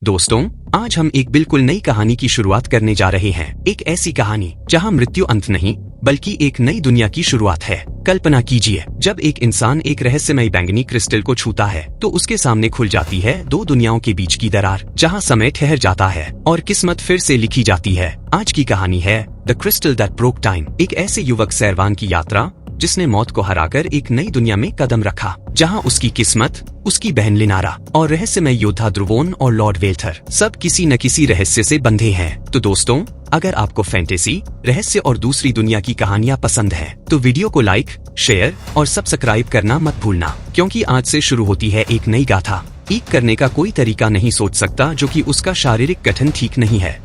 दोस्तों, आज हम एक बिल्कुल नई कहानी की शुरुआत करने जा रहे हैं। एक ऐसी कहानी जहां मृत्यु अंत नहीं बल्कि एक नई दुनिया की शुरुआत है। कल्पना कीजिए, जब एक इंसान एक रहस्यमयी बैंगनी क्रिस्टल को छूता है तो उसके सामने खुल जाती है दो दुनियाओं के बीच की दरार, जहां समय ठहर जाता है और किस्मत फिर से लिखी जाती है। आज की कहानी है the crystal that broke time. एक ऐसे युवक सैरवान की यात्रा जिसने मौत को हराकर एक नई दुनिया में कदम रखा, जहां उसकी किस्मत, उसकी बहन लिनारा और रहस्यमय योद्धा ध्रुवोन और लॉर्ड वेल्थर सब किसी न किसी रहस्य से बंधे हैं। तो दोस्तों, अगर आपको फैंटेसी, रहस्य और दूसरी दुनिया की कहानियां पसंद हैं, तो वीडियो को लाइक, शेयर और सब्सक्राइब करना मत भूलना, क्योंकि आज से शुरू होती है एक नई गाथा। एक करने का कोई तरीका नहीं सोच सकता जो कि उसका शारीरिक गठन ठीक नहीं है।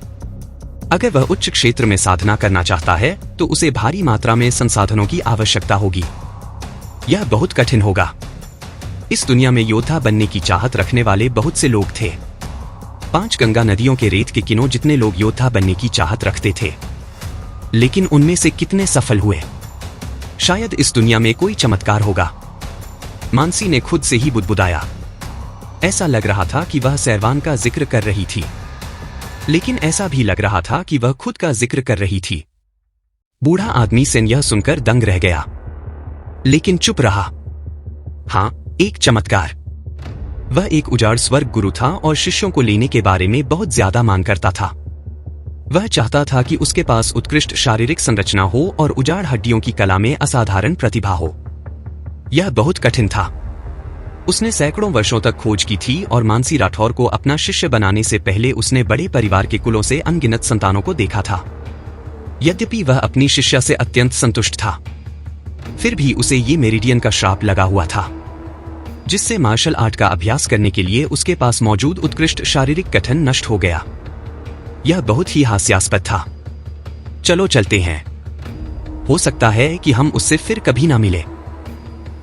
अगर वह उच्च क्षेत्र में साधना करना चाहता है तो उसे भारी मात्रा में संसाधनों की आवश्यकता होगी। यह बहुत कठिन होगा। इस दुनिया में योद्धा बनने की चाहत रखने वाले बहुत से लोग थे। 5 गंगा नदियों के रेत के किनों जितने लोग योद्धा बनने की चाहत रखते थे, लेकिन उनमें से कितने सफल हुए? शायद इस दुनिया में कोई चमत्कार होगा। मानसी ने खुद से ही बुदबुदाया। ऐसा लग रहा था कि वह सैरवान का जिक्र कर रही थी, लेकिन ऐसा भी लग रहा था कि वह खुद का जिक्र कर रही थी। बूढ़ा आदमी सेन यह सुनकर दंग रह गया, लेकिन चुप रहा। हाँ, एक चमत्कार। वह एक उजाड़ स्वर्ग गुरु था और शिष्यों को लेने के बारे में बहुत ज्यादा मांग करता था। वह चाहता था कि उसके पास उत्कृष्ट शारीरिक संरचना हो और उजाड़ हड्डियों की कला में असाधारण प्रतिभा हो। यह बहुत कठिन था। उसने सैकड़ों वर्षों तक खोज की थी और मानसी राठौर को अपना शिष्य बनाने से पहले उसने बड़े परिवार के कुलों से अनगिनत संतानों को देखा था। यद्यपि वह अपनी शिष्या से अत्यंत संतुष्ट था, फिर भी उसे ये मेरिडियन का श्राप लगा हुआ था, जिससे मार्शल आर्ट का अभ्यास करने के लिए उसके पास मौजूद उत्कृष्ट शारीरिक गठन नष्ट हो गया। यह बहुत ही हास्यास्पद था। चलो चलते हैं। हो सकता है कि हम उससे फिर कभी ना मिले।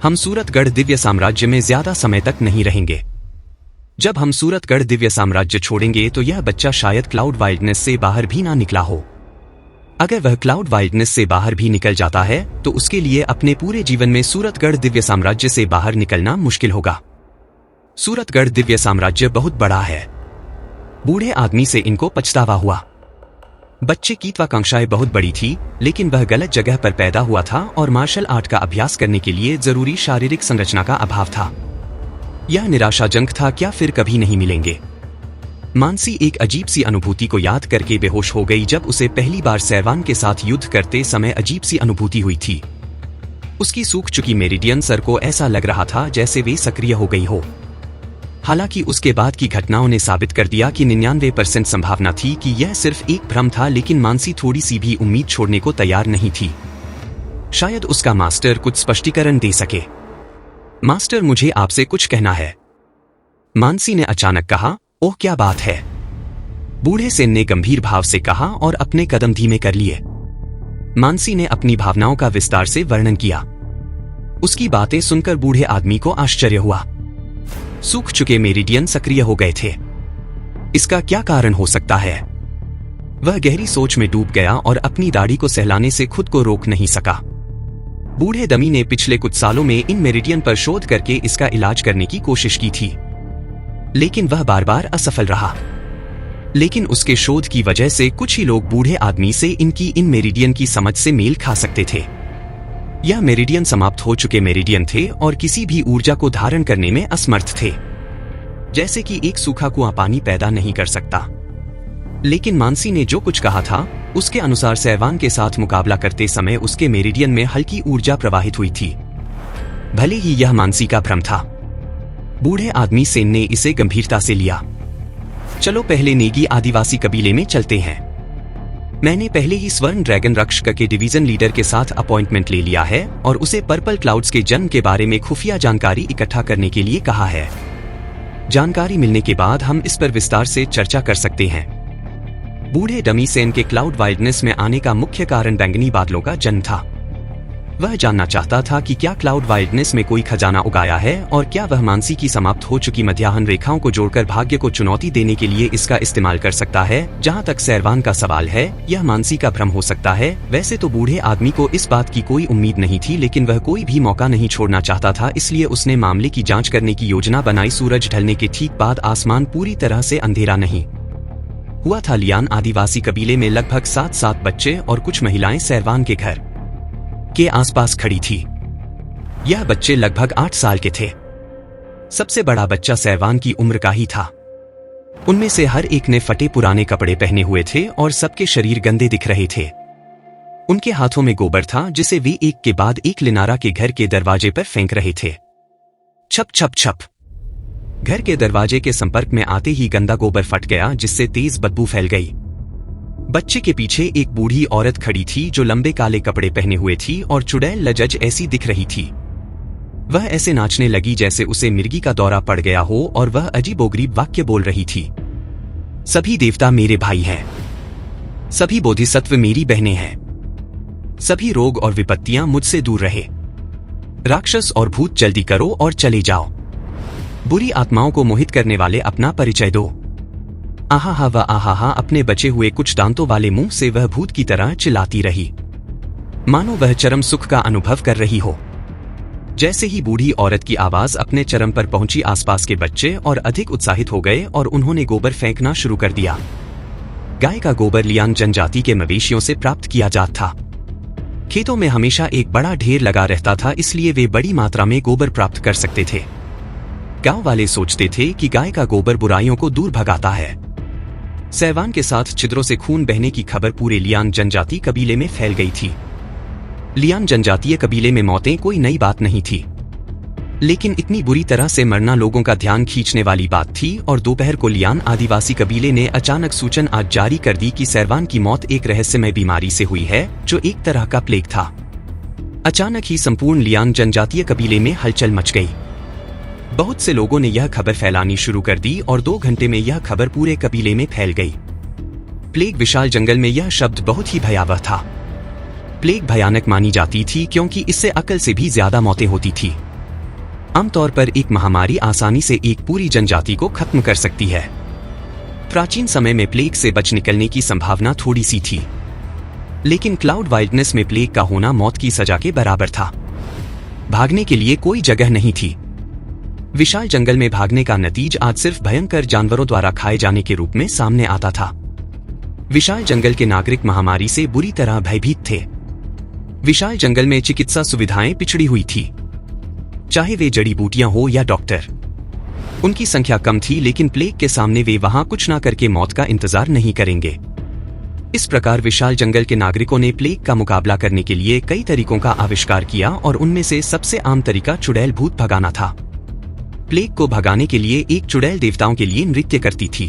हम सूरतगढ़ दिव्य साम्राज्य में ज्यादा समय तक नहीं रहेंगे। जब हम सूरतगढ़ दिव्य साम्राज्य छोड़ेंगे तो यह बच्चा शायद क्लाउड वाइल्डनेस से बाहर भी ना निकला हो। अगर वह क्लाउड वाइल्डनेस से बाहर भी निकल जाता है तो उसके लिए अपने पूरे जीवन में सूरतगढ़ दिव्य साम्राज्य से बाहर निकलना मुश्किल होगा। सूरतगढ़ दिव्य साम्राज्य बहुत बड़ा है। बूढ़े आदमी से इनको पछतावा हुआ। बच्चे की त्वाकांक्षाएं बहुत बड़ी थी, लेकिन वह गलत जगह पर पैदा हुआ था और मार्शल आर्ट का अभ्यास करने के लिए जरूरी शारीरिक संरचना का अभाव था। यह निराशाजनक था। क्या फिर कभी नहीं मिलेंगे? मानसी एक अजीब सी अनुभूति को याद करके बेहोश हो गई जब उसे पहली बार सैरवान के साथ युद्ध करते समय अजीब सी अनुभूति हुई थी। उसकी सूख चुकी मेरिडियन सर को ऐसा लग रहा था जैसे वे सक्रिय हो गई हो। हालांकि उसके बाद की घटनाओं ने साबित कर दिया कि 99% संभावना थी कि यह सिर्फ एक भ्रम था, लेकिन मानसी थोड़ी सी भी उम्मीद छोड़ने को तैयार नहीं थी। शायद उसका मास्टर कुछ स्पष्टीकरण दे सके। मास्टर, मुझे आपसे कुछ कहना है, मानसी ने अचानक कहा। ओह, क्या बात है? बूढ़े सेन ने गंभीर भाव से कहा और अपने कदम धीमे कर लिए। मानसी ने अपनी भावनाओं का विस्तार से वर्णन किया। उसकी बातें सुनकर बूढ़े आदमी को आश्चर्य हुआ। सूख चुके मेरिडियन सक्रिय हो गए थे। इसका क्या कारण हो सकता है? वह गहरी सोच में डूब गया और अपनी दाढ़ी को सहलाने से खुद को रोक नहीं सका। बूढ़े दमी ने पिछले कुछ सालों में इन मेरिडियन पर शोध करके इसका इलाज करने की कोशिश की थी, लेकिन वह बार बार असफल रहा। लेकिन उसके शोध की वजह से कुछ ही लोग बूढ़े आदमी से इनकी इन मेरिडियन की समझ से मेल खा सकते थे। यह मेरिडियन समाप्त हो चुके मेरिडियन थे और किसी भी ऊर्जा को धारण करने में असमर्थ थे, जैसे कि एक सूखा कुआं पानी पैदा नहीं कर सकता। लेकिन मानसी ने जो कुछ कहा था उसके अनुसार सैरवान के साथ मुकाबला करते समय उसके मेरिडियन में हल्की ऊर्जा प्रवाहित हुई थी। भले ही यह मानसी का भ्रम था। बूढ़े आदमी सेन ने इसे गंभीरता से लिया। चलो पहले नेगी आदिवासी कबीले में चलते हैं। मैंने पहले ही स्वर्ण ड्रैगन रक्षक के डिवीजन लीडर के साथ अपॉइंटमेंट ले लिया है और उसे पर्पल क्लाउड्स के जन्म के बारे में खुफिया जानकारी इकट्ठा करने के लिए कहा है। जानकारी मिलने के बाद हम इस पर विस्तार से चर्चा कर सकते हैं। बूढ़े डमी सेन के क्लाउड वाइल्डनेस में आने का मुख्य कारण बैंगनी बादलों का जन्म था। वह जानना चाहता था कि क्या क्लाउड वाइल्डनेस में कोई खजाना उगाया है और क्या वह मानसी की समाप्त हो चुकी मध्याह्न रेखाओं को जोड़कर भाग्य को चुनौती देने के लिए इसका इस्तेमाल कर सकता है। जहां तक सैरवान का सवाल है, यह मानसी का भ्रम हो सकता है। वैसे तो बूढ़े आदमी को इस बात की कोई उम्मीद नहीं थी, लेकिन वह कोई भी मौका नहीं छोड़ना चाहता था, इसलिए उसने मामले की जाँच करने की योजना बनाई। सूरज ढलने के ठीक बाद आसमान पूरी तरह से अंधेरा नहीं हुआ था। लियान आदिवासी कबीले में लगभग 7 बच्चे और कुछ महिलाएं सैरवान के घर के आसपास खड़ी थी। यह बच्चे लगभग 8 साल के थे। सबसे बड़ा बच्चा सैरवान की उम्र का ही था। उनमें से हर एक ने फटे पुराने कपड़े पहने हुए थे और सबके शरीर गंदे दिख रहे थे। उनके हाथों में गोबर था जिसे वे एक के बाद एक लिनारा के घर के दरवाजे पर फेंक रहे थे। छप छप छप। घर के दरवाजे के संपर्क में आते ही गंदा गोबर फट गया, जिससे तेज बदबू फैल गई। बच्चे के पीछे एक बूढ़ी औरत खड़ी थी जो लंबे काले कपड़े पहने हुए थी और चुड़ैल लजज ऐसी दिख रही थी। वह ऐसे नाचने लगी जैसे उसे मिर्गी का दौरा पड़ गया हो और वह अजीबोगरीब वाक्य बोल रही थी। सभी देवता मेरे भाई हैं, सभी बोधिसत्व मेरी बहनें हैं, सभी रोग और विपत्तियां मुझसे दूर रहे। राक्षस और भूत जल्दी करो और चले जाओ। बुरी आत्माओं को मोहित करने वाले अपना परिचय दो। आहा व आहा। अपने बचे हुए कुछ दांतों वाले मुंह से वह भूत की तरह चिल्लाती रही, मानो वह चरम सुख का अनुभव कर रही हो। जैसे ही बूढ़ी औरत की आवाज अपने चरम पर पहुंची, आसपास के बच्चे और अधिक उत्साहित हो गए और उन्होंने गोबर फेंकना शुरू कर दिया। गाय का गोबर लियान जनजाति के मवेशियों से प्राप्त किया जाता था। खेतों में हमेशा एक बड़ा ढेर लगा रहता था, इसलिए वे बड़ी मात्रा में गोबर प्राप्त कर सकते थे। गांव वाले सोचते थे कि गाय का गोबर बुराइयों को दूर भगाता है। सैरवान के साथ छिद्रों से खून बहने की खबर पूरे लियान जनजाति कबीले में फैल गई थी। लियान जनजातीय कबीले में मौतें कोई नई बात नहीं थी, लेकिन इतनी बुरी तरह से मरना लोगों का ध्यान खींचने वाली बात थी। और दोपहर को लियान आदिवासी कबीले ने अचानक सूचना आज जारी कर दी कि सैरवान की मौत एक रहस्यमय बीमारी से हुई है, जो एक तरह का प्लेग था। अचानक ही संपूर्ण लियान जनजातीय कबीले में हलचल मच गई। बहुत से लोगों ने यह खबर फैलानी शुरू कर दी और 2 घंटे में यह खबर पूरे कबीले में फैल गई। प्लेग विशाल जंगल में यह शब्द बहुत ही भयावह था। प्लेग भयानक मानी जाती थी क्योंकि इससे अकल से भी ज्यादा मौतें होती थी। आमतौर पर एक महामारी आसानी से एक पूरी जनजाति को खत्म कर सकती है। प्राचीन समय में प्लेग से बच निकलने की संभावना थोड़ी सी थी, लेकिन क्लाउड वाइल्डनेस में प्लेग का होना मौत की सजा के बराबर था। भागने के लिए कोई जगह नहीं थी। विशाल जंगल में भागने का नतीजा आज सिर्फ भयंकर जानवरों द्वारा खाए जाने के रूप में सामने आता था। विशाल जंगल के नागरिक महामारी से बुरी तरह भयभीत थे। विशाल जंगल में चिकित्सा सुविधाएं पिछड़ी हुई थी, चाहे वे जड़ी बूटियां हो या डॉक्टर। उनकी संख्या कम थी, लेकिन प्लेग के सामने वे वहां कुछ ना करके मौत का इंतजार नहीं करेंगे। इस प्रकार विशाल जंगल के नागरिकों ने प्लेग का मुकाबला करने के लिए कई तरीकों का आविष्कार किया और उनमें से सबसे आम तरीका चुड़ैल भूत भगाना था। प्लेग को भगाने के लिए एक चुड़ैल देवताओं के लिए नृत्य करती थी।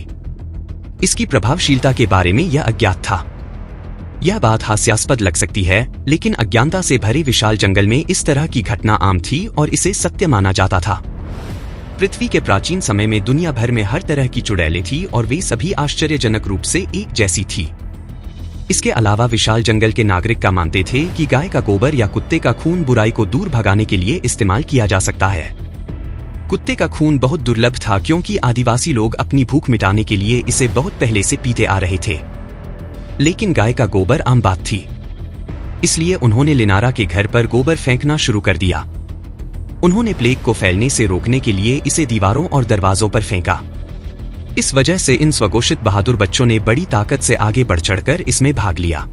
इसकी प्रभावशीलता के बारे में यह अज्ञात था। यह बात हास्यास्पद लग सकती है, लेकिन अज्ञानता से भरे विशाल जंगल में इस तरह की घटना आम थी और इसे सत्य माना जाता था। पृथ्वी के प्राचीन समय में दुनिया भर में हर तरह की चुड़ैलें थी और वे सभी आश्चर्यजनक रूप से एक जैसी थी। इसके अलावा विशाल जंगल के नागरिक का मानते थे कि गाय का गोबर या कुत्ते का खून बुराई को दूर भगाने के लिए इस्तेमाल किया जा सकता है। कुत्ते का खून बहुत दुर्लभ था क्योंकि आदिवासी लोग अपनी भूख मिटाने के लिए इसे बहुत पहले से पीते आ रहे थे, लेकिन गाय का गोबर आम बात थी। इसलिए उन्होंने लिनारा के घर पर गोबर फेंकना शुरू कर दिया। उन्होंने प्लेग को फैलने से रोकने के लिए इसे दीवारों और दरवाजों पर फेंका। इस वजह से इन स्वघोषित बहादुर बच्चों ने बड़ी ताकत से आगे बढ़ चढ़कर इसमें भाग लिया।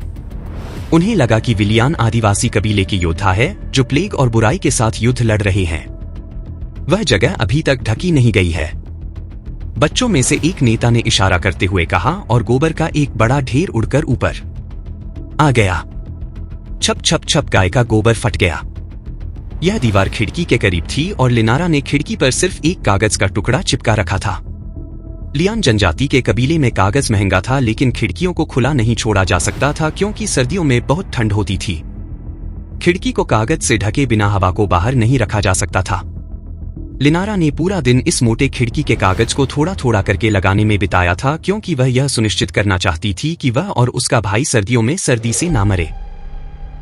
उन्हें लगा कि विलियान आदिवासी कबीले के योद्धा है जो प्लेग और बुराई के साथ युद्ध लड़ रहे हैं। वह जगह अभी तक ढकी नहीं गई है। बच्चों में से एक नेता ने इशारा करते हुए कहा और गोबर का एक बड़ा ढेर उड़कर ऊपर आ गया। छप छप छप गाय का गोबर फट गया। यह दीवार खिड़की के करीब थी और लिनारा ने खिड़की पर सिर्फ एक कागज का टुकड़ा चिपका रखा था। लियान जनजाति के कबीले में कागज महंगा था, लेकिन खिड़कियों को खुला नहीं छोड़ा जा सकता था क्योंकि सर्दियों में बहुत ठंड होती थी। खिड़की को कागज से ढके बिना हवा को बाहर नहीं रखा जा सकता था। लिनारा ने पूरा दिन इस मोटे खिड़की के कागज को थोड़ा थोड़ा करके लगाने में बिताया था, क्योंकि वह यह सुनिश्चित करना चाहती थी कि वह और उसका भाई सर्दियों में सर्दी से ना मरे।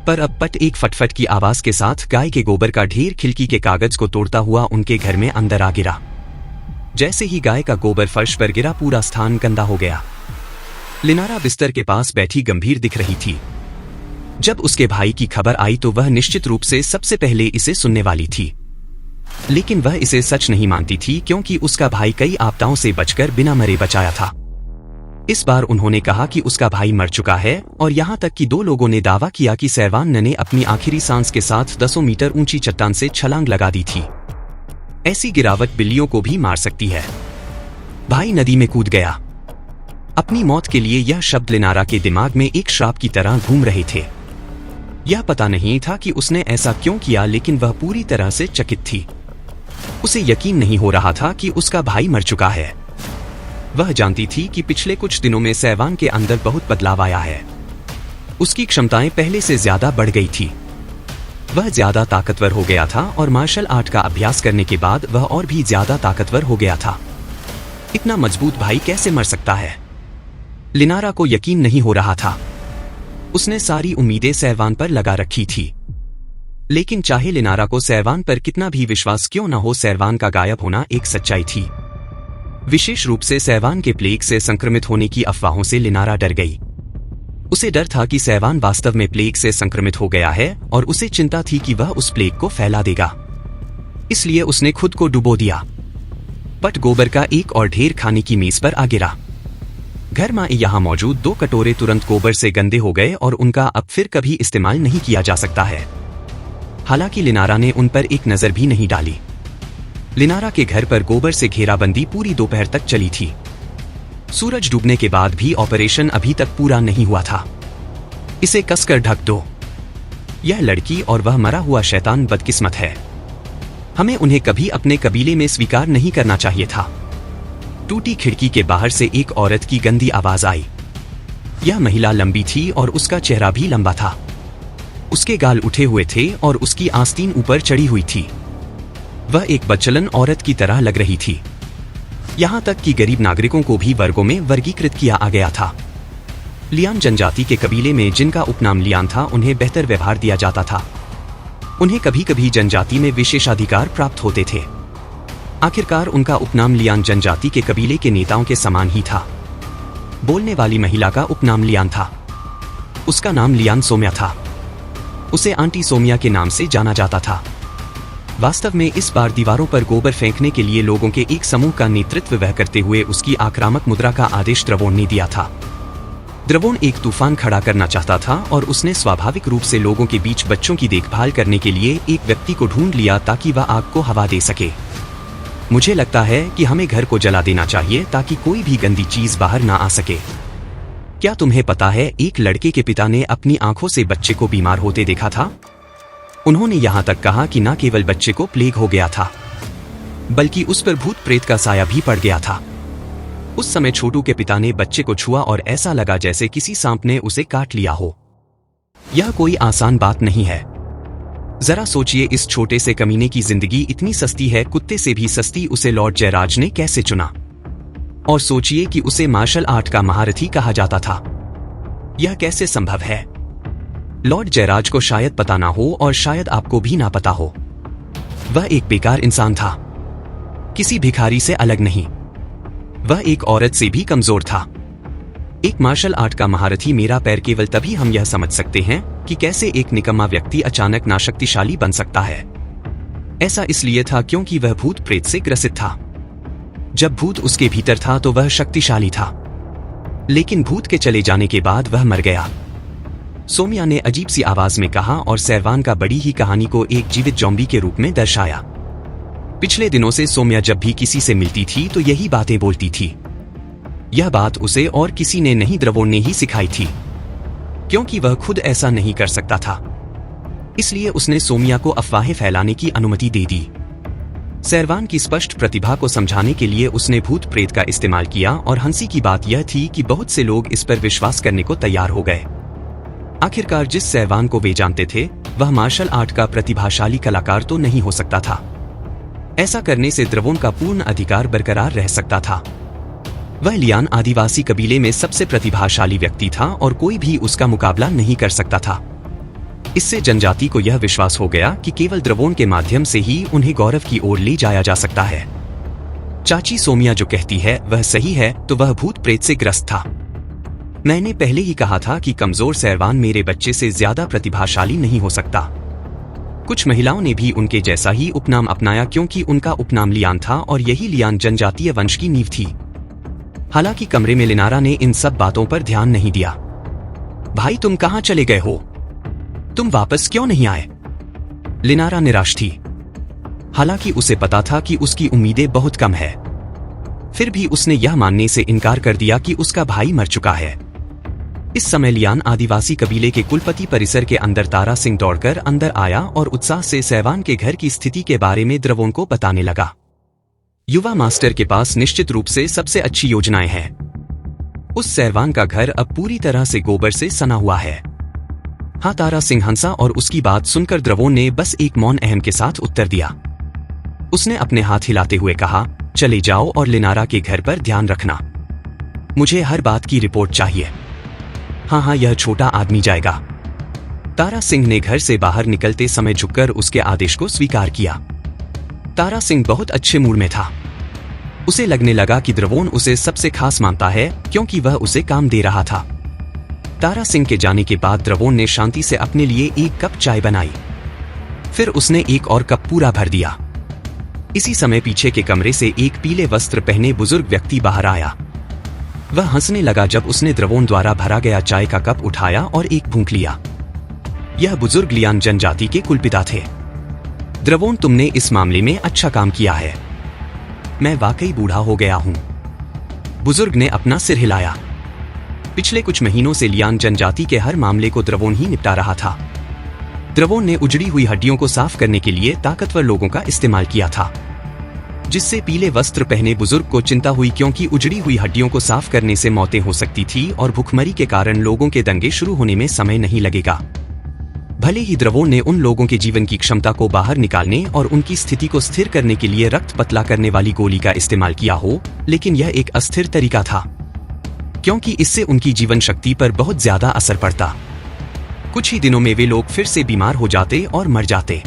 पर अब पट एक फटफट की आवाज के साथ गाय के गोबर का ढेर खिड़की के कागज को तोड़ता हुआ उनके घर में अंदर आ गिरा। जैसे ही गाय का गोबर फर्श पर गिरा, पूरा स्थान गंदा हो गया। लिनारा बिस्तर के पास बैठी गंभीर दिख रही थी। जब उसके भाई की खबर आई तो वह निश्चित रूप से सबसे पहले इसे सुनने वाली थी, लेकिन वह इसे सच नहीं मानती थी क्योंकि उसका भाई कई आपदाओं से बचकर बिना मरे बचाया था। इस बार उन्होंने कहा कि उसका भाई मर चुका है और यहाँ तक कि 2 लोगों ने दावा किया कि सैरवान ने अपनी आखिरी सांस के साथ 10 मीटर ऊंची चट्टान से छलांग लगा दी थी। ऐसी गिरावट बिल्लियों को भी मार सकती है। भाई नदी में कूद गया। अपनी मौत के लिए यह शब्द लिनारा के दिमाग में एक श्राप की तरह घूम रहे थे। यह पता नहीं था कि उसने ऐसा क्यों किया, लेकिन वह पूरी तरह से चकित थी। उसे यकीन नहीं हो रहा था कि उसका भाई मर चुका है। वह जानती थी कि पिछले कुछ दिनों में सैरवान के अंदर बहुत बदलाव आया है। उसकी क्षमताएं पहले से ज्यादा बढ़ गई थी। वह ज्यादा ताकतवर हो गया था और मार्शल आर्ट का अभ्यास करने के बाद वह और भी ज्यादा ताकतवर हो गया था। इतना मजबूत भाई कैसे मर सकता है? लिनारा को यकीन नहीं हो रहा था। उसने सारी उम्मीदें सैरवान पर लगा रखी थी, लेकिन चाहे लिनारा को सैरवान पर कितना भी विश्वास क्यों न हो, सैरवान का गायब होना एक सच्चाई थी। विशेष रूप से सैरवान के प्लेग से संक्रमित होने की अफवाहों से लिनारा डर गई। उसे डर था कि सैरवान वास्तव में प्लेग से संक्रमित हो गया है और उसे चिंता थी कि वह उस प्लेग को फैला देगा। इसलिए उसने खुद को डुबो दिया। पट गोबर का एक और ढेर खाने की मेज पर आ गिरा। घर में यहाँ मौजूद 2 कटोरे तुरंत गोबर से गंदे हो गए और उनका अब फिर कभी इस्तेमाल नहीं किया जा सकता है। हालांकि लिनारा ने उन पर एक नजर भी नहीं डाली। लिनारा के घर पर गोबर से घेराबंदी पूरी दोपहर तक चली थी। सूरज डूबने के बाद भी ऑपरेशन अभी तक पूरा नहीं हुआ था। इसे कसकर ढक दो। यह लड़की और वह मरा हुआ शैतान बदकिस्मत है। हमें उन्हें कभी अपने कबीले में स्वीकार नहीं करना चाहिए था। टूटी खिड़की के बाहर से एक औरत की गंदी आवाज आई। यह महिला लंबी थी और उसका चेहरा भी लंबा था। उसके गाल उठे हुए थे और उसकी आस्तीन ऊपर चढ़ी हुई थी। वह एक बदचलन औरत की तरह लग रही थी। यहाँ तक कि गरीब नागरिकों को भी वर्गों में वर्गीकृत किया आ गया था। लियान जनजाति के कबीले में जिनका उपनाम लियान था, उन्हें बेहतर व्यवहार दिया जाता था। उन्हें कभी कभी जनजाति में विशेषाधिकार प्राप्त होते थे। आखिरकार उनका उपनाम लियान जनजाति के कबीले के नेताओं के समान ही था। बोलने वाली महिला का उपनाम लियान था। उसका नाम लियान सोम्या था। उसे आंटी सोम्या के नाम से जाना जाता था। वास्तव में इस बार दीवारों पर गोबर फेंकने के लिए लोगों के एक समूह का नेतृत्व वह करते हुए उसकी आक्रामक मुद्रा का आदेश द्रवोण ने दिया था। द्रवोण एक तूफान खड़ा करना चाहता था और उसने स्वाभाविक रूप से लोगों के बीच बच्चों की देखभाल करने के लिए एक व्यक्ति को ढूंढ लिया ताकि वह आग को हवा दे सके। मुझे लगता है कि हमें घर को जला देना चाहिए ताकि कोई भी गंदी चीज बाहर ना आ सके। क्या तुम्हें पता है, एक लड़के के पिता ने अपनी आंखों से बच्चे को बीमार होते देखा था। उन्होंने यहाँ तक कहा कि न केवल बच्चे को प्लेग हो गया था, बल्कि उस पर भूत प्रेत का साया भी पड़ गया था। उस समय छोटू के पिता ने बच्चे को छुआ और ऐसा लगा जैसे किसी सांप ने उसे काट लिया हो। यह कोई आसान बात नहीं है। जरा सोचिए, इस छोटे से कमीने की जिंदगी इतनी सस्ती है, कुत्ते से भी सस्ती उसे लॉर्ड जयराज ने कैसे चुना। और सोचिए कि उसे मार्शल आर्ट का महारथी कहा जाता था। यह कैसे संभव है? लॉर्ड जयराज को शायद पता ना हो और शायद आपको भी ना पता हो। वह एक बेकार इंसान था, किसी भिखारी से अलग नहीं। वह एक औरत से भी कमजोर था। एक मार्शल आर्ट का महारथी मेरा पैर केवल तभी हम यह समझ सकते हैं कि कैसे एक निकम्मा व्यक्ति अचानक नाशक्तिशाली बन सकता है। ऐसा इसलिए था क्योंकि वह भूत प्रेत से ग्रसित था। जब भूत उसके भीतर था तो वह शक्तिशाली था, लेकिन भूत के चले जाने के बाद वह मर गया। सोम्या ने अजीब सी आवाज में कहा और सैरवान का बड़ी ही कहानी को एक जीवित जॉम्बी के रूप में दर्शाया। पिछले दिनों से सोम्या जब भी किसी से मिलती थी तो यही बातें बोलती थी। यह बात उसे और किसी ने नहीं, द्रवोण ने ही सिखाई थी, क्योंकि वह खुद ऐसा नहीं कर सकता था। इसलिए उसने सोम्या को अफवाहें फैलाने की अनुमति दे दी। सैरवान की स्पष्ट प्रतिभा को समझाने के लिए उसने भूत प्रेत का इस्तेमाल किया और हंसी की बात यह थी कि बहुत से लोग इस पर विश्वास करने को तैयार हो गए। आखिरकार जिस सैरवान को वे जानते थे वह मार्शल आर्ट का प्रतिभाशाली कलाकार तो नहीं हो सकता था। ऐसा करने से द्रवोण का पूर्ण अधिकार बरकरार रह सकता था। वह लियान आदिवासी कबीले में सबसे प्रतिभाशाली व्यक्ति था और कोई भी उसका मुकाबला नहीं कर सकता था। इससे जनजाति को यह विश्वास हो गया कि केवल द्रवों के माध्यम से ही उन्हें गौरव की ओर ले जाया जा सकता है। चाची सोमिया जो कहती है वह सही है, तो वह भूत प्रेत से ग्रस्त था। मैंने पहले ही कहा था कि कमजोर सैरवान मेरे बच्चे से ज्यादा प्रतिभाशाली नहीं हो सकता। कुछ महिलाओं ने भी उनके जैसा ही उपनाम अपनाया क्योंकि उनका उपनाम लियान था और यही लियान जनजातीय वंश की नींव थी। हालांकि कमरे में लिनारा ने इन सब बातों पर ध्यान नहीं दिया। भाई तुम कहां चले गए हो? तुम वापस क्यों नहीं आए? लिनारा निराश थी। हालांकि उसे पता था कि उसकी उम्मीदें बहुत कम है, फिर भी उसने यह मानने से इनकार कर दिया कि उसका भाई मर चुका है। इस समय लियान आदिवासी कबीले के कुलपति परिसर के अंदर तारा सिंह दौड़कर अंदर आया और उत्साह से सैवान के घर की स्थिति के बारे में द्रवों को बताने लगा। युवा मास्टर के पास निश्चित रूप से सबसे अच्छी योजनाएं हैं। उस सैवान का घर अब पूरी तरह से गोबर से सना हुआ है। हाँ, तारा सिंह हंसा और उसकी बात सुनकर द्रवों ने बस एक मौन अहम के साथ उत्तर दिया। उसने अपने हाथ हिलाते हुए कहा, चले जाओ और लिनारा के घर पर ध्यान रखना। मुझे हर बात की रिपोर्ट चाहिए। हाँ, यह छोटा आदमी जाएगा। तारा सिंह ने घर से बाहर निकलते समय झुककर उसके आदेश को स्वीकार किया। तारा सिंह बहुत अच्छे मूड में था। उसे लगने लगा कि द्रवों उसे सबसे खास मानता है क्योंकि वह उसे काम दे रहा था। तारा सिंह के जाने के बाद द्रवों ने शांति से अपने लिए एक कप चाय बनाई। फिर उसने एक और कप पूरा भर दिया। इसी समय पीछे के कमरे से एक पीले वस्त्र पहने बुजुर्ग व्यक्ति बाहर आया। वह हंसने लगा जब उसने द्रवों द्वारा भरा गया चाय का कप उठाया और एक घूंट लिया। यह बुजुर्ग लियान जनजाति के कुलपिता थे। द्रवों, तुमने इस मामले में अच्छा काम किया है। मैं वाकई बूढ़ा हो गया हूं। बुजुर्ग ने अपना सिर हिलाया। पिछले कुछ महीनों से लियान जनजाति के हर मामले को द्रवों ही निपटा रहा था। द्रवों ने उजड़ी हुई हड्डियों को साफ करने के लिए ताकतवर लोगों का इस्तेमाल किया था, जिससे पीले वस्त्र पहने बुजुर्ग को चिंता हुई क्योंकि उजड़ी हुई हड्डियों को साफ करने से मौतें हो सकती थी और भूखमरी के कारण लोगों के दंगे शुरू होने में समय नहीं लगेगा। भले ही द्रवों ने उन लोगों के जीवन की क्षमता को बाहर निकालने और उनकी स्थिति को स्थिर करने के लिए रक्त पतला करने वाली गोली का इस्तेमाल किया हो, लेकिन यह एक अस्थिर तरीका था क्योंकि इससे उनकी जीवन शक्ति पर बहुत ज्यादा असर पड़ता। कुछ ही दिनों में वे लोग फिर से बीमार हो जाते और मर जाते।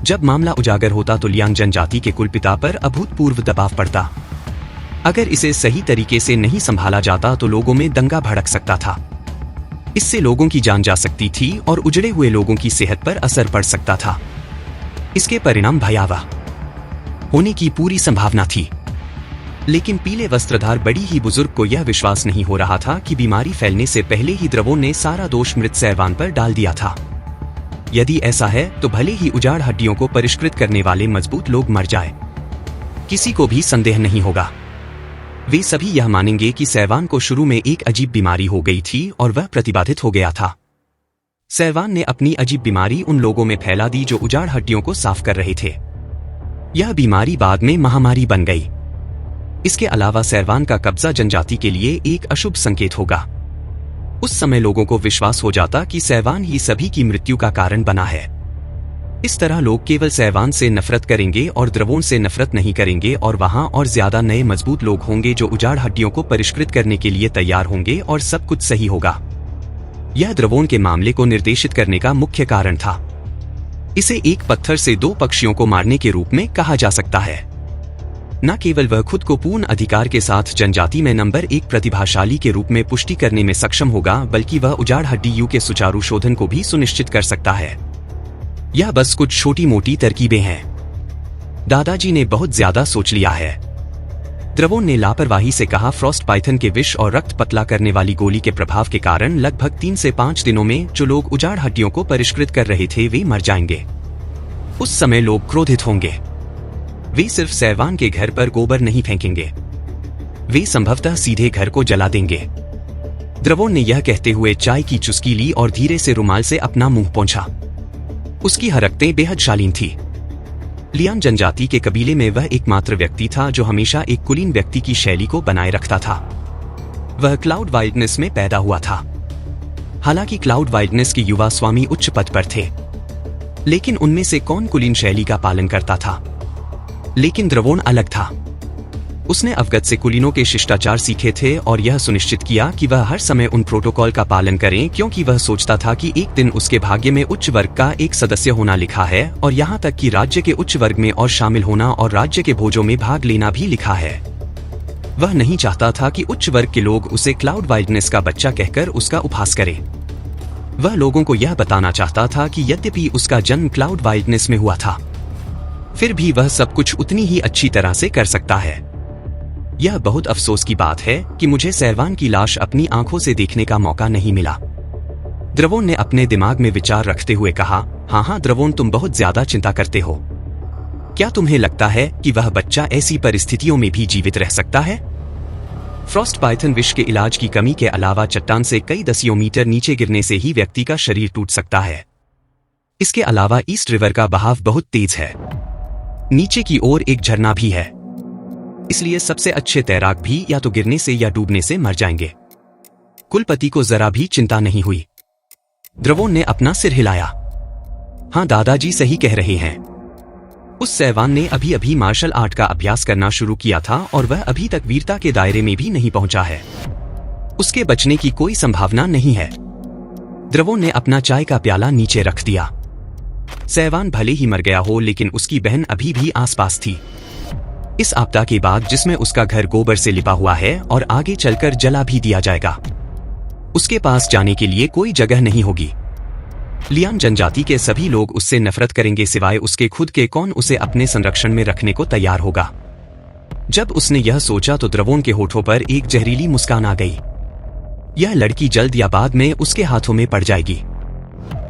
जब मामला उजागर होता तो लियान जनजाति के कुलपिता पर अभूतपूर्व दबाव पड़ता। अगर इसे सही तरीके से नहीं संभाला जाता तो लोगों में दंगा भड़क सकता था। इससे लोगों की जान जा सकती थी और उजड़े हुए लोगों की सेहत पर असर पड़ सकता था। इसके परिणाम भयावह होने की पूरी संभावना थी। लेकिन पीले वस्त्रधार बड़ी ही बुजुर्ग को यह विश्वास नहीं हो रहा था कि बीमारी फैलने से पहले ही द्रवों ने सारा दोष मृत सैवान पर डाल दिया था। यदि ऐसा है तो भले ही उजाड़ हड्डियों को परिष्कृत करने वाले मजबूत लोग मर जाए, किसी को भी संदेह नहीं होगा। वे सभी यह मानेंगे कि सैवान को शुरू में एक अजीब बीमारी हो गई थी और वह प्रतिबाधित हो गया था। सैवान ने अपनी अजीब बीमारी उन लोगों में फैला दी जो उजाड़ हड्डियों को साफ कर रहे थे। यह बीमारी बाद में महामारी बन गई। इसके अलावा सैवान का कब्जा जनजाति के लिए एक अशुभ संकेत होगा। उस समय लोगों को विश्वास हो जाता कि सैवान ही सभी की मृत्यु का कारण बना है। इस तरह लोग केवल सैवान से नफरत करेंगे और द्रवों से नफरत नहीं करेंगे और वहां और ज्यादा नए मजबूत लोग होंगे जो उजाड़ हड्डियों को परिष्कृत करने के लिए तैयार होंगे और सब कुछ सही होगा। यह द्रवों के मामले को निर्देशित करने का मुख्य कारण था। इसे एक पत्थर से दो पक्षियों को मारने के रूप में कहा जा सकता है। न केवल वह खुद को पूर्ण अधिकार के साथ जनजाति में नंबर 1 प्रतिभाशाली के रूप में पुष्टि करने में सक्षम होगा, बल्कि वह उजाड़ हड्डी के सुचारू शोधन को भी सुनिश्चित कर सकता है। यह बस कुछ छोटी मोटी तरकीबें हैं। दादाजी ने बहुत ज्यादा सोच लिया है। द्रवों ने लापरवाही से कहा, फ्रॉस्ट पाइथन के विष और रक्त पतला करने वाली गोली के प्रभाव के कारण लगभग 3 से 5 दिनों में जो लोग उजाड़ हड्डियों को परिष्कृत कर रहे थे वे मर जाएंगे। उस समय लोग क्रोधित होंगे। वे सिर्फ सैवान के घर पर गोबर नहीं फेंकेंगे, वे संभवतः सीधे घर को जला देंगे। द्रवों ने यह कहते हुए चाय की चुस्की ली और धीरे से रुमाल से अपना मुंह पोंछा। उसकी हरकतें बेहद शालीन थी। लियान जनजाति के कबीले में वह एकमात्र व्यक्ति था जो हमेशा एक कुलीन व्यक्ति की शैली को बनाए रखता था। वह क्लाउड वाइल्डनेस में पैदा हुआ था। हालांकि क्लाउड वाइल्डनेस के युवा स्वामी उच्च पद पर थे, लेकिन उनमें से कौन कुलीन शैली का पालन करता था? लेकिन द्रवों अलग था। उसने अवगत से कुलीनों के शिष्टाचार सीखे थे और यह सुनिश्चित किया कि वह हर समय उन प्रोटोकॉल का पालन करें, क्योंकि वह सोचता था कि एक दिन उसके भाग्य में उच्च वर्ग का एक सदस्य होना लिखा है, और यहाँ तक कि राज्य के उच्च वर्ग में और शामिल होना और राज्य के भोजों में भाग लेना भी लिखा है। वह नहीं चाहता था कि उच्च वर्ग के लोग उसे क्लाउड वाइल्डनेस का बच्चा कहकर उसका उपहास करें। वह लोगों को यह बताना चाहता था कि यद्यपि उसका जन्म क्लाउड वाइल्डनेस में हुआ था, फिर भी वह सब कुछ उतनी ही अच्छी तरह से कर सकता है। यह बहुत अफसोस की बात है कि मुझे सेरवान की लाश अपनी आंखों से देखने का मौका नहीं मिला। द्रवोन ने अपने दिमाग में विचार रखते हुए कहा, हाँ द्रवोन, तुम बहुत ज्यादा चिंता करते हो। क्या तुम्हें लगता है कि वह बच्चा ऐसी परिस्थितियों में भी जीवित रह सकता है? फ्रॉस्ट पाइथन विष के इलाज की कमी के अलावा चट्टान से कई दसियों मीटर नीचे गिरने से ही व्यक्ति का शरीर टूट सकता है। इसके अलावा ईस्ट रिवर का बहाव बहुत तेज है। नीचे की ओर एक झरना भी है, इसलिए सबसे अच्छे तैराक भी या तो गिरने से या डूबने से मर जाएंगे। कुलपति को जरा भी चिंता नहीं हुई। द्रवोन ने अपना सिर हिलाया। हाँ, दादाजी सही कह रहे हैं। उस सैवान ने अभी अभी मार्शल आर्ट का अभ्यास करना शुरू किया था और वह अभी तक वीरता के दायरे में भी नहीं पहुंचा है। उसके बचने की कोई संभावना नहीं है। द्रवोन ने अपना चाय का प्याला नीचे रख दिया। सैवान भले ही मर गया हो, लेकिन उसकी बहन अभी भी आसपास थी। इस आपदा के बाद जिसमें उसका घर गोबर से लिपा हुआ है और आगे चलकर जला भी दिया जाएगा, उसके पास जाने के लिए कोई जगह नहीं होगी। लियान जनजाति के सभी लोग उससे नफरत करेंगे, सिवाय उसके खुद के। कौन उसे अपने संरक्षण में रखने को तैयार होगा? जब उसने यह सोचा तो द्रवोन के होठों पर एक जहरीली मुस्कान आ गई। यह लड़की जल्द या बाद में उसके हाथों में पड़ जाएगी।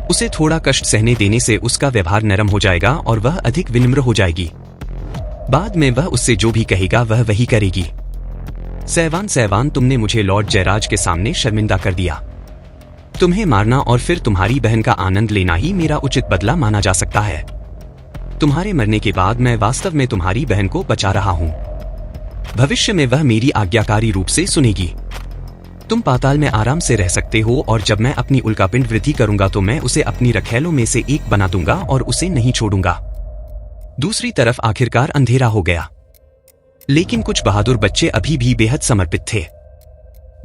उसे थोड़ा कष्ट सहने देने से उसका व्यवहार नरम हो जाएगा और वह अधिक विनम्र हो जाएगी। बाद में वह उससे जो भी कहेगा वह वही करेगी। सैवान, तुमने मुझे लॉर्ड जयराज के सामने शर्मिंदा कर दिया। तुम्हें मारना और फिर तुम्हारी बहन का आनंद लेना ही मेरा उचित बदला माना जा सकता है। तुम्हारे मरने के बाद मैं वास्तव में तुम्हारी बहन को बचा रहा हूं। भविष्य में वह मेरी आज्ञाकारी रूप से सुनेगी। तुम पाताल में आराम से रह सकते हो, और जब मैं अपनी उल्कापिंड वृद्धि करूंगा तो मैं उसे अपनी रखैलों में से एक बना दूंगा और उसे नहीं छोड़ूंगा। दूसरी तरफ आखिरकार अंधेरा हो गया, लेकिन कुछ बहादुर बच्चे अभी भी बेहद समर्पित थे।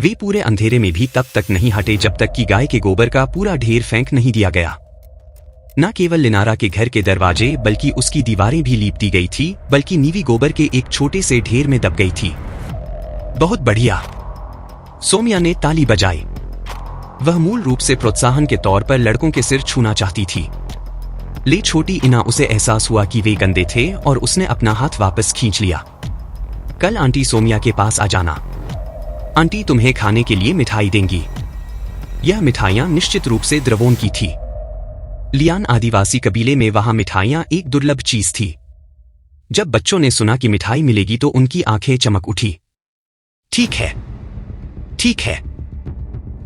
वे पूरे अंधेरे में भी तब तक नहीं हटे जब तक कि गाय के गोबर का पूरा ढेर फेंक नहीं दिया गया। न केवल लिनारा के घर के दरवाजे बल्कि उसकी दीवारें भी लीप दी गई थी, बल्कि नीवी गोबर के एक छोटे से ढेर में दब गई थी। बहुत बढ़िया, सोमिया ने ताली बजाई। वह मूल रूप से प्रोत्साहन के तौर पर लड़कों के सिर छूना चाहती थी, ले छोटी इना उसे एहसास हुआ कि वे गंदे थे और उसने अपना हाथ वापस खींच लिया। कल आंटी सोमिया के पास आ जाना। आंटी तुम्हें खाने के लिए मिठाई देंगी। यह मिठाइयां निश्चित रूप से द्रवोन की थी। लियान आदिवासी कबीले में वहां मिठाइयां एक दुर्लभ चीज थी। जब बच्चों ने सुना कि मिठाई मिलेगी तो उनकी आंखें चमक उठी। ठीक है, ठीक है,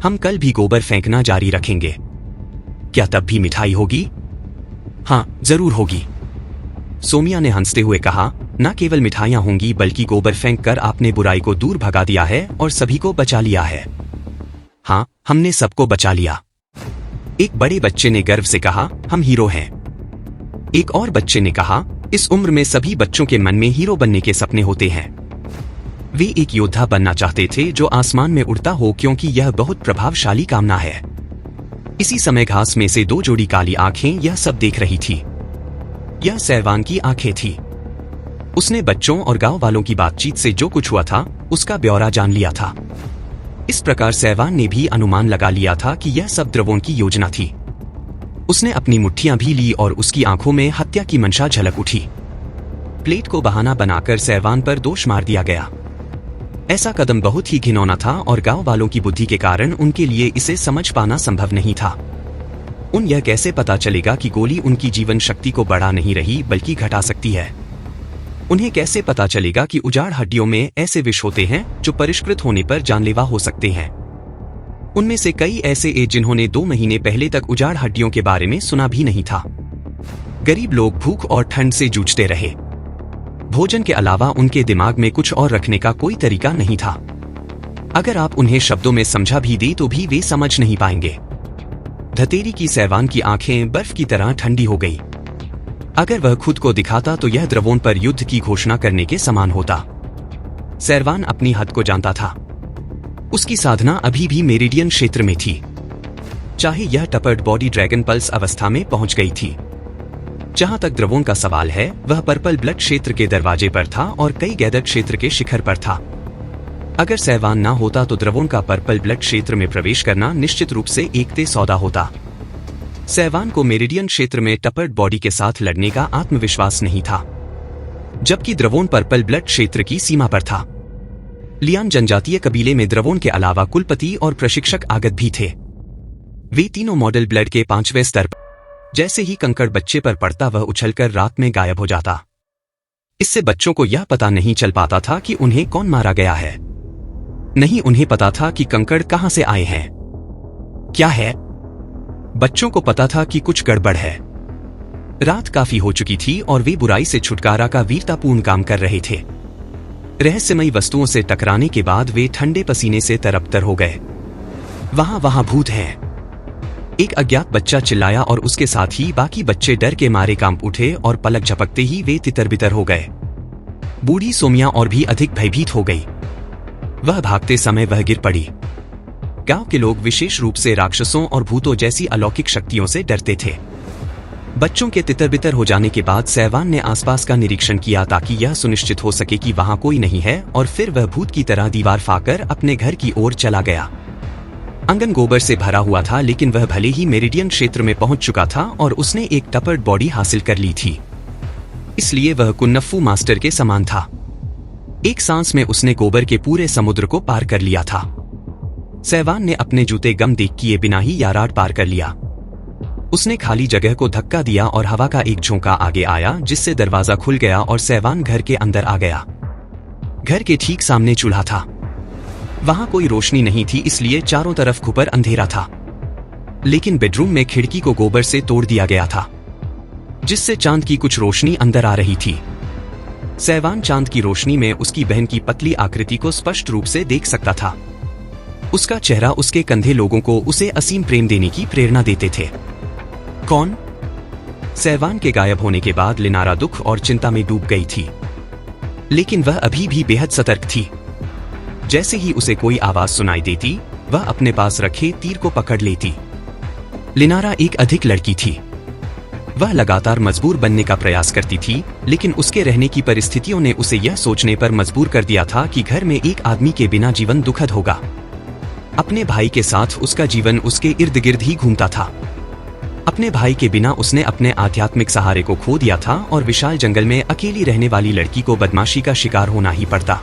हम कल भी गोबर फेंकना जारी रखेंगे। क्या तब भी मिठाई होगी? हाँ, जरूर होगी, सोमिया ने हंसते हुए कहा। न केवल मिठाइयां होंगी बल्कि गोबर फेंक कर आपने बुराई को दूर भगा दिया है और सभी को बचा लिया है। हाँ, हमने सबको बचा लिया, एक बड़े बच्चे ने गर्व से कहा। हम हीरो हैं। एक और बच्चे ने कहा, इस उम्र में सभी बच्चों के मन में हीरो बनने के सपने होते हैं। वे एक योद्धा बनना चाहते थे जो आसमान में उड़ता हो, क्योंकि यह बहुत प्रभावशाली कामना है। इसी समय घास में से दो जोड़ी काली आंखें यह सब देख रही थी। यह सैवान की आंखें थी। उसने बच्चों और गांव वालों की बातचीत से जो कुछ हुआ था उसका ब्यौरा जान लिया था। इस प्रकार सैवान ने भी अनुमान लगा लिया था कि यह सब द्रवोन की योजना थी। उसने अपनी मुट्ठियां भी ली और उसकी आंखों में हत्या की मंशा झलक उठी। प्लेट को बहाना बनाकर सैवान पर दोष मार दिया गया। ऐसा कदम बहुत ही घिनौना था और गांव वालों की बुद्धि के कारण उनके लिए इसे समझ पाना संभव नहीं था। उन यह कैसे पता चलेगा कि गोली उनकी जीवन शक्ति को बढ़ा नहीं रही बल्कि घटा सकती है? उन्हें कैसे पता चलेगा कि उजाड़ हड्डियों में ऐसे विष होते हैं जो परिष्कृत होने पर जानलेवा हो सकते हैं? उनमें से कई ऐसे जिन्होंने 2 महीने पहले तक उजाड़ हड्डियों के बारे में सुना भी नहीं था। गरीब लोग भूख और ठंड से जूझते रहे। भोजन के अलावा उनके दिमाग में कुछ और रखने का कोई तरीका नहीं था। अगर आप उन्हें शब्दों में समझा भी दे तो भी वे समझ नहीं पाएंगे। धतेरी की सैवान की आंखें बर्फ की तरह ठंडी हो गई। अगर वह खुद को दिखाता तो यह द्रवोन पर युद्ध की घोषणा करने के समान होता। सैरवान अपनी हद को जानता था। उसकी साधना अभी भी मेरिडियन क्षेत्र में थी, चाहे यह टपर्ड बॉडी ड्रैगन पल्स अवस्था में पहुंच गई थी। जहां तक द्रवों का सवाल है, वह पर्पल ब्लड क्षेत्र के दरवाजे पर था और कई गैदर क्षेत्र के शिखर पर था। अगर सैरवान ना होता तो द्रवों का पर्पल ब्लड क्षेत्र में प्रवेश करना निश्चित रूप से एक तय सौदा होता। सैरवान को मेरिडियन क्षेत्र में टपर्ड बॉडी के साथ लड़ने का आत्मविश्वास नहीं था, जबकि द्रवों पर्पल ब्लड क्षेत्र की सीमा पर था। लियान जनजातीय कबीले में द्रवों के अलावा कुलपति और प्रशिक्षक आगत भी थे। वे तीनों मॉडल ब्लड के 5वें स्तर पर, जैसे ही कंकड़ बच्चे पर पड़ता वह उछलकर रात में गायब हो जाता। इससे बच्चों को यह पता नहीं चल पाता था कि उन्हें कौन मारा गया है। नहीं उन्हें पता था कि कंकड़ कहां से आए हैं। क्या है? बच्चों को पता था कि कुछ गड़बड़ है। रात काफी हो चुकी थी और वे बुराई से छुटकारा का वीरतापूर्ण काम कर रहे थे। रहस्यमयी वस्तुओं से टकराने के बाद वे ठंडे पसीने से तरबतर हो गए। वहां भूत हैं। एक अज्ञात बच्चा चिल्लाया और उसके साथ ही बाकी बच्चे डर के मारे कांप उठे और पलक झपकते ही वे तितर-बितर हो गए। बूढ़ी सोमिया और भी अधिक भयभीत हो गई। वह भागते समय वह गिर पड़ी। गांव के लोग विशेष रूप से राक्षसों और भूतों जैसी अलौकिक शक्तियों से डरते थे। बच्चों के तितर-बितर हो जाने के बाद सैरवान ने आसपास का निरीक्षण किया ताकि यह सुनिश्चित हो सके कि वहां कोई नहीं है, और फिर वह भूत की तरह दीवार फाकर अपने घर की ओर चला गया। आंगन गोबर से भरा हुआ था, लेकिन वह भले ही मेरिडियन क्षेत्र में पहुंच चुका था और उसने एक टपर्ड बॉडी हासिल कर ली थी, इसलिए वह कुन्नफू मास्टर के समान था। एक सांस में उसने गोबर के पूरे समुद्र को पार कर लिया था। सैरवान ने अपने जूते गम देख किए बिना ही याराड पार कर लिया। उसने खाली जगह को धक्का दिया और हवा का एक झोंका आगे आया, जिससे दरवाजा खुल गया और सैरवान घर के अंदर आ गया। घर के ठीक सामने चूल्हा था। वहां कोई रोशनी नहीं थी, इसलिए चारों तरफ घुपर अंधेरा था, लेकिन बेडरूम में खिड़की को गोबर से तोड़ दिया गया था, जिससे चांद की कुछ रोशनी अंदर आ रही थी। सैरवान चांद की रोशनी में उसकी बहन की पतली आकृति को स्पष्ट रूप से देख सकता था। उसका चेहरा, उसके कंधे लोगों को उसे असीम प्रेम देने की प्रेरणा देते थे। कौन? सैरवान के गायब होने के बाद लिनारा दुख और चिंता में डूब गई थी, लेकिन वह अभी भी बेहद सतर्क थी। जैसे ही उसे कोई आवाज सुनाई देती, वह अपने पास रखे तीर को पकड़ लेती। लिनारा एक अधिक लड़की थी। वह लगातार मजबूर बनने का प्रयास करती थी, लेकिन उसके रहने की परिस्थितियों ने उसे यह सोचने पर मजबूर कर दिया था कि घर में एक आदमी के बिना जीवन दुखद होगा। अपने भाई के साथ उसका जीवन उसके इर्द गिर्द ही घूमता था। अपने भाई के बिना उसने अपने आध्यात्मिक सहारे को खो दिया था और विशाल जंगल में अकेली रहने वाली लड़की को बदमाशी का शिकार होना ही पड़ता।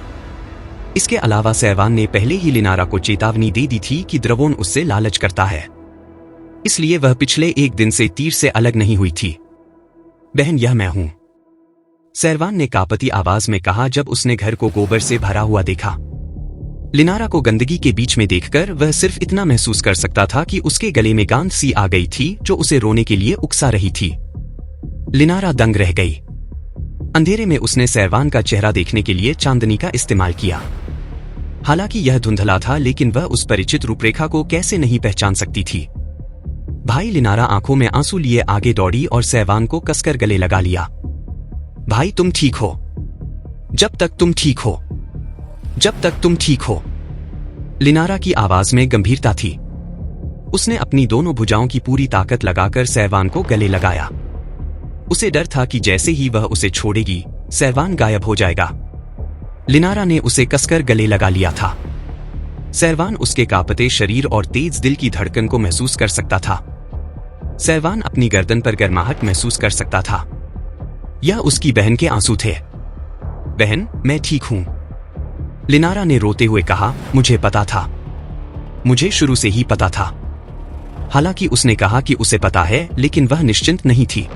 इसके अलावा सैरवान ने पहले ही लिनारा को चेतावनी दे दी थी कि द्रवोन उससे लालच करता है, इसलिए वह पिछले एक दिन से तीर से अलग नहीं हुई थी। बहन, यह मैं हूं, सैरवान ने कांपती आवाज में कहा जब उसने घर को गोबर से भरा हुआ देखा। लिनारा को गंदगी के बीच में देखकर वह सिर्फ इतना महसूस कर सकता था कि उसके गले में गांठ सी आ गई थी जो उसे रोने के लिए उकसा रही थी। लिनारा दंग रह गई। अंधेरे में उसने सैरवान का चेहरा देखने के लिए चांदनी का इस्तेमाल किया। हालांकि यह धुंधला था, लेकिन वह उस परिचित रूपरेखा को कैसे नहीं पहचान सकती थी। भाई, लिनारा आंखों में आंसू लिए आगे दौड़ी और सैरवान को कसकर गले लगा लिया। भाई, तुम ठीक हो। जब तक तुम ठीक हो, जब तक तुम ठीक हो। लिनारा की आवाज में गंभीरता थी। उसने अपनी दोनों भुजाओं की पूरी ताकत लगाकर सैरवान को गले लगाया। उसे डर था कि जैसे ही वह उसे छोड़ेगी, सैरवान गायब हो जाएगा। लिनारा ने उसे कसकर गले लगा लिया था। सैरवान उसके कांपते शरीर और तेज दिल की धड़कन को महसूस कर सकता था। सैरवान अपनी गर्दन पर गर्माहट महसूस कर सकता था। यह उसकी बहन के आंसू थे। बहन, मैं ठीक हूं, लिनारा ने रोते हुए कहा। मुझे पता था, मुझे शुरू से ही पता था। हालांकि उसने कहा कि उसे पता है, लेकिन वह निश्चिंत नहीं थी।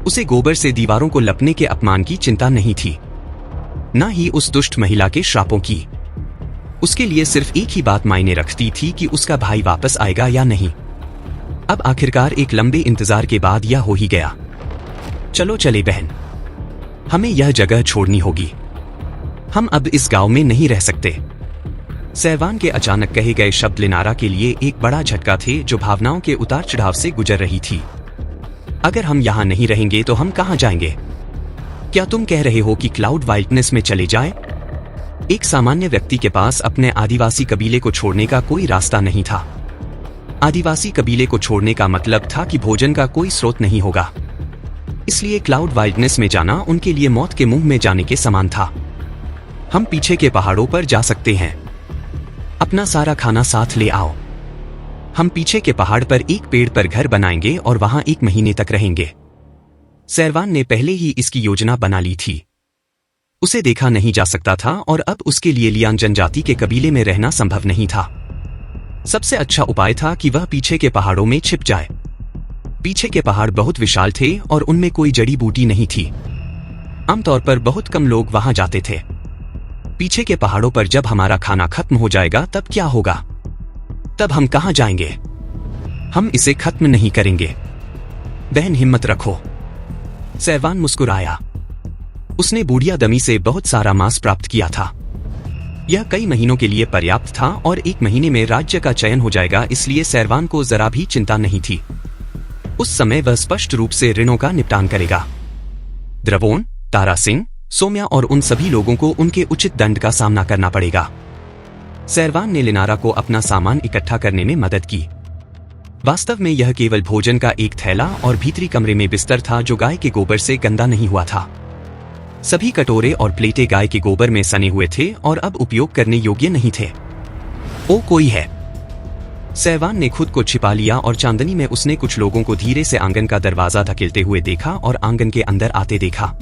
उसे गोबर से दीवारों को लपने के अपमान की चिंता नहीं थी, न ही उस दुष्ट महिला के श्रापों की। उसके लिए सिर्फ एक ही बात मायने रखती थी कि उसका भाई वापस आएगा या नहीं। अब आखिरकार एक लंबे इंतजार के बाद यह हो ही गया। चलो चले बहन, हमें यह जगह छोड़नी होगी। हम अब इस गांव में नहीं रह सकते। सैरवान के अचानक कहे गए शब्द लिनारा के लिए एक बड़ा झटका थे, जो भावनाओं के उतार चढ़ाव से गुजर रही थी। अगर हम यहां नहीं रहेंगे तो हम कहां जाएंगे? क्या तुम कह रहे हो कि क्लाउड वाइल्डनेस में चले जाएं? एक सामान्य व्यक्ति के पास अपने आदिवासी कबीले को छोड़ने का कोई रास्ता नहीं था। आदिवासी कबीले को छोड़ने का मतलब था कि भोजन का कोई स्रोत नहीं होगा। इसलिए क्लाउड वाइल्डनेस में जाना उनके लिए मौत के मुंह में जाने के समान था। हम पीछे के पहाड़ों पर जा सकते हैं। अपना सारा खाना साथ ले आओ। हम पीछे के पहाड़ पर एक पेड़ पर घर बनाएंगे और वहां 1 महीने तक रहेंगे। सैरवान ने पहले ही इसकी योजना बना ली थी। उसे देखा नहीं जा सकता था और अब उसके लिए लियान जनजाति के कबीले में रहना संभव नहीं था। सबसे अच्छा उपाय था कि वह पीछे के पहाड़ों में छिप जाए। पीछे के पहाड़ बहुत विशाल थे और उनमें कोई जड़ी बूटी नहीं थी। आमतौर पर बहुत कम लोग वहां जाते थे। पीछे के पहाड़ों पर जब हमारा खाना खत्म हो जाएगा तब क्या होगा? तब हम कहां जाएंगे? हम इसे खत्म नहीं करेंगे। बहन, हिम्मत रखो। सैरवान मुस्कुराया। उसने बूढ़िया दमी से बहुत सारा मांस प्राप्त किया था। यह कई महीनों के लिए पर्याप्त था और 1 महीने में राज्य का चयन हो जाएगा, इसलिए सैरवान को जरा भी चिंता नहीं थी। उस समय वह स्पष्ट रूप से ऋणों का निपटान करेगा। द्रवोन, तारा सिंह, सोम्या और उन सभी लोगों को उनके उचित दंड का सामना करना पड़ेगा। सैरवान ने लिनारा को अपना सामान इकट्ठा करने में मदद की। वास्तव में यह केवल भोजन का एक थैला और भीतरी कमरे में बिस्तर था जो गाय के गोबर से गंदा नहीं हुआ था। सभी कटोरे और प्लेटें गाय के गोबर में सने हुए थे और अब उपयोग करने योग्य नहीं थे। ओ, कोई है। सैरवान ने खुद को छिपा लिया और चांदनी में उसने कुछ लोगों को धीरे से आंगन का दरवाजा धकेलते हुए देखा और आंगन के अंदर आते देखा।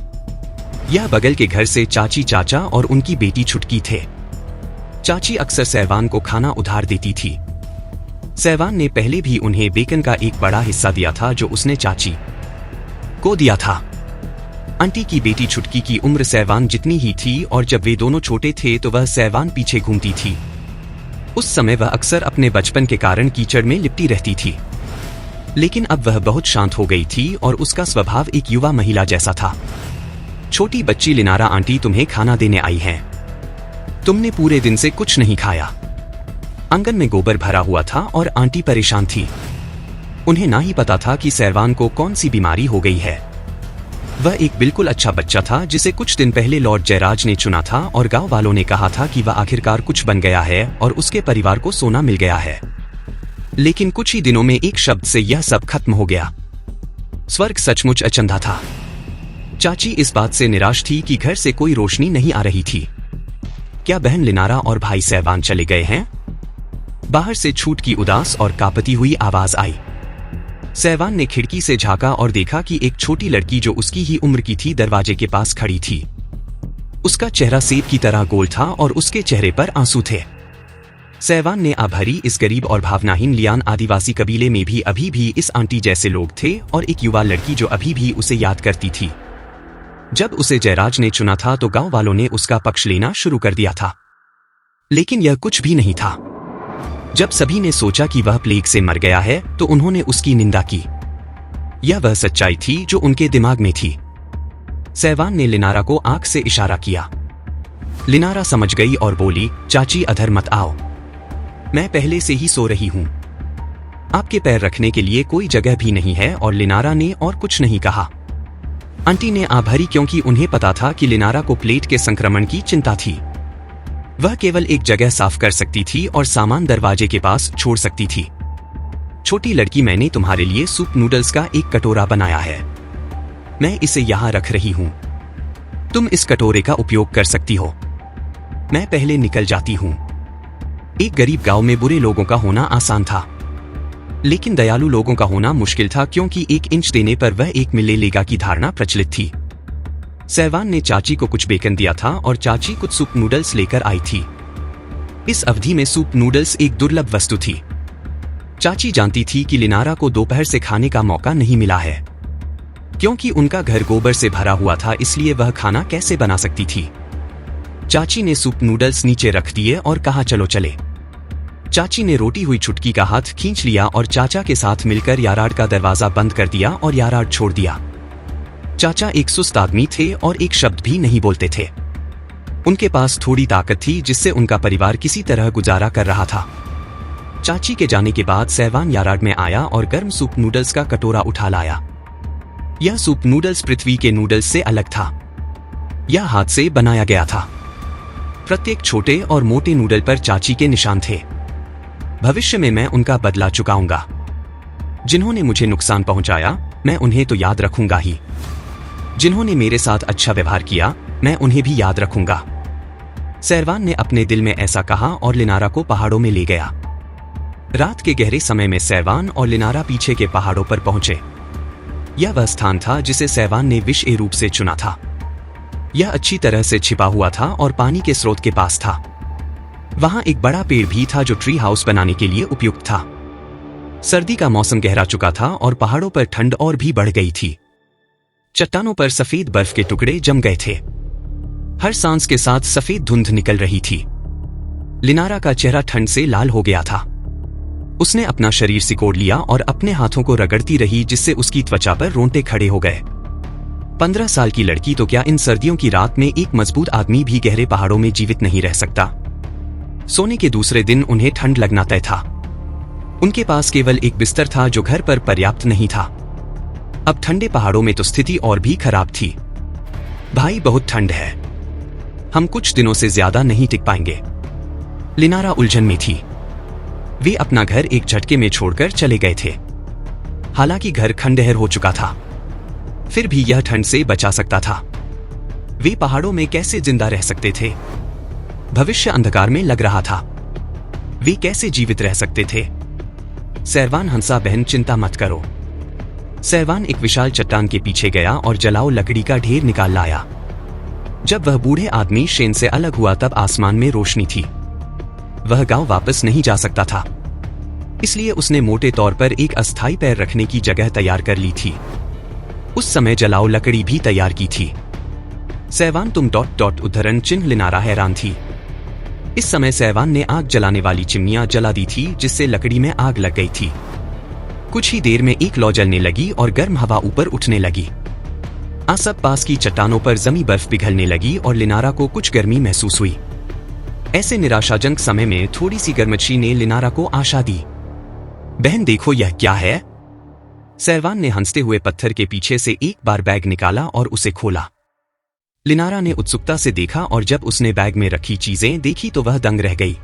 यह बगल के घर से चाची, चाचा और उनकी बेटी छुटकी थे। चाची अक्सर सैरवान को खाना उधार देती थी। सैरवान ने पहले भी उन्हें बेकन का एक बड़ा हिस्सा दिया था जो उसने चाची को दिया था। आंटी की बेटी छुटकी की उम्र सैरवान जितनी ही थी और जब वे दोनों छोटे थे तो वह सैरवान पीछे घूमती थी। उस समय वह अक्सर अपने बचपन के कारण कीचड़ में लिपटी रहती थी, लेकिन अब वह बहुत शांत हो गई थी और उसका स्वभाव एक युवा महिला जैसा था। छोटी बच्ची लिनारा, आंटी तुम्हें खाना देने आई है। तुमने पूरे दिन से कुछ नहीं खाया। आंगन में गोबर भरा हुआ था और आंटी परेशान थी। उन्हें ना ही पता था कि सैरवान को कौन सी बीमारी हो गई है। वह एक बिल्कुल अच्छा बच्चा था जिसे कुछ दिन पहले लॉर्ड जयराज ने चुना था और गांव वालों ने कहा था कि वह आखिरकार कुछ बन गया है और उसके परिवार को सोना मिल गया है। लेकिन कुछ ही दिनों में एक शब्द से यह सब खत्म हो गया। स्वर्ग सचमुच अचंभा था। चाची इस बात से निराश थी कि घर से कोई रोशनी नहीं आ रही थी। क्या बहन लिनारा और भाई सैरवान चले गए हैं? बाहर से छूट की उदास और कांपती हुई आवाज आई। सैरवान ने खिड़की से झांका और देखा कि एक छोटी लड़की जो उसकी ही उम्र की थी दरवाजे के पास खड़ी थी। उसका चेहरा सेब की तरह गोल था और उसके चेहरे पर आंसू थे। सैरवान ने आभारी इस गरीब और भावनाहीन लियान आदिवासी कबीले में भी अभी भी इस आंटी जैसे लोग थे और एक युवा लड़की जो अभी भी उसे याद करती थी। जब उसे जयराज ने चुना था तो गांव वालों ने उसका पक्ष लेना शुरू कर दिया था, लेकिन यह कुछ भी नहीं था। जब सभी ने सोचा कि वह प्लेग से मर गया है तो उन्होंने उसकी निंदा की। यह वह सच्चाई थी जो उनके दिमाग में थी। सैरवान ने लिनारा को आंख से इशारा किया। लिनारा समझ गई और बोली, चाची अधर मत आओ, मैं पहले से ही सो रही हूं। आपके पैर रखने के लिए कोई जगह भी नहीं है। और लिनारा ने और कुछ नहीं कहा। आंटी ने आभारी क्योंकि उन्हें पता था कि लिनारा को प्लेग के संक्रमण की चिंता थी। वह केवल एक जगह साफ कर सकती थी और सामान दरवाजे के पास छोड़ सकती थी। छोटी लड़की, मैंने तुम्हारे लिए सूप नूडल्स का एक कटोरा बनाया है। मैं इसे यहां रख रही हूं। तुम इस कटोरे का उपयोग कर सकती हो। मैं पहले निकल जाती हूं। एक गरीब गांव में बुरे लोगों का होना आसान था, लेकिन दयालु लोगों का होना मुश्किल था, क्योंकि 1 इंच देने पर वह 1 मील लेगा की धारणा प्रचलित थी। सैरवान ने चाची को कुछ बेकन दिया था और चाची कुछ सूप नूडल्स लेकर आई थी। इस अवधि में सूप नूडल्स एक दुर्लभ वस्तु थी। चाची जानती थी कि लिनारा को दोपहर से खाने का मौका नहीं मिला है, क्योंकि उनका घर गोबर से भरा हुआ था, इसलिए वह खाना कैसे बना सकती थी। चाची ने सूप नूडल्स नीचे रख दिए और कहा, चलो चले। चाची ने रोटी हुई छुटकी का हाथ खींच लिया और चाचा के साथ मिलकर यार्ड का दरवाजा बंद कर दिया और यार्ड छोड़ दिया। चाचा एक सुस्त आदमी थे और एक शब्द भी नहीं बोलते थे। उनके पास थोड़ी ताकत थी जिससे उनका परिवार किसी तरह गुजारा कर रहा था। चाची के जाने के बाद सैरवान यार्ड में आया और गर्म सूप नूडल्स का कटोरा उठा लाया। यह सूप नूडल्स पृथ्वी के नूडल्स से अलग था। यह हाथ से बनाया गया था। प्रत्येक छोटे और मोटे नूडल पर चाची के निशान थे। भविष्य में मैं उनका बदला चुकाऊंगा। जिन्होंने मुझे नुकसान पहुंचाया मैं उन्हें तो याद रखूंगा ही, जिन्होंने मेरे साथ अच्छा व्यवहार किया मैं उन्हें भी याद रखूंगा। सैरवान ने अपने दिल में ऐसा कहा और लिनारा को पहाड़ों में ले गया। रात के गहरे समय में सैरवान और लिनारा पीछे के पहाड़ों पर पहुंचे। यह वह स्थान था जिसे सैरवान ने विशेष रूप से चुना था। यह अच्छी तरह से छिपा हुआ था और पानी के स्रोत के पास था। वहां एक बड़ा पेड़ भी था जो ट्री हाउस बनाने के लिए उपयुक्त था। सर्दी का मौसम गहरा चुका था और पहाड़ों पर ठंड और भी बढ़ गई थी। चट्टानों पर सफेद बर्फ के टुकड़े जम गए थे। हर सांस के साथ सफेद धुंध निकल रही थी। लिनारा का चेहरा ठंड से लाल हो गया था। उसने अपना शरीर सिकोड़ लिया और अपने हाथों को रगड़ती रही, जिससे उसकी त्वचा पर रोंगटे खड़े हो गए। 15 साल की लड़की तो क्या, इन सर्दियों की रात में एक मजबूत आदमी भी गहरे पहाड़ों में जीवित नहीं रह सकता। सोने के दूसरे दिन उन्हें ठंड लगना तय था। उनके पास केवल एक बिस्तर था जो घर पर पर्याप्त नहीं था। अब ठंडे पहाड़ों में तो स्थिति और भी खराब थी। भाई, बहुत ठंड है, हम कुछ दिनों से ज्यादा नहीं टिक पाएंगे। लिनारा उलझन में थी। वे अपना घर एक झटके में छोड़कर चले गए थे। हालांकि घर खंडहर हो चुका था, फिर भी यह ठंड से बचा सकता था। वे पहाड़ों में कैसे जिंदा रह सकते थे? भविष्य अंधकार में लग रहा था। वे कैसे जीवित रह सकते थे? सैरवान हंसा, बहन चिंता मत करो। सैरवान एक विशाल चट्टान के पीछे गया और जलाओ लकड़ी का ढेर निकाल लाया। जब वह बूढ़े आदमी शेन से अलग हुआ तब आसमान में रोशनी थी। वह गांव वापस नहीं जा सकता था, इसलिए उसने मोटे तौर पर एक अस्थायी पैर रखने की जगह तैयार कर ली थी। उस समय जलाओ लकड़ी भी तैयार की थी। सैरवान तुम ... उद्धरण चिन्ह। लिनारा हैरान थी। इस समय सैरवान ने आग जलाने वाली चिमनियां जला दी थी, जिससे लकड़ी में आग लग गई थी। कुछ ही देर में एक लौ जलने लगी और गर्म हवा ऊपर उठने लगी। आस पास की चट्टानों पर जमी बर्फ पिघलने लगी और लिनारा को कुछ गर्मी महसूस हुई। ऐसे निराशाजनक समय में थोड़ी सी गर्मची ने लिनारा को आशा दी। बहन देखो, यह क्या है? सैरवान ने हंसते हुए पत्थर के पीछे से एक बार बैग निकाला और उसे खोला। लिनारा ने उत्सुकता से देखा और जब उसने बैग में रखी चीजें देखी तो वह दंग रह गई।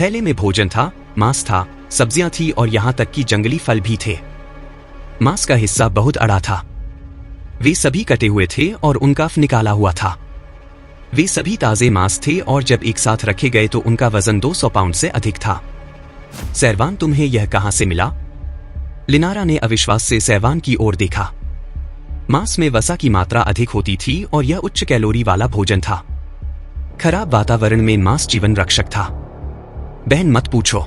थैले में भोजन था, मांस था, सब्जियां थी और यहां तक कि जंगली फल भी थे। मांस का हिस्सा बहुत अड़ा था। वे सभी कटे हुए थे और उनका निकाला हुआ था। वे सभी ताजे मांस थे और जब एक साथ रखे गए तो उनका वजन 200 पाउंड से अधिक था। सैरवान, तुम्हें यह कहां से मिला? लिनारा ने अविश्वास से सैरवान की ओर देखा। मांस में वसा की मात्रा अधिक होती थी और यह उच्च कैलोरी वाला भोजन था। खराब वातावरण में मांस जीवन रक्षक था। बहन मत पूछो,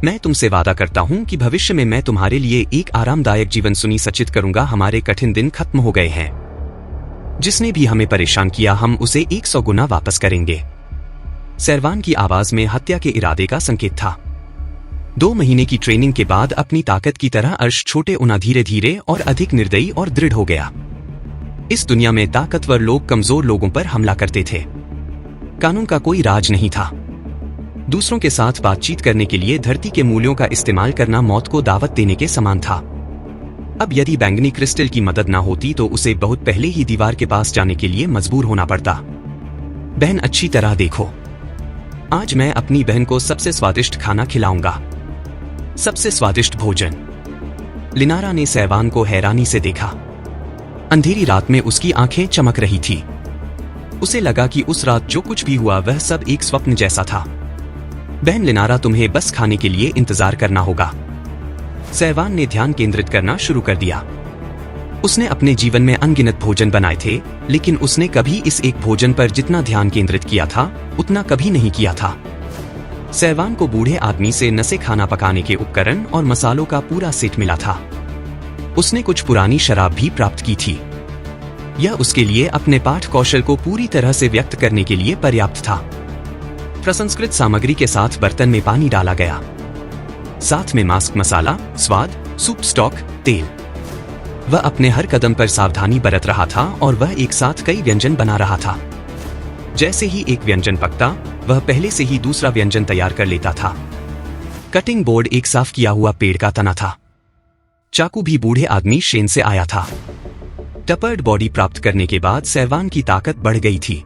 मैं तुमसे वादा करता हूं कि भविष्य में मैं तुम्हारे लिए एक आरामदायक जीवन सुनिश्चित करूंगा। हमारे कठिन दिन खत्म हो गए हैं। जिसने भी हमें परेशान किया हम उसे 100 गुना वापस करेंगे। सैरवान की आवाज में हत्या के इरादे का संकेत था। 2 महीने की ट्रेनिंग के बाद अपनी ताकत की तरह अर्श छोटे उना धीरे धीरे और अधिक निर्दयी और दृढ़ हो गया। इस दुनिया में ताकतवर लोग कमजोर लोगों पर हमला करते थे। कानून का कोई राज नहीं था। दूसरों के साथ बातचीत करने के लिए धरती के मूल्यों का इस्तेमाल करना मौत को दावत देने के समान था। अब यदि बैंगनी क्रिस्टल की मदद ना होती तो उसे बहुत पहले ही दीवार के पास जाने के लिए मजबूर होना पड़ता। बहन अच्छी तरह देखो, आज मैं अपनी बहन को सबसे स्वादिष्ट खाना खिलाऊंगा। सबसे स्वादिष्ट भोजन। लिनारा ने सैरवान को हैरानी से देखा। अंधेरी रात में उसकी आंखें चमक रही थी। उसे लगा कि उस रात जो कुछ भी हुआ वह सब एक स्वप्न जैसा था। बहन लिनारा, तुम्हें बस खाने के लिए इंतजार करना होगा। सैरवान ने ध्यान केंद्रित करना शुरू कर दिया। उसने अपने जीवन में अनगिनत भोजन बनाए थे, लेकिन उसने कभी इस एक भोजन पर जितना ध्यान केंद्रित किया था उतना कभी नहीं किया था। सैरवान को बूढ़े आदमी से न से खाना पकाने के उपकरण और मसालों का पूरा सेट मिला था। उसने कुछ पुरानी शराब भी प्राप्त की थी। यह उसके लिए अपने पाठ कौशल को पूरी तरह से व्यक्त करने के लिए पर्याप्त था। प्रसंस्कृत सामग्री के साथ बर्तन में पानी डाला गया, साथ में मास्क मसाला, स्वाद, सूप स्टॉक, तेल। वह अपने हर कदम पर सावधानी बरत रहा था और वह एक साथ कई व्यंजन बना रहा था। जैसे ही एक व्यंजन पकता वह पहले से ही दूसरा व्यंजन तैयार कर लेता था। कटिंग बोर्ड एक साफ किया हुआ पेड़ का तना था। चाकू भी बूढ़े आदमी शेन से आया था। टपर्ड बॉडी प्राप्त करने के बाद सैरवान की ताकत बढ़ गई थी।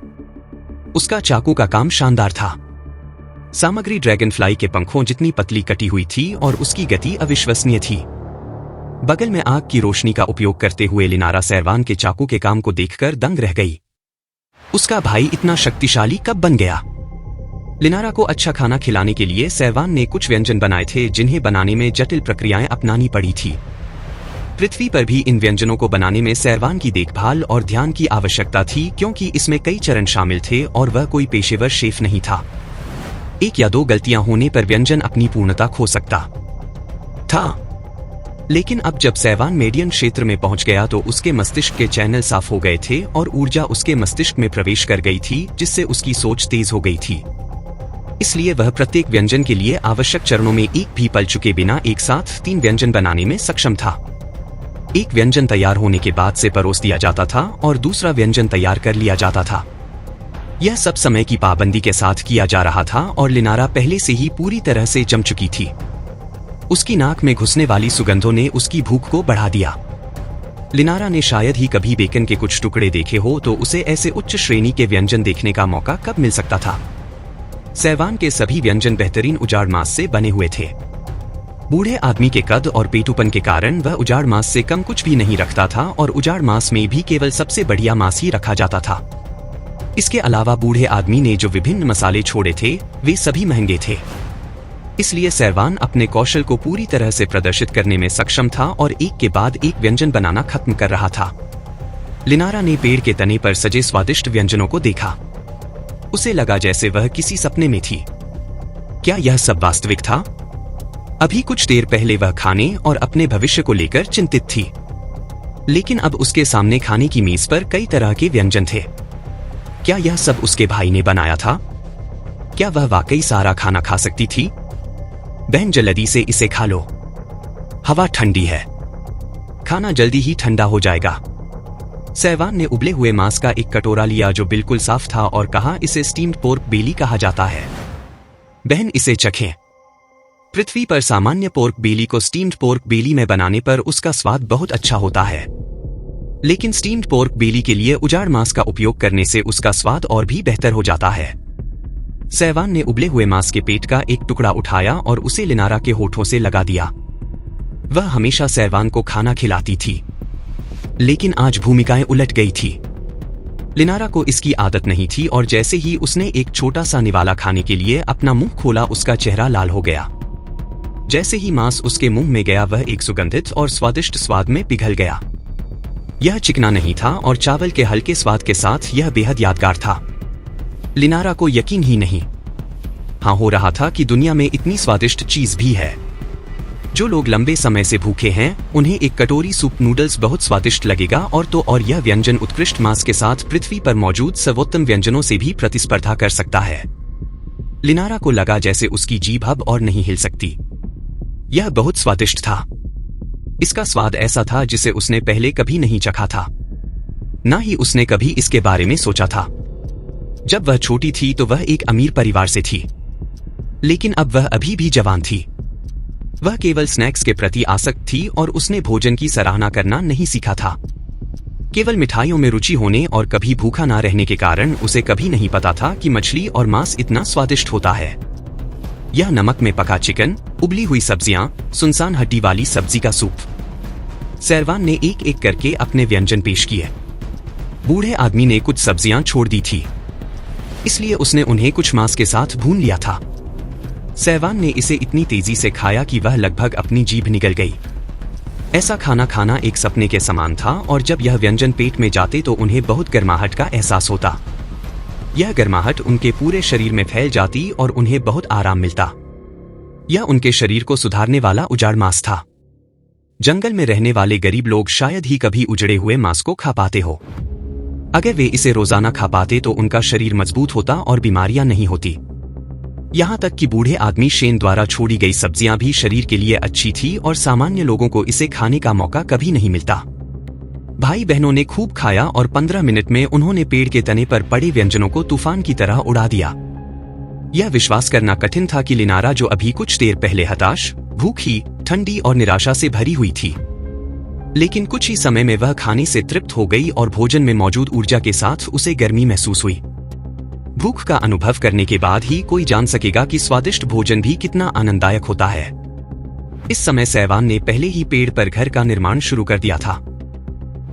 उसका चाकू का काम शानदार था। सामग्री ड्रैगनफ्लाई के पंखों जितनी पतली कटी हुई थी और उसकी गति अविश्वसनीय थी। बगल में आग की रोशनी का उपयोग करते हुए लिनारा सैरवान के चाकू के काम को देखकर दंग रह गई। उसका भाई इतना शक्तिशाली कब बन गया? लिनारा को अच्छा खाना खिलाने के लिए सैरवान ने कुछ व्यंजन बनाए थे जिन्हें बनाने में जटिल प्रक्रियाएं अपनानी पड़ी थी। पृथ्वी पर भी इन व्यंजनों को बनाने में सैरवान की देखभाल और ध्यान की आवश्यकता थी, क्योंकि इसमें कई चरण शामिल थे और वह कोई पेशेवर शेफ नहीं था। एक या दो गलतियां होने पर व्यंजन अपनी पूर्णता खो सकता था। लेकिन अब जब सैरवान मेडियन क्षेत्र में पहुंच गया तो उसके मस्तिष्क के चैनल साफ हो गए थे और ऊर्जा उसके मस्तिष्क में प्रवेश कर गई थी, जिससे उसकी सोच तेज हो गई थी। इसलिए वह प्रत्येक व्यंजन के लिए आवश्यक चरणों में एक भी पल चुके बिना एक साथ 3 व्यंजन बनाने में सक्षम था। एक व्यंजन तैयार होने के बाद से परोस दिया जाता था और दूसरा व्यंजन तैयार कर लिया जाता था। यह सब समय की पाबंदी के साथ किया जा रहा था और लिनारा पहले से ही पूरी तरह से जम चुकी थी। उसकी नाक में घुसने वाली सुगंधों ने उसकी भूख को बढ़ा दिया। लिनारा ने शायद ही कभी बेकन के कुछ टुकड़े देखे हो, तो उसे ऐसे उच्च श्रेणी के व्यंजन देखने का मौका कब मिल सकता था। सैरवान के सभी व्यंजन बेहतरीन उजाड़ मांस से बने हुए थे। बूढ़े आदमी के कद और पेटूपन के कारण वह उजाड़ मांस से कम कुछ भी नहीं रखता था और उजाड़ मांस में भी केवल सबसे बढ़िया मांस ही रखा जाता था। इसके अलावा बूढ़े आदमी ने जो विभिन्न मसाले छोड़े थे वे सभी महंगे थे। इसलिए सैरवान अपने कौशल को पूरी तरह से प्रदर्शित करने में सक्षम था और एक के बाद एक व्यंजन बनाना खत्म कर रहा था। लिनारा ने पेड़ के तने पर सजे स्वादिष्ट व्यंजनों को देखा। उसे लगा जैसे वह किसी सपने में थी। क्या यह सब वास्तविक था? अभी कुछ देर पहले वह खाने और अपने भविष्य को लेकर चिंतित थी, लेकिन अब उसके सामने खाने की मेज पर कई तरह के व्यंजन थे। क्या यह सब उसके भाई ने बनाया था? क्या वह वाकई सारा खाना खा सकती थी? बहन, जल्दी से इसे खा लो, हवा ठंडी है, खाना जल्दी ही ठंडा हो जाएगा। सैरवान ने उबले हुए मांस का एक कटोरा लिया जो बिल्कुल साफ था और कहा, इसे स्टीम्ड पोर्क बेली कहा जाता है। बहन, इसे चखें। पृथ्वी पर सामान्य पोर्क बेली को स्टीम्ड पोर्क बेली में बनाने पर उसका स्वाद बहुत अच्छा होता है, लेकिन स्टीम्ड पोर्क बेली के लिए उजाड़ मांस का उपयोग करने से उसका स्वाद और भी बेहतर हो जाता है। सैरवान ने उबले हुए मांस के पेट का एक टुकड़ा उठाया और उसे लिनारा के होठों से लगा दिया। वह हमेशा सैरवान को खाना खिलाती थी, लेकिन आज भूमिकाएं उलट गई थी। लिनारा को इसकी आदत नहीं थी और जैसे ही उसने एक छोटा सा निवाला खाने के लिए अपना मुंह खोला, उसका चेहरा लाल हो गया। जैसे ही मांस उसके मुंह में गया, वह एक सुगंधित और स्वादिष्ट स्वाद में पिघल गया। यह चिकना नहीं था और चावल के हल्के स्वाद के साथ यह बेहद यादगार था। लिनारा को यकीन ही नहीं हो रहा था कि दुनिया में इतनी स्वादिष्ट चीज भी है। जो लोग लंबे समय से भूखे हैं उन्हें एक कटोरी सूप नूडल्स बहुत स्वादिष्ट लगेगा, और यह व्यंजन उत्कृष्ट मांस के साथ पृथ्वी पर मौजूद सर्वोत्तम व्यंजनों से भी प्रतिस्पर्धा कर सकता है। लिनारा को लगा जैसे उसकी जीभ अब और नहीं हिल सकती। यह बहुत स्वादिष्ट था। इसका स्वाद ऐसा था जिसे उसने पहले कभी नहीं चखा था, ना ही उसने कभी इसके बारे में सोचा था। जब वह छोटी थी तो वह एक अमीर परिवार से थी, लेकिन अब वह अभी भी जवान थी। वह केवल स्नैक्स के प्रति आसक्त थी और उसने भोजन की सराहना करना नहीं सीखा था। केवल मिठाइयों में रुचि होने और कभी भूखा ना रहने के कारण उसे कभी नहीं पता था कि मछली और मांस इतना स्वादिष्ट होता है। यह नमक में पका चिकन, उबली हुई सब्जियां, सुनसान हड्डी वाली सब्जी का सूप। सैरवान ने एक एक करके अपने व्यंजन पेश किए। बूढ़े आदमी ने कुछ सब्जियां छोड़ दी थी, इसलिए उसने उन्हें कुछ मांस के साथ भून लिया था। सैरवान ने इसे इतनी तेजी से खाया कि वह लगभग अपनी जीभ निगल गई। ऐसा खाना खाना एक सपने के समान था और जब यह व्यंजन पेट में जाते तो उन्हें बहुत गर्माहट का एहसास होता। यह गर्माहट उनके पूरे शरीर में फैल जाती और उन्हें बहुत आराम मिलता। यह उनके शरीर को सुधारने वाला उजाड़ मांस था। जंगल में रहने वाले गरीब लोग शायद ही कभी उजड़े हुए मांस को खा पाते हो। अगर वे इसे रोजाना खा पाते तो उनका शरीर मजबूत होता और बीमारियां नहीं होती। यहाँ तक कि बूढ़े आदमी शेन द्वारा छोड़ी गई सब्जियां भी शरीर के लिए अच्छी थी और सामान्य लोगों को इसे खाने का मौका कभी नहीं मिलता। भाई बहनों ने खूब खाया और 15 मिनट में उन्होंने पेड़ के तने पर पड़े व्यंजनों को तूफान की तरह उड़ा दिया। यह विश्वास करना कठिन था कि लिनारा, जो अभी कुछ देर पहले हताश, भूखी, ठंडी और निराशा से भरी हुई थी, लेकिन कुछ ही समय में वह खाने से तृप्त हो गई और भोजन में मौजूद ऊर्जा के साथ उसे गर्मी महसूस हुई। भूख का अनुभव करने के बाद ही कोई जान सकेगा कि स्वादिष्ट भोजन भी कितना आनंददायक होता है। इस समय सैवान ने पहले ही पेड़ पर घर का निर्माण शुरू कर दिया था।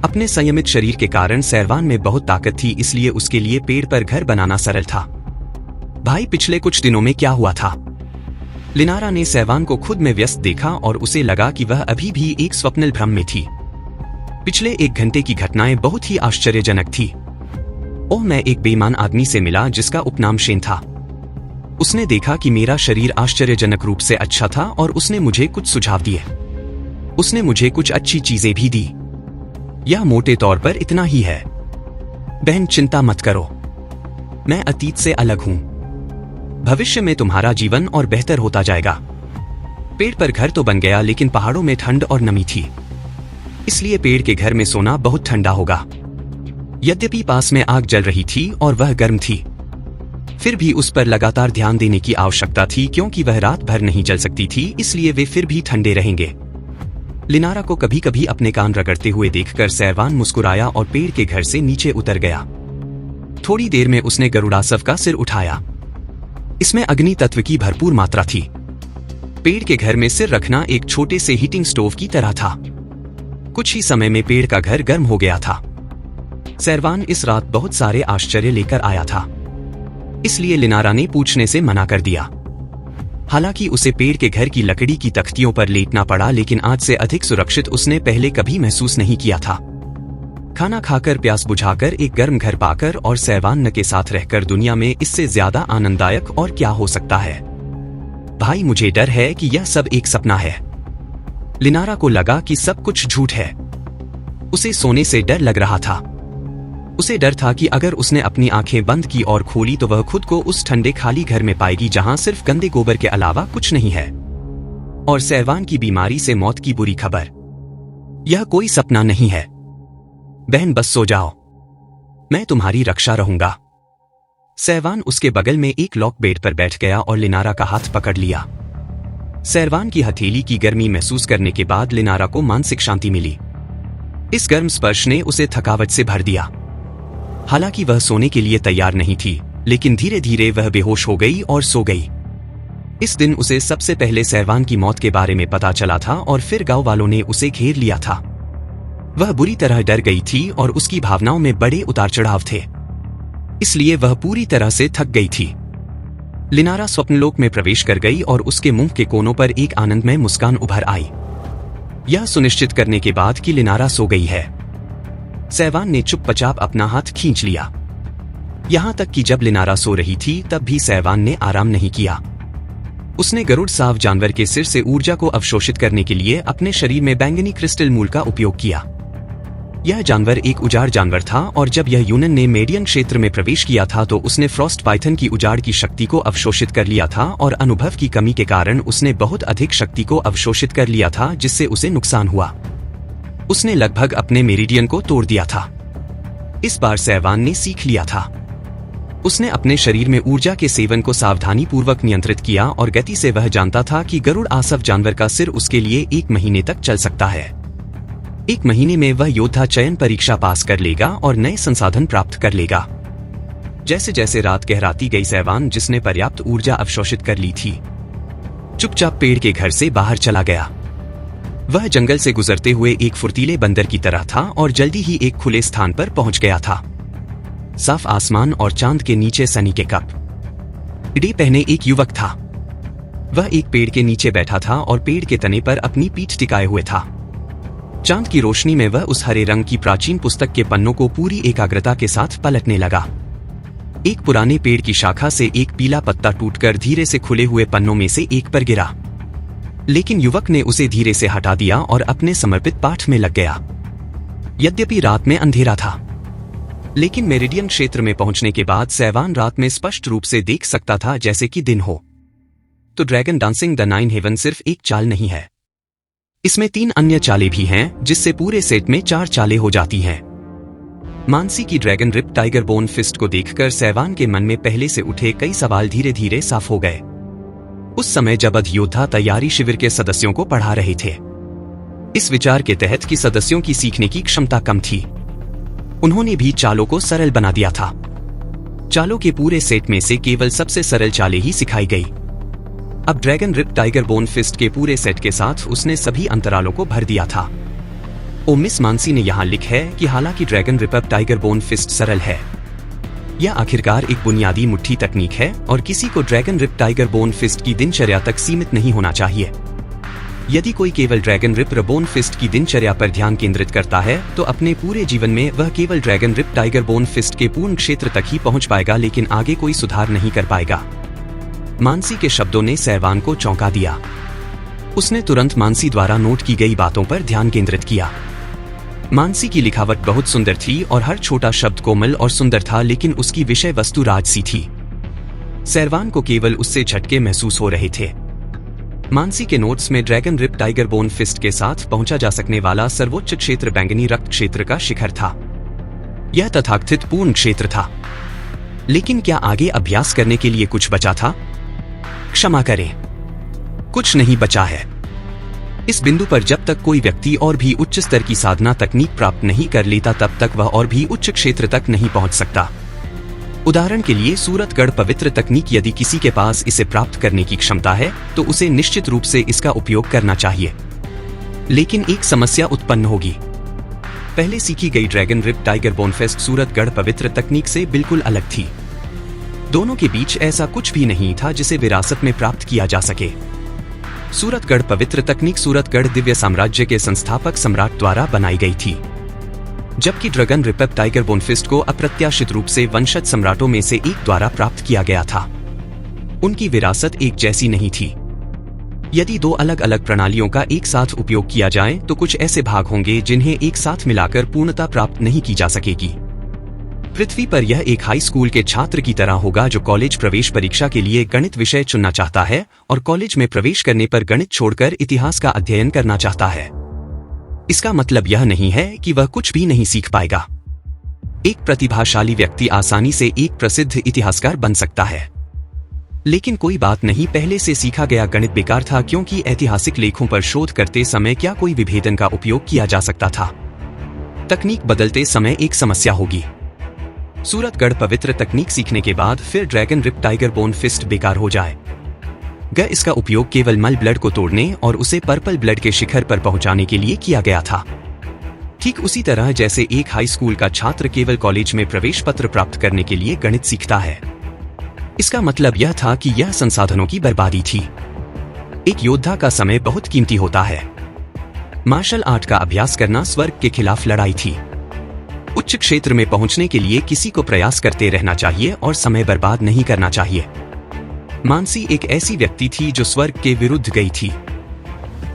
अपने संयमित शरीर के कारण सैवान में बहुत ताकत थी, इसलिए उसके लिए पेड़ पर घर बनाना सरल था। भाई, पिछले कुछ दिनों में क्या हुआ था? लिनारा ने सैवान को खुद में व्यस्त देखा और उसे लगा कि वह अभी भी एक स्वप्निल भ्रम में थी। पिछले 1 घंटे की घटनाएं बहुत ही आश्चर्यजनक थी। ओह, मैं एक बेईमान आदमी से मिला जिसका उपनाम शेन था। उसने देखा कि मेरा शरीर आश्चर्यजनक रूप से अच्छा था और उसने मुझे कुछ सुझाव दिए। उसने मुझे कुछ अच्छी चीजें भी दी। यह मोटे तौर पर इतना ही है। बहन, चिंता मत करो, मैं अतीत से अलग हूं। भविष्य में तुम्हारा जीवन और बेहतर होता जाएगा। पेड़ पर घर तो बन गया, लेकिन पहाड़ों में ठंड और नमी थी, इसलिए पेड़ के घर में सोना बहुत ठंडा होगा। यद्यपि पास में आग जल रही थी और वह गर्म थी, फिर भी उस पर लगातार ध्यान देने की आवश्यकता थी, क्योंकि वह रात भर नहीं जल सकती थी, इसलिए वे फिर भी ठंडे रहेंगे। लिनारा को कभी कभी अपने कान रगड़ते हुए देखकर सैवान मुस्कुराया और पेड़ के घर से नीचे उतर गया। थोड़ी देर में उसने गरुड़ासव का सिर उठाया। इसमें अग्नि तत्व की भरपूर मात्रा थी। पेड़ के घर में सिर रखना एक छोटे से हीटिंग स्टोव की तरह था। कुछ ही समय में पेड़ का घर गर्म हो गया था। सैवान इस रात बहुत सारे आश्चर्य लेकर आया था, इसलिए लिनारा ने पूछने से मना कर दिया। हालांकि उसे पेड़ के घर की लकड़ी की तख्तियों पर लेटना पड़ा, लेकिन आज से अधिक सुरक्षित उसने पहले कभी महसूस नहीं किया था। खाना खाकर, प्यास बुझाकर, एक गर्म घर पाकर और सैवान के साथ रहकर दुनिया में इससे ज्यादा आनंददायक और क्या हो सकता है? भाई, मुझे डर है कि यह सब एक सपना है। लिनारा को लगा कि सब कुछ झूठ है। उसे सोने से डर लग रहा था। उसे डर था कि अगर उसने अपनी आंखें बंद की और खोली तो वह खुद को उस ठंडे खाली घर में पाएगी जहां सिर्फ गंदे गोबर के अलावा कुछ नहीं है। और सैवान की बीमारी से मौत की बुरी खबर। यह कोई सपना नहीं है। बहन, बस सो जाओ, मैं तुम्हारी रक्षा रहूंगा। सैवान उसके बगल में एक लॉक बेड पर बैठ गया और लिनारा का हाथ पकड़ लिया। सैवान की हथेली की गर्मी महसूस करने के बाद लिनारा को मानसिक शांति मिली। इस गर्म स्पर्श ने उसे थकावट से भर दिया। हालांकि वह सोने के लिए तैयार नहीं थी, लेकिन धीरे धीरे वह बेहोश हो गई और सो गई। इस दिन उसे सबसे पहले सैवान की मौत के बारे में पता चला था और फिर गांव वालों ने उसे घेर लिया था। वह बुरी तरह डर गई थी और उसकी भावनाओं में बड़े उतार चढ़ाव थे, इसलिए वह पूरी तरह से थक गई थी। लिनारा स्वप्नलोक में प्रवेश कर गई और उसके मुंह के कोनों पर एक आनंदमय मुस्कान उभर आई, यह सुनिश्चित करने के बाद कि लिनारा सो गई है। सैवान ने चुपचाप अपना हाथ खींच लिया। यहां तक कि जब लिनारा सो रही थी तब भी सैवान ने आराम नहीं किया। उसने गरुड़ साव जानवर के सिर से ऊर्जा को अवशोषित करने के लिए अपने शरीर में बैंगनी क्रिस्टल मूल का उपयोग किया। यह जानवर एक उजाड़ जानवर था और जब यह यूनन ने मेडियन क्षेत्र में प्रवेश किया था तो उसने फ्रॉस्ट पाइथन की उजाड़ की शक्ति को अवशोषित कर लिया था और अनुभव की कमी के कारण उसने बहुत अधिक शक्ति को अवशोषित कर लिया था, जिससे उसे नुकसान हुआ। उसने लगभग अपने मेरिडियन को तोड़ दिया था। इस बार सैवान ने सीख लिया था। उसने अपने शरीर में ऊर्जा के सेवन को सावधानी पूर्वक नियंत्रित किया और गति से वह जानता था कि गरुड़ आसव जानवर का सिर उसके लिए 1 महीने तक चल सकता है। 1 महीने में वह योद्धा चयन परीक्षा पास कर लेगा और नए संसाधन प्राप्त कर लेगा। जैसे जैसे रात गहराती गई, सैवान, जिसने पर्याप्त ऊर्जा अवशोषित कर ली थी, चुपचाप पेड़ के घर से बाहर चला गया। वह जंगल से गुजरते हुए एक फुर्तीले बंदर की तरह था और जल्दी ही एक खुले स्थान पर पहुंच गया था। साफ आसमान और चांद के नीचे सनी के कप डे पहने एक युवक था। वह एक पेड़ के नीचे बैठा था और पेड़ के तने पर अपनी पीठ टिकाए हुए था। चांद की रोशनी में वह उस हरे रंग की प्राचीन पुस्तक के पन्नों को पूरी एकाग्रता के साथ पलटने लगा। एक पुराने पेड़ की शाखा से एक पीला पत्ता टूटकर धीरे से खुले हुए पन्नों में से एक पर गिरा, लेकिन युवक ने उसे धीरे से हटा दिया और अपने समर्पित पाठ में लग गया। यद्यपि रात में अंधेरा था, लेकिन मेरिडियन क्षेत्र में पहुंचने के बाद सैवान रात में स्पष्ट रूप से देख सकता था जैसे कि दिन हो। तो ड्रैगन डांसिंग द 9 हेवन सिर्फ एक चाल नहीं है, इसमें 3 अन्य चालें भी हैं, जिससे पूरे सेट में 4 चालें हो जाती हैं। मानसी की dragon rip tiger bone fist को देखकर सैवान के मन में पहले से उठे कई सवाल धीरे धीरे साफ हो गए। उस समय जब अध योद्धा तैयारी शिविर के सदस्यों को पढ़ा रहे थे, इस विचार के तहत कि सदस्यों की सीखने की क्षमता कम थी, उन्होंने भी चालों को सरल बना दिया था। चालों के पूरे सेट में से केवल सबसे सरल चालें ही सिखाई गई। अब dragon rip tiger bone fist के पूरे सेट के साथ उसने सभी अंतरालों को भर दिया था। ओ मिस मानसी ने यहाँ लिखा है कि हालांकि dragon rip tiger bone fist सरल है, यह आखिरकार एक बुनियादी मुट्ठी तकनीक है और किसी को dragon rip tiger bone fist की दिनचर्या तक सीमित नहीं होना चाहिए। यदि कोई केवल ड्रैगन रिप बोन फिस्ट की दिनचर्या पर ध्यान केंद्रित करता है तो अपने पूरे जीवन में वह केवल dragon rip tiger bone fist के पूर्ण क्षेत्र तक ही पहुंच पाएगा, लेकिन आगे कोई सुधार नहीं कर पाएगा। मानसी के शब्दों ने सहवान को चौंका दिया। उसने तुरंत मानसी द्वारा नोट की गई बातों पर ध्यान केंद्रित किया। मानसी की लिखावट बहुत सुंदर थी और हर छोटा शब्द कोमल और सुंदर था, लेकिन उसकी विषय वस्तु राजसी थी। सहवान को केवल उससे झटके महसूस हो रहे थे। मानसी के नोट्स में dragon rip tiger bone fist के साथ पहुंचा जा सकने वाला सर्वोच्च क्षेत्र बैंगनी रक्त क्षेत्र का शिखर था। यह तथाकथित पूर्ण क्षेत्र था। लेकिन क्या आगे अभ्यास करने के लिए कुछ बचा था? क्षमा करें, कुछ नहीं बचा है। इस बिंदु पर जब तक कोई व्यक्ति और भी उच्च स्तर की साधना तकनीक प्राप्त नहीं कर लेता तब तक वह और भी उच्च क्षेत्र तक नहीं पहुंच सकता। उदाहरण के लिए सूरतगढ़ पवित्र तकनीक, यदि किसी के पास इसे प्राप्त करने की क्षमता है तो उसे निश्चित रूप से इसका उपयोग करना चाहिए। लेकिन एक समस्या उत्पन्न होगी। पहले सीखी गई dragon rip tiger bone fist Suratgarh पवित्र तकनीक से बिल्कुल अलग थी। दोनों के बीच ऐसा कुछ भी नहीं था जिसे विरासत में प्राप्त किया जा सके। सूरतगढ़ पवित्र तकनीक सूरतगढ़ दिव्य साम्राज्य के संस्थापक सम्राट द्वारा बनाई गई थी, जबकि dragon rip tiger bone fist को अप्रत्याशित रूप से वंशज सम्राटों में से एक द्वारा प्राप्त किया गया था। उनकी विरासत एक जैसी नहीं थी। यदि दो अलग अलग प्रणालियों का एक साथ उपयोग किया जाए तो कुछ ऐसे भाग होंगे जिन्हें एक साथ मिलाकर पूर्णता प्राप्त नहीं की जा सकेगी। पृथ्वी पर यह एक हाई स्कूल के छात्र की तरह होगा जो कॉलेज प्रवेश परीक्षा के लिए गणित विषय चुनना चाहता है और कॉलेज में प्रवेश करने पर गणित छोड़कर इतिहास का अध्ययन करना चाहता है। इसका मतलब यह नहीं है कि वह कुछ भी नहीं सीख पाएगा। एक प्रतिभाशाली व्यक्ति आसानी से एक प्रसिद्ध इतिहासकार बन सकता है, लेकिन कोई बात नहीं, पहले से सीखा गया गणित बेकार था क्योंकि ऐतिहासिक लेखों पर शोध करते समय क्या कोई विभेदन का उपयोग किया जा सकता था? तकनीक बदलते समय एक समस्या होगी। सूरतगढ़ पवित्र तकनीक सीखने के बाद फिर dragon rip tiger bone fist बेकार हो जाएगा। इसका उपयोग केवल मल ब्लड को तोड़ने और उसे पर्पल ब्लड के शिखर पर पहुंचाने के लिए किया गया था। ठीक उसी तरह जैसे एक हाई स्कूल का छात्र केवल कॉलेज में प्रवेश पत्र प्राप्त करने के लिए गणित सीखता है। इसका मतलब यह था कि यह संसाधनों की बर्बादी थी। एक योद्धा का समय बहुत कीमती होता है। मार्शल आर्ट का अभ्यास करना स्वर्ग के खिलाफ लड़ाई थी। उच्च क्षेत्र में पहुंचने के लिए किसी को प्रयास करते रहना चाहिए और समय बर्बाद नहीं करना चाहिए। मानसी एक ऐसी व्यक्ति थी जो स्वर्ग के विरुद्ध गई थी।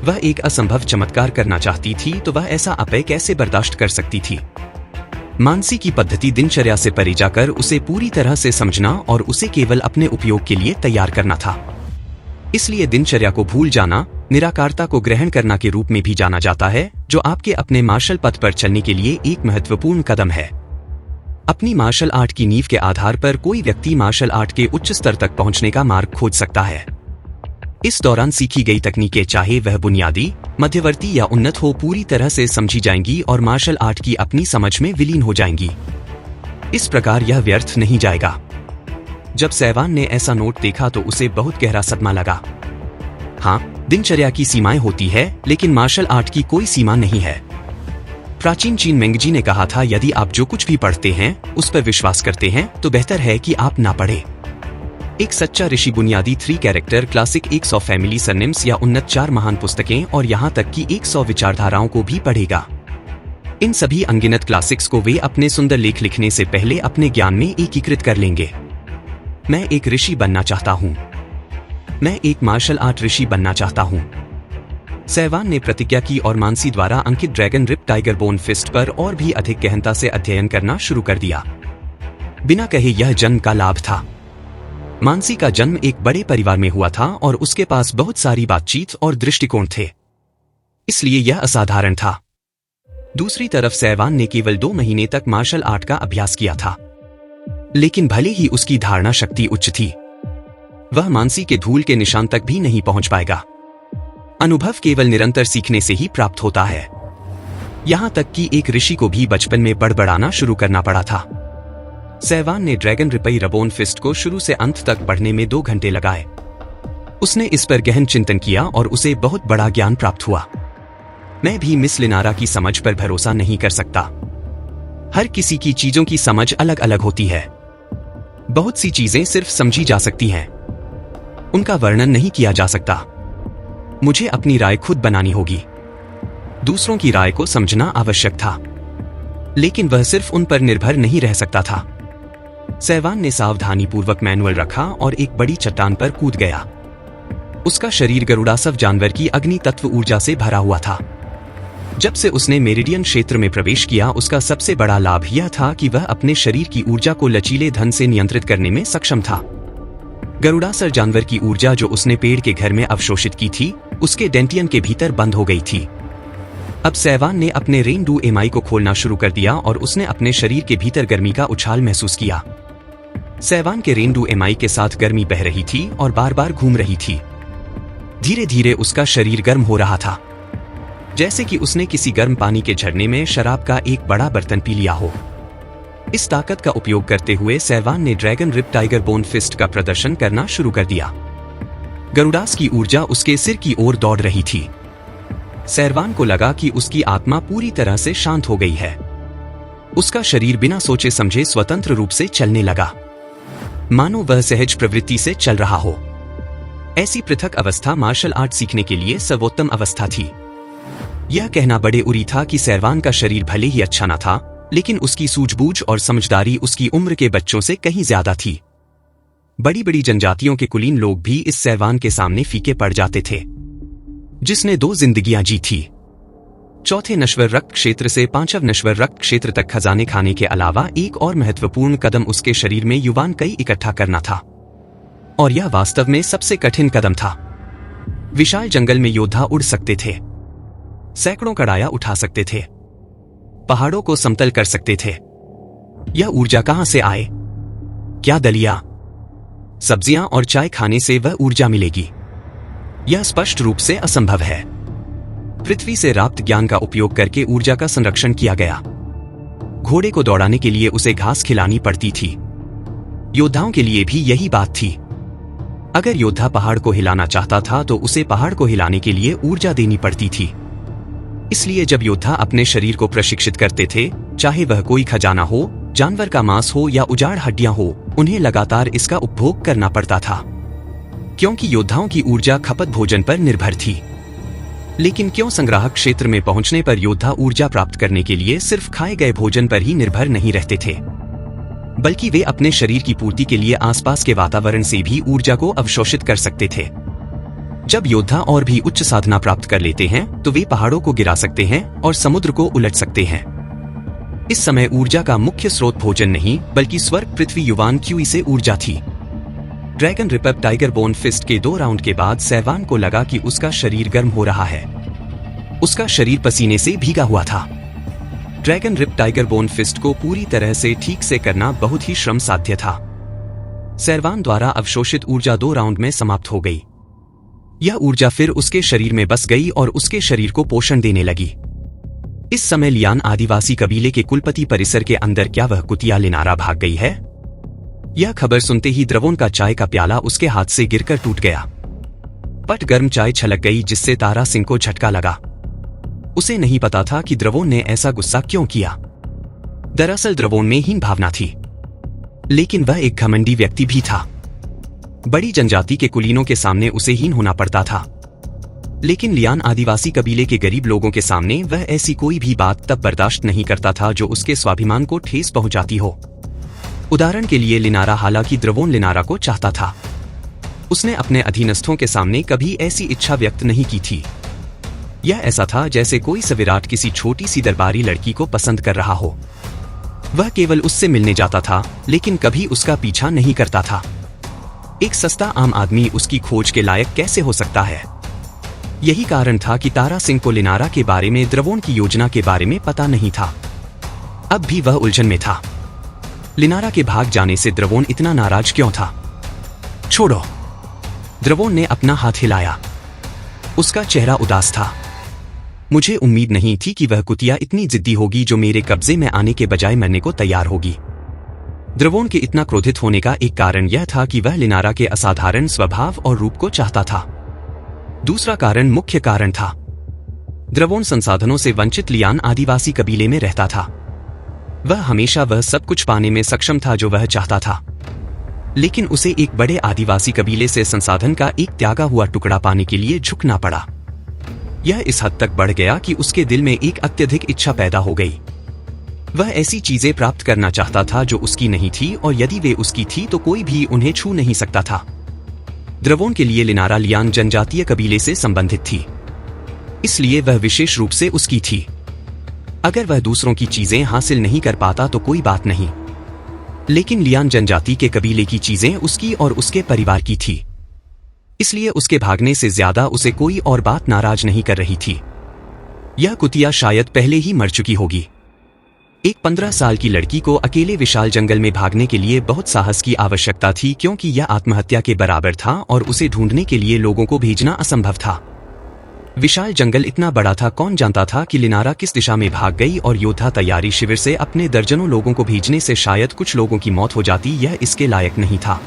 वह एक असंभव चमत्कार करना चाहती थी तो वह ऐसा अपय कैसे बर्दाश्त कर सकती थी? मानसी की पद्धति दिनचर्या से परे जाकर उसे पूरी तरह से समझना और उसे केवल अपने उपयोग के लिए तैयार करना था। इसलिए दिनचर्या को भूल जाना निराकारता को ग्रहण करना के रूप में भी जाना जाता है, जो आपके अपने मार्शल पथ पर चलने के लिए एक महत्वपूर्ण कदम है। अपनी मार्शल आर्ट की नींव के आधार पर कोई व्यक्ति मार्शल आर्ट के उच्च स्तर तक पहुंचने का मार्ग खोज सकता है। इस दौरान सीखी गई तकनीकें, चाहे वह बुनियादी, मध्यवर्ती या उन्नत हो, पूरी तरह से समझी जाएंगी और मार्शल आर्ट की अपनी समझ में विलीन हो जाएंगी। इस प्रकार यह व्यर्थ नहीं जाएगा। जब सहवान ने ऐसा नोट देखा तो उसे बहुत गहरा सदमा लगा। हाँ, दिनचर्या की सीमाएं होती है, लेकिन मार्शल आर्ट की कोई सीमा नहीं है। प्राचीन चीन मेंगजी ने कहा था, यदि आप जो कुछ भी पढ़ते हैं उस पर विश्वास करते हैं तो बेहतर है कि आप ना पढ़ें। एक सच्चा ऋषि बुनियादी 3 कैरेक्टर क्लासिक 100 फैमिली सरनेम्स या उन्नत 4 महान पुस्तकें और यहाँ तक कि 100 विचारधाराओं को भी पढ़ेगा। इन सभी अनगिनत क्लासिक्स को वे अपने सुंदर लेख लिखने से पहले अपने ज्ञान में एकीकृत कर लेंगे। मैं एक ऋषि बनना चाहता हूँ। मैं एक मार्शल आर्ट ऋषि बनना चाहता हूँ। सहवान ने प्रतिज्ञा की और मानसी द्वारा अंकित dragon rip tiger bone fist पर और भी अधिक गहनता से अध्ययन करना शुरू कर दिया। बिना कहे यह जन्म का लाभ था। मानसी का जन्म एक बड़े परिवार में हुआ था और उसके पास बहुत सारी बातचीत और दृष्टिकोण थे, इसलिए यह असाधारण था। दूसरी तरफ सहवान ने केवल 2 महीने तक मार्शल आर्ट का अभ्यास किया था, लेकिन भले ही उसकी धारणा शक्ति उच्च थी, वह मानसी के धूल के निशान तक भी नहीं पहुंच पाएगा। अनुभव केवल निरंतर सीखने से ही प्राप्त होता है। यहां तक कि एक ऋषि को भी बचपन में बड़बड़ाना शुरू करना पड़ा था। सैवान ने ड्रैगन रिपर रिबोन फिस्ट को शुरू से अंत तक पढ़ने में 2 घंटे लगाए। उसने इस पर गहन चिंतन किया और उसे बहुत बड़ा ज्ञान प्राप्त हुआ। मैं भी मिस लिनारा की समझ पर भरोसा नहीं कर सकता। हर किसी की चीजों की समझ अलग अलग होती है। बहुत सी चीजें सिर्फ समझी जा सकती हैं, उनका वर्णन नहीं किया जा सकता। मुझे अपनी राय खुद बनानी होगी। दूसरों की राय को समझना आवश्यक था, लेकिन वह सिर्फ उन पर निर्भर नहीं रह सकता था। सैवान ने सावधानीपूर्वक मैनुअल रखा और एक बड़ी चट्टान पर कूद गया। उसका शरीर गरुड़ासव जानवर की अग्नि तत्व ऊर्जा से भरा हुआ था। जब से उसने मेरिडियन क्षेत्र में प्रवेश किया, उसका सबसे बड़ा लाभ यह था कि वह अपने शरीर की ऊर्जा को लचीले ढंग से नियंत्रित करने में सक्षम था। गरुड़ासर जानवर की ऊर्जा जो उसने पेड़ के घर में अवशोषित की थी, उसके डेंटियन के भीतर बंद हो गई थी। अब सैवान ने अपने रेनडू एमआई को खोलना शुरू कर दिया और उसने अपने शरीर के भीतर गर्मी का उछाल महसूस किया। सैवान के रेनडू एमआई के साथ गर्मी बह रही थी और बार बार घूम रही थी। धीरे धीरे उसका शरीर गर्म हो रहा था, जैसे कि उसने किसी गर्म पानी के झरने में शराब का एक बड़ा बर्तन पी लिया हो। इस ताकत का उपयोग करते हुए सैवान ने dragon rip tiger bone fist का प्रदर्शन करना शुरू कर दिया। गरुड़ास की ऊर्जा उसके सिर की ओर दौड़ रही थी। सैवान को लगा कि उसकी आत्मा पूरी तरह से शांत हो गई है। उसका शरीर बिना सोचे समझे स्वतंत्र रूप से चलने लगा, मानो वह सहज प्रवृत्ति से चल रहा हो। ऐसी पृथक अवस्था मार्शल आर्ट सीखने के लिए सर्वोत्तम अवस्था थी। यह कहना बड़े उरी था कि सैवान का शरीर भले ही अच्छा न था, लेकिन उसकी सूझबूझ और समझदारी उसकी उम्र के बच्चों से कहीं ज्यादा थी। बड़ी बड़ी जनजातियों के कुलीन लोग भी इस सैवान के सामने फीके पड़ जाते थे, जिसने 2 जिंदगियां जी थी। चौथे नश्वर रक्त क्षेत्र से 5वें नश्वर रक्त क्षेत्र तक खजाने खाने के अलावा एक और महत्वपूर्ण कदम उसके शरीर में युवान कई इकट्ठा करना था, और यह वास्तव में सबसे कठिन कदम था। विशाल जंगल में योद्धा उड़ सकते थे, सैकड़ों कड़ाया उठा सकते थे, पहाड़ों को समतल कर सकते थे। यह ऊर्जा कहां से आए? क्या दलिया, सब्जियां और चाय खाने से वह ऊर्जा मिलेगी? यह स्पष्ट रूप से असंभव है। पृथ्वी से प्राप्त ज्ञान का उपयोग करके ऊर्जा का संरक्षण किया गया। घोड़े को दौड़ाने के लिए उसे घास खिलानी पड़ती थी। योद्धाओं के लिए भी यही बात थी। अगर योद्धा पहाड़ को हिलाना चाहता था तो उसे पहाड़ को हिलाने के लिए ऊर्जा देनी पड़ती थी। इसलिए जब योद्धा अपने शरीर को प्रशिक्षित करते थे, चाहे वह कोई खजाना हो, जानवर का मांस हो या उजाड़ हड्डियां हो, उन्हें लगातार इसका उपभोग करना पड़ता था, क्योंकि योद्धाओं की ऊर्जा खपत भोजन पर निर्भर थी। लेकिन क्यों संग्राहक क्षेत्र में पहुंचने पर योद्धा ऊर्जा प्राप्त करने के लिए सिर्फ खाए गए भोजन पर ही निर्भर नहीं रहते थे, बल्कि वे अपने शरीर की पूर्ति के लिए आसपास के वातावरण से भी ऊर्जा को अवशोषित कर सकते थे। जब योद्धा और भी उच्च साधना प्राप्त कर लेते हैं तो वे पहाड़ों को गिरा सकते हैं और समुद्र को उलट सकते हैं। इस समय ऊर्जा का मुख्य स्रोत भोजन नहीं, बल्कि स्वर्ग पृथ्वी युवान क्यूई से ऊर्जा थी। Dragon ripper tiger bone fist के 2 राउंड के बाद सैवान को लगा कि उसका शरीर गर्म हो रहा है। उसका शरीर पसीने से भीगा हुआ था। Dragon rip tiger bone fist को पूरी तरह से ठीक से करना बहुत ही श्रम साध्य था। सैवान द्वारा अवशोषित ऊर्जा 2 राउंड में समाप्त हो गई। यह ऊर्जा फिर उसके शरीर में बस गई और उसके शरीर को पोषण देने लगी। इस समय लियान आदिवासी कबीले के कुलपति परिसर के अंदर क्या वह कुतिया लिनारा भाग गई है? यह खबर सुनते ही द्रवों का चाय का प्याला उसके हाथ से गिरकर टूट गया। पट गर्म चाय छलक गई, जिससे तारा सिंह को झटका लगा। उसे नहीं पता था कि द्रवों ने ऐसा गुस्सा क्यों किया। दरअसल द्रवों में हीन भावना थी, लेकिन वह एक घमंडी व्यक्ति भी था। बड़ी जनजाति के कुलीनों के सामने उसे हीन होना पड़ता था, लेकिन लियान आदिवासी कबीले के गरीब लोगों के सामने वह ऐसी कोई भी बात तब बर्दाश्त नहीं करता था जो उसके स्वाभिमान को ठेस पहुंचाती हो। उदाहरण के लिए लिनारा, हालांकि द्रवों लिनारा को चाहता था, उसने अपने अधीनस्थों के सामने कभी ऐसी इच्छा व्यक्त नहीं की थी। यह ऐसा था जैसे कोई सविराट किसी छोटी सी दरबारी लड़की को पसंद कर रहा हो। वह केवल उससे मिलने जाता था, लेकिन कभी उसका पीछा नहीं करता था। एक सस्ता आम आदमी उसकी खोज के लायक कैसे हो सकता है? यही कारण था कि तारा सिंह को लिनारा के बारे में, द्रवों की योजना के बारे में पता नहीं था। अब भी वह उलझन में था। लिनारा के भाग जाने से द्रवों इतना नाराज क्यों था? छोड़ो। द्रवों ने अपना हाथ हिलाया। उसका चेहरा उदास था। मुझे उम्मीद नहीं थी कि वह कुतिया इतनी जिद्दी होगी जो मेरे कब्जे में आने के बजाय मरने को तैयार होगी। द्रवोन के इतना क्रोधित होने का एक कारण यह था कि वह लिनारा के असाधारण स्वभाव और रूप को चाहता था। दूसरा कारण मुख्य कारण था। द्रवोन संसाधनों से वंचित लियान आदिवासी कबीले में रहता था। वह हमेशा वह सब कुछ पाने में सक्षम था जो वह चाहता था, लेकिन उसे एक बड़े आदिवासी कबीले से संसाधन का एक त्यागा हुआ टुकड़ा पाने के लिए झुकना पड़ा। यह इस हद तक बढ़ गया कि उसके दिल में एक अत्यधिक इच्छा पैदा हो गई। वह ऐसी चीजें प्राप्त करना चाहता था जो उसकी नहीं थी, और यदि वे उसकी थी तो कोई भी उन्हें छू नहीं सकता था। द्रवोन के लिए लिनारा लियान जनजातीय कबीले से संबंधित थी, इसलिए वह विशेष रूप से उसकी थी। अगर वह दूसरों की चीजें हासिल नहीं कर पाता तो कोई बात नहीं, लेकिन लियान जनजाति के कबीले की चीजें उसकी और उसके परिवार की थी, इसलिए उसके भागने से ज्यादा उसे कोई और बात नाराज नहीं कर रही थी। यह कुतिया शायद पहले ही मर चुकी होगी। एक 15 साल की लड़की को अकेले विशाल जंगल में भागने के लिए बहुत साहस की आवश्यकता थी, क्योंकि यह आत्महत्या के बराबर था और उसे ढूंढने के लिए लोगों को भेजना असंभव था। विशाल जंगल इतना बड़ा था, कौन जानता था कि लिनारा किस दिशा में भाग गई, और योद्धा तैयारी शिविर से अपने दर्जनों लोगों को भेजने से शायद कुछ लोगों की मौत हो जाती। यह इसके लायक नहीं था।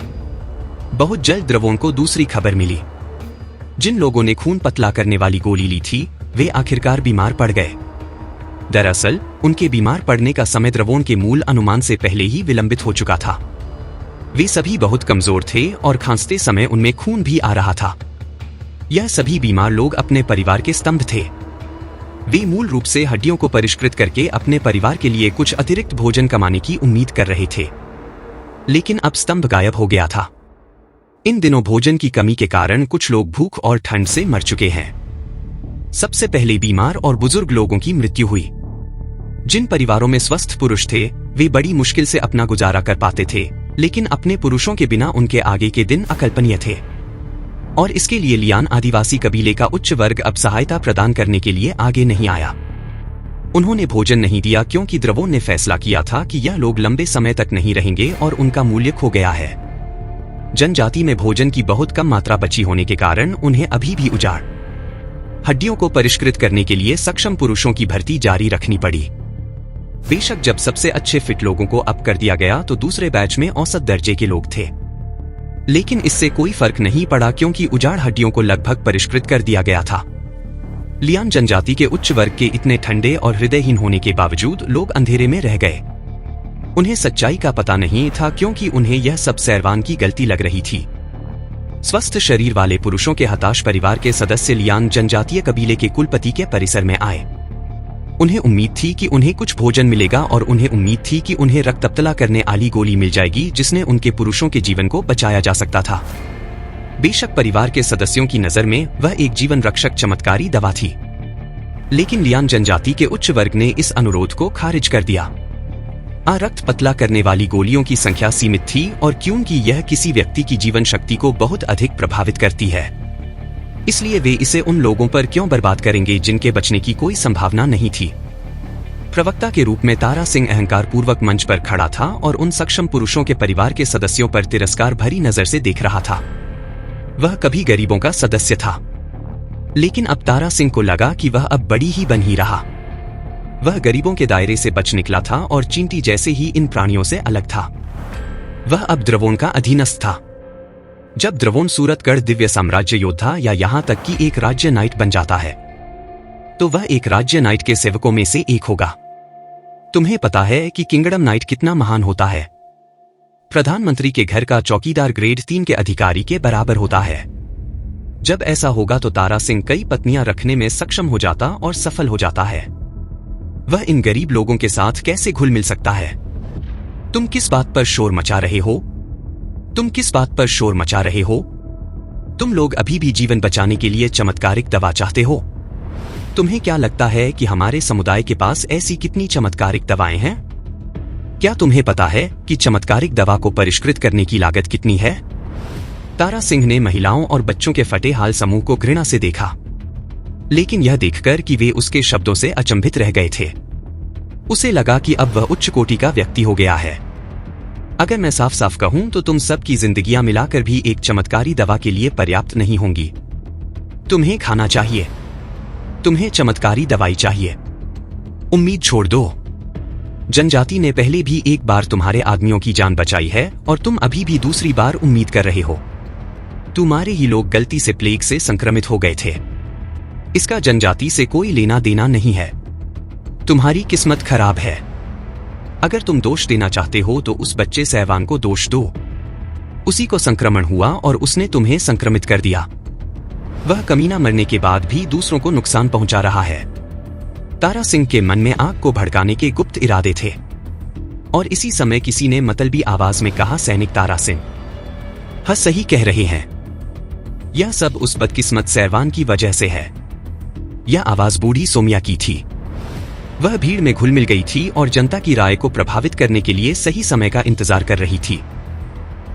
बहुत जल्द द्रवोन को दूसरी खबर मिली। जिन लोगों ने खून पतला करने वाली गोली ली थी वे आखिरकार बीमार पड़ गए। दरअसल उनके बीमार पड़ने का समय द्रवोन के मूल अनुमान से पहले ही विलंबित हो चुका था। वे सभी बहुत कमजोर थे और खांसते समय उनमें खून भी आ रहा था। यह सभी बीमार लोग अपने परिवार के स्तंभ थे। वे मूल रूप से हड्डियों को परिष्कृत करके अपने परिवार के लिए कुछ अतिरिक्त भोजन कमाने की उम्मीद कर रहे थे, लेकिन अब स्तंभ गायब हो गया था। इन दिनों भोजन की कमी के कारण कुछ लोग भूख और ठंड से मर चुके हैं। सबसे पहले बीमार और बुजुर्ग लोगों की मृत्यु हुई। जिन परिवारों में स्वस्थ पुरुष थे वे बड़ी मुश्किल से अपना गुजारा कर पाते थे, लेकिन अपने पुरुषों के बिना उनके आगे के दिन अकल्पनीय थे। और इसके लिए लियान आदिवासी कबीले का उच्च वर्ग अब सहायता प्रदान करने के लिए आगे नहीं आया। उन्होंने भोजन नहीं दिया क्योंकि द्रवोन ने फैसला किया था कि यह लोग लंबे समय तक नहीं रहेंगे और उनका मूल्य खो गया है। जनजाति में भोजन की बहुत कम मात्रा बची होने के कारण उन्हें अभी भी उजाड़ हड्डियों को परिष्कृत करने के लिए सक्षम पुरुषों की भर्ती जारी रखनी पड़ी। बेशक जब सबसे अच्छे फिट लोगों को अप कर दिया गया तो दूसरे बैच में औसत दर्जे के लोग थे, लेकिन इससे कोई फर्क नहीं पड़ा क्योंकि उजाड़ हड्डियों को लगभग परिष्कृत कर दिया गया था। लियान जनजाति के उच्च वर्ग के इतने ठंडे और हृदयहीन होने के बावजूद लोग अंधेरे में रह गए। उन्हें सच्चाई का पता नहीं था क्योंकि उन्हें यह सब सैरवान की गलती लग रही थी। स्वस्थ शरीर वाले पुरुषों के हताश परिवार के सदस्य लियान जनजातीय कबीले के कुलपति के परिसर में आए। उन्हें उम्मीद थी कि उन्हें कुछ भोजन मिलेगा और उन्हें उम्मीद थी कि उन्हें रक्त तप्तला करने वाली गोली मिल जाएगी जिसने उनके पुरुषों के जीवन को बचाया जा सकता था। बेशक परिवार के सदस्यों की नजर में वह एक जीवन रक्षक चमत्कारी दवा थी, लेकिन लियान जनजाति के उच्च वर्ग ने इस अनुरोध को खारिज कर दिया। रक्त पतला करने वाली गोलियों की संख्या सीमित थी और क्योंकि यह किसी व्यक्ति की जीवन शक्ति को बहुत अधिक प्रभावित करती है, इसलिए वे इसे उन लोगों पर क्यों बर्बाद करेंगे जिनके बचने की कोई संभावना नहीं थी। प्रवक्ता के रूप में तारा सिंह अहंकार पूर्वक मंच पर खड़ा था और उन सक्षम पुरुषों के परिवार के सदस्यों पर तिरस्कार भरी नजर से देख रहा था। वह कभी गरीबों का सदस्य था, लेकिन अब तारा सिंह को लगा कि वह अब बड़ी ही बन ही रहा। वह गरीबों के दायरे से बच निकला था और चींटी जैसे ही इन प्राणियों से अलग था। वह अब द्रवोन का अधीनस्थ था। जब द्रवोन सूरतगढ़ दिव्य साम्राज्य योद्धा या यहां तक कि एक राज्य नाइट बन जाता है तो वह एक राज्य नाइट के सेवकों में से एक होगा। तुम्हें पता है कि किंगडम नाइट कितना महान होता है। प्रधानमंत्री के घर का चौकीदार ग्रेड 3 के अधिकारी के बराबर होता है। जब ऐसा होगा तो तारा सिंह कई पत्नियां रखने में सक्षम हो जाता और सफल हो जाता है। वह इन गरीब लोगों के साथ कैसे घुल मिल सकता है? तुम किस बात पर शोर मचा रहे हो? तुम किस बात पर शोर मचा रहे हो? तुम लोग अभी भी जीवन बचाने के लिए चमत्कारिक दवा चाहते हो? तुम्हें क्या लगता है कि हमारे समुदाय के पास ऐसी कितनी चमत्कारिक दवाएं हैं? क्या तुम्हें पता है कि चमत्कारिक दवा को परिष्कृत करने की लागत कितनी है? तारा सिंह ने महिलाओं और बच्चों के फटे हाल समूह को घृणा से देखा, लेकिन यह देखकर कि वे उसके शब्दों से अचंभित रह गए थे। उसे लगा कि अब वह उच्च कोटि का व्यक्ति हो गया है। अगर मैं साफ साफ कहूं तो तुम सब की जिंदगियां मिलाकर भी एक चमत्कारी दवा के लिए पर्याप्त नहीं होंगी। तुम्हें खाना चाहिए, तुम्हें चमत्कारी दवाई चाहिए। उम्मीद छोड़ दो। जनजाति ने पहले भी एक बार तुम्हारे आदमियों की जान बचाई है और तुम अभी भी दूसरी बार उम्मीद कर रहे हो। तुम्हारे ही लोग गलती से प्लेग से संक्रमित हो गए थे। इसका जनजाति से कोई लेना देना नहीं है। तुम्हारी किस्मत खराब है। अगर तुम दोष देना चाहते हो तो उस बच्चे सैवान को दोष दो। उसी को संक्रमण हुआ और उसने तुम्हें संक्रमित कर दिया। वह कमीना मरने के बाद भी दूसरों को नुकसान पहुंचा रहा है। तारा सिंह के मन में आग को भड़काने के गुप्त इरादे थे और इसी समय किसी ने मतलबी आवाज में कहा, सैनिक तारा सिंह। हाँ, सही कह रहे हैं। यह सब उस बदकिस्मत सैवान की वजह से है। यह आवाज बूढ़ी सोमिया की थी। वह भीड़ में घुल मिल गई थी और जनता की राय को प्रभावित करने के लिए सही समय का इंतजार कर रही थी।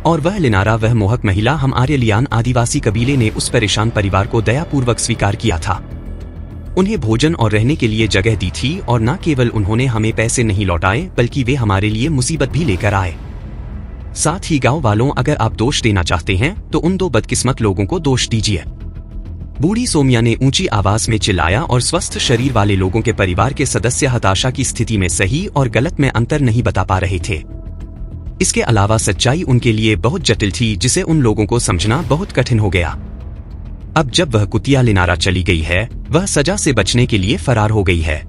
और वह लिनारा, वह मोहक महिला, हम आर्यलियान आदिवासी कबीले ने उस परेशान परिवार को दयापूर्वक स्वीकार किया था। उन्हें भोजन और रहने के लिए जगह दी थी और न केवल उन्होंने हमें पैसे नहीं लौटाए बल्कि वे हमारे लिए मुसीबत भी लेकर आए। साथ ही गांव वालों, अगर आप दोष देना चाहते हैं तो उन दो बदकिस्मत लोगों को दोष दीजिए। बूढ़ी सोमिया ने ऊंची आवाज में चिल्लाया और स्वस्थ शरीर वाले लोगों के परिवार के सदस्य हताशा की स्थिति में सही और गलत में अंतर नहीं बता पा रहे थे। इसके अलावा सच्चाई उनके लिए बहुत जटिल थी जिसे उन लोगों को समझना बहुत कठिन हो गया। अब जब वह कुतिया लिनारा चली गई है, वह सजा से बचने के लिए फरार हो गई है।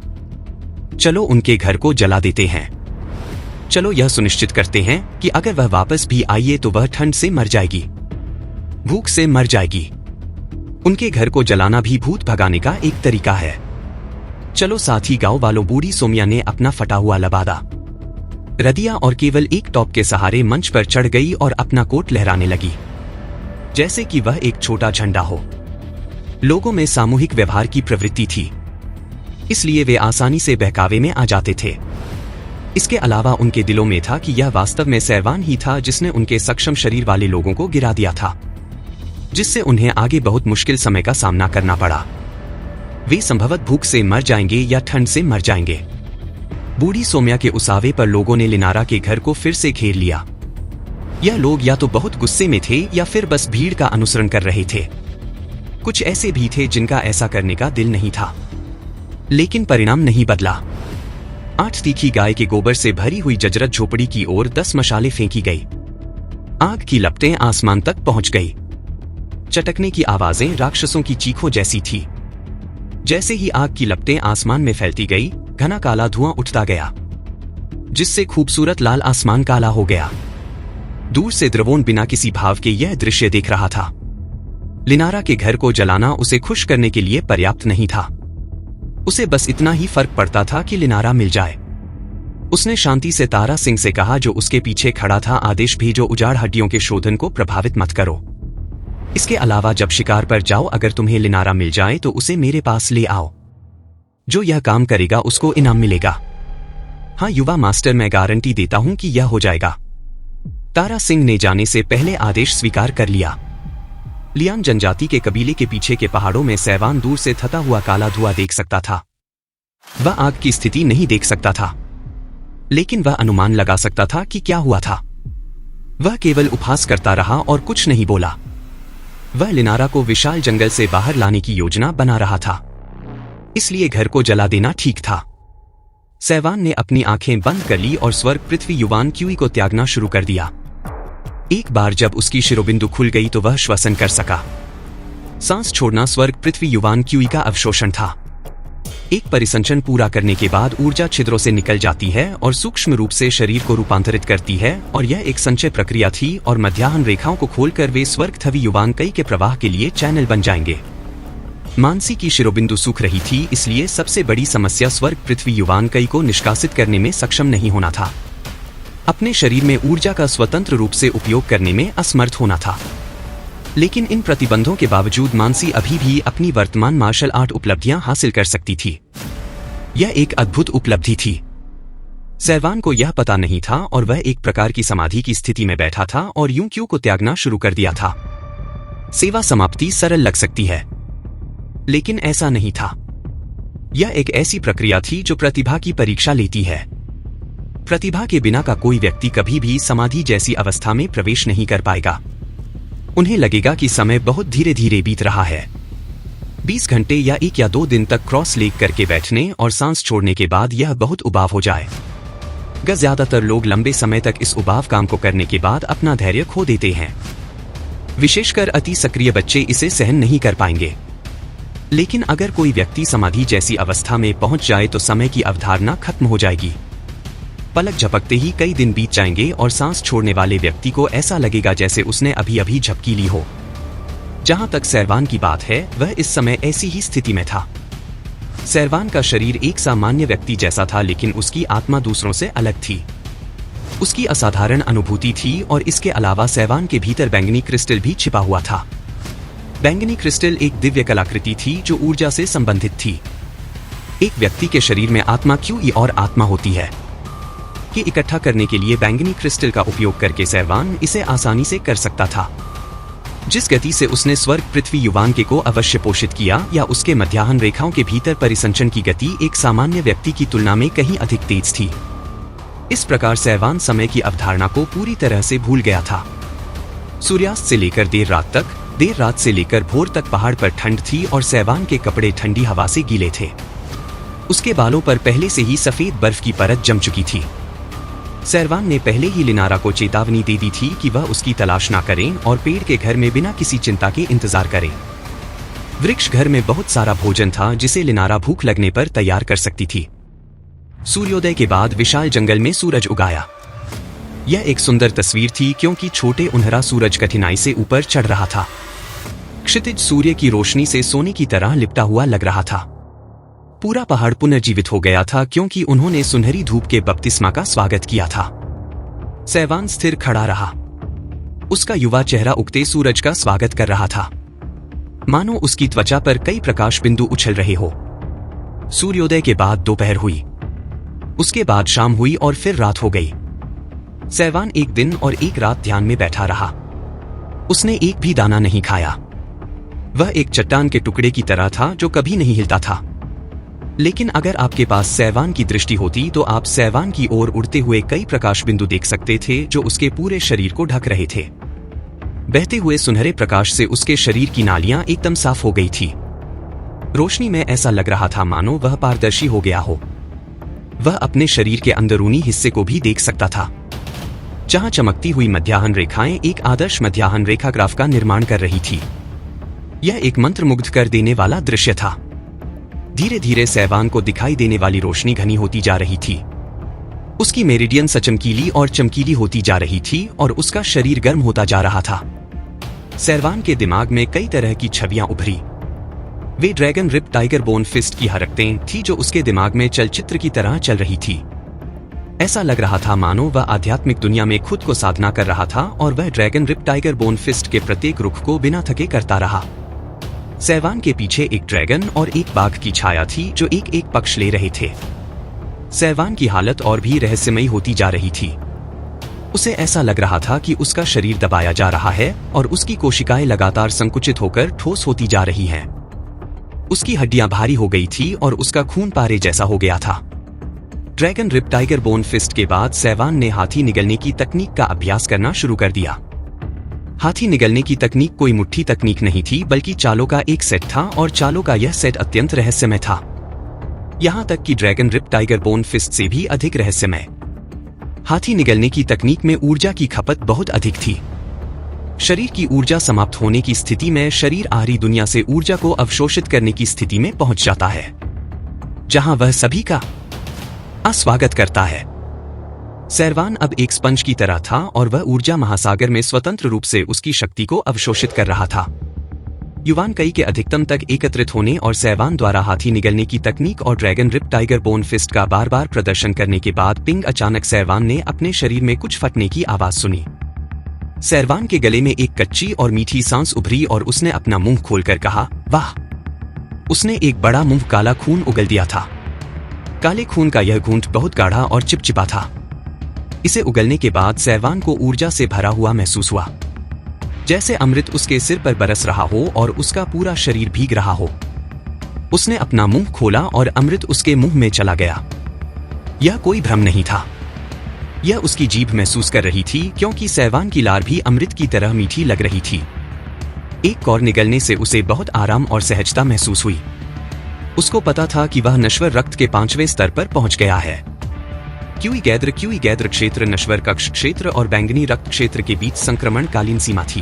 चलो उनके घर को जला देते हैं। चलो यह सुनिश्चित करते हैं कि अगर वह वापस भी आइए तो वह ठंड से मर जाएगी, भूख से मर जाएगी। उनके घर को जलाना भी भूत भगाने का एक तरीका है। चलो साथ ही गांव वालों। बूढ़ी सोमिया ने अपना फटा हुआ लबादा रदिया और केवल एक टॉप के सहारे मंच पर चढ़ गई और अपना कोट लहराने लगी जैसे कि वह एक छोटा झंडा हो। लोगों में सामूहिक व्यवहार की प्रवृत्ति थी, इसलिए वे आसानी से बहकावे में आ जाते थे। इसके अलावा उनके दिलों में था कि यह वास्तव में सैवान ही था जिसने उनके सक्षम शरीर वाले लोगों को गिरा दिया था, जिससे उन्हें आगे बहुत मुश्किल समय का सामना करना पड़ा। वे संभवतः भूख से मर जाएंगे या ठंड से मर जाएंगे। बूढ़ी सोमिया के उसावे पर लोगों ने लिनारा के घर को फिर से घेर लिया। यह लोग या तो बहुत गुस्से में थे या फिर बस भीड़ का अनुसरण कर रहे थे। कुछ ऐसे भी थे जिनका ऐसा करने का दिल नहीं था, लेकिन परिणाम नहीं बदला। 8 तीखी गाय के गोबर से भरी हुई जजरत झोपड़ी की ओर 10 मशालें फेंकी गई। आग की लपटें आसमान तक पहुंच गई। चटकने की आवाजें राक्षसों की चीखों जैसी थी। जैसे ही आग की लपटें आसमान में फैलती गई, घना काला धुआं उठता गया, जिससे खूबसूरत लाल आसमान काला हो गया। दूर से द्रवोन बिना किसी भाव के यह दृश्य देख रहा था। लिनारा के घर को जलाना उसे खुश करने के लिए पर्याप्त नहीं था। उसे बस इतना ही फर्क पड़ता था कि लिनारा मिल जाए। उसने शांति से तारा सिंह से कहा, जो उसके पीछे खड़ा था, आदेश भेजो, उजाड़ हड्डियों के शोधन को प्रभावित मत करो। इसके अलावा जब शिकार पर जाओ, अगर तुम्हें लिनारा मिल जाए तो उसे मेरे पास ले आओ। जो यह काम करेगा उसको इनाम मिलेगा। हाँ युवा मास्टर, मैं गारंटी देता हूं कि यह हो जाएगा। तारा सिंह ने जाने से पहले आदेश स्वीकार कर लिया। लियान जनजाति के कबीले के पीछे के पहाड़ों में सैवान दूर से थता हुआ काला धुआं देख सकता था। वह आग की स्थिति नहीं देख सकता था, लेकिन वह अनुमान लगा सकता था कि क्या हुआ था। वह केवल उपहास करता रहा और कुछ नहीं बोला। वह लिनारा को विशाल जंगल से बाहर लाने की योजना बना रहा था, इसलिए घर को जला देना ठीक था। सैवान ने अपनी आंखें बंद कर ली और स्वर्ग पृथ्वी युवान क्यूई को त्यागना शुरू कर दिया। एक बार जब उसकी शिरोबिंदु खुल गई तो वह श्वसन कर सका। सांस छोड़ना स्वर्ग पृथ्वी युवान क्यूई का अवशोषण था। एक परिसंचरण पूरा करने के बाद ऊर्जा छिद्रों से निकल जाती है और सूक्ष्म रूप से शरीर को रूपांतरित करती है, और यह एक संचय प्रक्रिया थी और मध्याह्न रेखाओं को खोलकर वे स्वर्ग थवी युवान कई के प्रवाह के लिए चैनल बन जाएंगे। मानसी की शिरोबिंदु सूख रही थी, इसलिए सबसे बड़ी समस्या स्वर्ग पृथ्वी युवान कई को निष्कासित करने में सक्षम नहीं होना था। अपने शरीर में ऊर्जा का स्वतंत्र रूप से उपयोग करने में असमर्थ होना था। लेकिन इन प्रतिबंधों के बावजूद मानसी अभी भी अपनी वर्तमान मार्शल आर्ट उपलब्धियां हासिल कर सकती थी। यह एक अद्भुत उपलब्धि थी। सैवान को यह पता नहीं था और वह एक प्रकार की समाधि की स्थिति में बैठा था और यूं क्यू को त्यागना शुरू कर दिया था। सेवा समाप्ति सरल लग सकती है, लेकिन ऐसा नहीं था। यह एक ऐसी प्रक्रिया थी जो प्रतिभा की परीक्षा लेती है। प्रतिभा के बिना का कोई व्यक्ति कभी भी समाधि जैसी अवस्था में प्रवेश नहीं कर पाएगा। उन्हें लगेगा कि समय बहुत धीरे धीरे बीत रहा है। 20 घंटे या 1 या 2 दिन तक क्रॉस लेग करके बैठने और सांस छोड़ने के बाद यह बहुत उबाऊ हो जाए। ज्यादातर लोग लंबे समय तक इस उबाऊ काम को करने के बाद अपना धैर्य खो देते हैं। विशेषकर अति सक्रिय बच्चे इसे सहन नहीं कर पाएंगे। लेकिन अगर कोई व्यक्ति समाधि जैसी अवस्था में पहुंच जाए तो समय की अवधारणा खत्म हो जाएगी। पलक झपकते ही कई दिन बीत जाएंगे और सांस छोड़ने वाले व्यक्ति को ऐसा लगेगा जैसे उसने अभी अभी झपकी ली हो। जहां तक सैरवान की बात है, वह इस समय ऐसी ही स्थिति में था। सैरवान का शरीर एक सामान्य व्यक्ति जैसा था, लेकिन उसकी आत्मा दूसरों से अलग थी। उसकी असाधारण अनुभूति थी और इसके अलावा सैरवान के भीतर बैंगनी क्रिस्टल भी छिपा हुआ था। बैंगनी क्रिस्टल एक दिव्य कलाकृति थी जो ऊर्जा से संबंधित थी। एक व्यक्ति के शरीर में आत्मा क्यों और आत्मा होती है कि इकट्ठा करने के लिए बैंगनी क्रिस्टल का उपयोग करके सैरवान इसे आसानी से कर सकता था। जिस गति से उसने स्वर्ग पृथ्वी युवांके को अवश्य पोषित किया या उसके मध्याह्न रेखाओं के भीतर परिसंचन की गति एक सामान्य व्यक्ति की तुलना में कहीं अधिक तेज थी। इस प्रकार सैरवान समय की अवधारणा को पूरी तरह से भूल गया था। सूर्यास्त से लेकर देर रात से लेकर भोर तक पहाड़ पर ठंड थी और सैरवान के कपड़े ठंडी हवा से गीले थे। उसके बालों पर पहले से ही सफेद बर्फ की परत जम चुकी थी। सैरवान ने पहले ही लिनारा को चेतावनी दे दी थी कि वह उसकी तलाश ना करें और पेड़ के घर में बिना किसी चिंता के इंतजार करें। वृक्ष घर में बहुत सारा भोजन था जिसे लिनारा भूख लगने पर तैयार कर सकती थी। सूर्योदय के बाद विशाल जंगल में सूरज उगाया। यह एक सुंदर तस्वीर थी क्योंकि छोटे उन्हरा सूरज कठिनाई से ऊपर चढ़ रहा था। क्षितिज सूर्य की रोशनी से सोने की तरह लिपटा हुआ लग रहा था। पूरा पहाड़ पुनर्जीवित हो गया था क्योंकि उन्होंने सुनहरी धूप के बपतिस्मा का स्वागत किया था। सैरवान स्थिर खड़ा रहा। उसका युवा चेहरा उगते सूरज का स्वागत कर रहा था, मानो उसकी त्वचा पर कई प्रकाश बिंदु उछल रहे हो। सूर्योदय के बाद दोपहर हुई, उसके बाद शाम हुई और फिर रात हो गई। सैरवान एक दिन और एक रात ध्यान में बैठा रहा। उसने एक भी दाना नहीं खाया। वह एक चट्टान के टुकड़े की तरह था जो कभी नहीं हिलता था। लेकिन अगर आपके पास सैरवान की दृष्टि होती तो आप सैरवान की ओर उड़ते हुए कई प्रकाश बिंदु देख सकते थे जो उसके पूरे शरीर को ढक रहे थे। बहते हुए सुनहरे प्रकाश से उसके शरीर की नालियां एकदम साफ हो गई थी। रोशनी में ऐसा लग रहा था मानो वह पारदर्शी हो गया हो। वह अपने शरीर के अंदरूनी हिस्से को भी देख सकता था, जहां चमकती हुई मध्याह्न रेखाएं एक आदर्श मध्याह्न रेखा ग्राफ का निर्माण कर रही थी। यह एक मंत्रमुग्ध कर देने वाला दृश्य था। धीरे धीरे सैरवान को दिखाई देने वाली रोशनी घनी होती जा रही थी। उसकी मेरिडियन सचमकीली और चमकीली होती जा रही थी और उसका शरीर गर्म होता जा रहा था। सैरवान के दिमाग में कई तरह की छवियां उभरी। वे dragon rip tiger bone fist की हरकतें थी जो उसके दिमाग में चलचित्र की तरह चल रही थी। ऐसा लग रहा था मानो वह आध्यात्मिक दुनिया में खुद को साधना कर रहा था और वह dragon rip tiger bone fist के प्रत्येक रुख को बिना थके करता रहा। सैरवान के पीछे एक ड्रैगन और एक बाघ की छाया थी जो एक एक पक्ष ले रहे थे। सैरवान की हालत और भी रहस्यमयी होती जा रही थी। उसे ऐसा लग रहा था कि उसका शरीर दबाया जा रहा है और उसकी कोशिकाएं लगातार संकुचित होकर ठोस होती जा रही हैं। उसकी हड्डियां भारी हो गई थी और उसका खून पारे जैसा हो गया था। Dragon rip tiger bone fist के बाद सैरवान ने हाथी निगलने की तकनीक का अभ्यास करना शुरू कर दिया। हाथी निगलने की तकनीक कोई मुट्ठी तकनीक नहीं थी बल्कि चालों का एक सेट था और चालों का यह सेट अत्यंत रहस्यमय था, यहां तक कि dragon rip tiger bone fist से भी अधिक रहस्यमय। हाथी निगलने की तकनीक में ऊर्जा की खपत बहुत अधिक थी। शरीर की ऊर्जा समाप्त होने की स्थिति में शरीर आहरी दुनिया से ऊर्जा को अवशोषित करने की स्थिति में पहुंच जाता है, जहां वह सभी का स्वागत करता है। सैरवान अब एक स्पंज की तरह था और वह ऊर्जा महासागर में स्वतंत्र रूप से उसकी शक्ति को अवशोषित कर रहा था। युवान कई के अधिकतम तक एकत्रित होने और सैरवान द्वारा हाथी निगलने की तकनीक और dragon rip tiger bone fist का बार बार प्रदर्शन करने के बाद पिंग अचानक सैरवान ने अपने शरीर में कुछ फटने की आवाज सुनी। सैरवान के गले में एक कच्ची और मीठी सांस उभरी और उसने अपना मुंह खोलकर कहा, वाह। उसने एक बड़ा मुंह काला खून उगल दिया था। काले खून का यह घूंट बहुत गाढ़ा और चिपचिपा था। इसे उगलने के बाद सैरवान को ऊर्जा से भरा हुआ महसूस हुआ, जैसे अमृत उसके सिर पर बरस रहा हो और उसका पूरा शरीर भीग रहा हो। उसने अपना मुंह खोला और अमृत उसके मुंह में चला गया। यह कोई भ्रम नहीं था, यह उसकी जीभ महसूस कर रही थी क्योंकि सैरवान की लार भी अमृत की तरह मीठी लग रही थी। एक कौर निगलने से उसे बहुत आराम और सहजता महसूस हुई। उसको पता था कि वह नश्वर रक्त के 5वें स्तर पर पहुंच गया है, क्यूई गैद्र क्षेत्र नश्वर कक्ष क्षेत्र और बैंगनी रक्त क्षेत्र के बीच संक्रमणकालीन सीमा थी।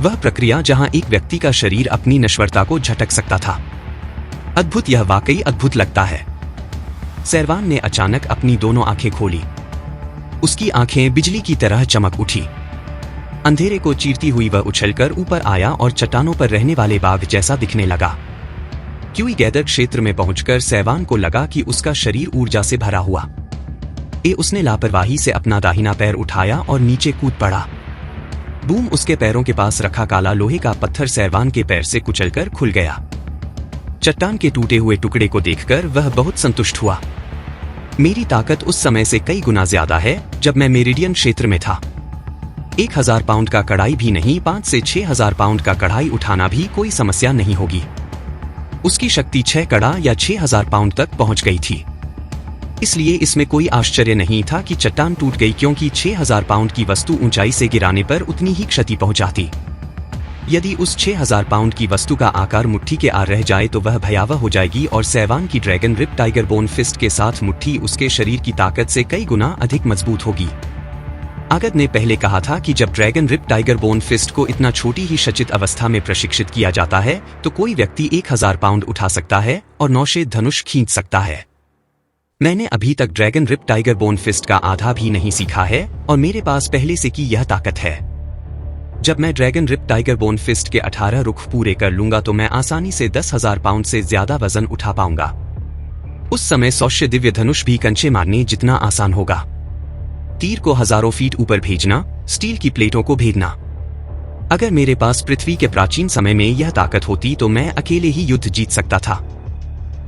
वह प्रक्रिया जहां एक व्यक्ति का शरीर अपनी नश्वरता को झटक सकता था। अद्भुत, यह वाकई अद्भुत लगता है। सैरवान ने अचानक अपनी दोनों आंखें खोली। उसकी आंखें बिजली की तरह चमक उठी। अंधेरे को चीरती हुई वह उछलकर ऊपर आया और चट्टानों पर रहने वाले बाघ जैसा दिखने लगा। क्यूई गैदर क्षेत्र में पहुंचकर सैरवान को लगा कि उसका शरीर ऊर्जा से भरा हुआ। उसने लापरवाही से अपना दाहिना पैर उठाया और नीचे कूद पड़ा। बूम! उसके पैरों के पास रखा काला लोहे का पत्थर सैरवान के पैर से कुचलकर खुल गया। चट्टान के टूटे हुए टुकड़े को देखकर वह बहुत संतुष्ट हुआ। मेरी ताकत उस समय से कई गुना ज्यादा है जब मैं मेरिडियन क्षेत्र में था। 1000 पाउंड का कढ़ाई भी नहीं, 5 से 6000 पाउंड का कढ़ाई उठाना भी कोई समस्या नहीं होगी। उसकी शक्ति 6 कड़ा या 6000 पाउंड तक पहुंच गई थी। इसलिए इसमें कोई आश्चर्य नहीं था कि चट्टान टूट गई, क्योंकि 6000 पाउंड की वस्तु ऊंचाई से गिराने पर उतनी ही क्षति पहुंचाती। यदि उस 6000 पाउंड की वस्तु का आकार मुट्ठी के आर रह जाए तो वह भयावह हो जाएगी और सैरवान की dragon rip tiger bone fist के साथ मुट्ठी उसके शरीर की ताकत से कई गुना अधिक मजबूत होगी। आगत ने पहले कहा था कि जब dragon rip tiger bone fist को इतना छोटी ही सचित अवस्था में प्रशिक्षित किया जाता है तो कोई व्यक्ति 1000 पाउंड उठा सकता है और 9 धनुष खींच सकता है। मैंने अभी तक dragon rip tiger bone fist का आधा भी नहीं सीखा है और मेरे पास पहले से की यह ताकत है। जब मैं dragon rip tiger bone fist के 18 रुख पूरे कर लूंगा तो मैं आसानी से 10,000 पाउंड से ज्यादा वजन उठा पाऊंगा। उस समय 100 दिव्य धनुष भी कंचे मारने जितना आसान होगा। तीर को हजारों फीट ऊपर भेजना, स्टील की प्लेटों को भेदना। अगर मेरे पास पृथ्वी के प्राचीन समय में यह ताकत होती तो मैं अकेले ही युद्ध जीत सकता था।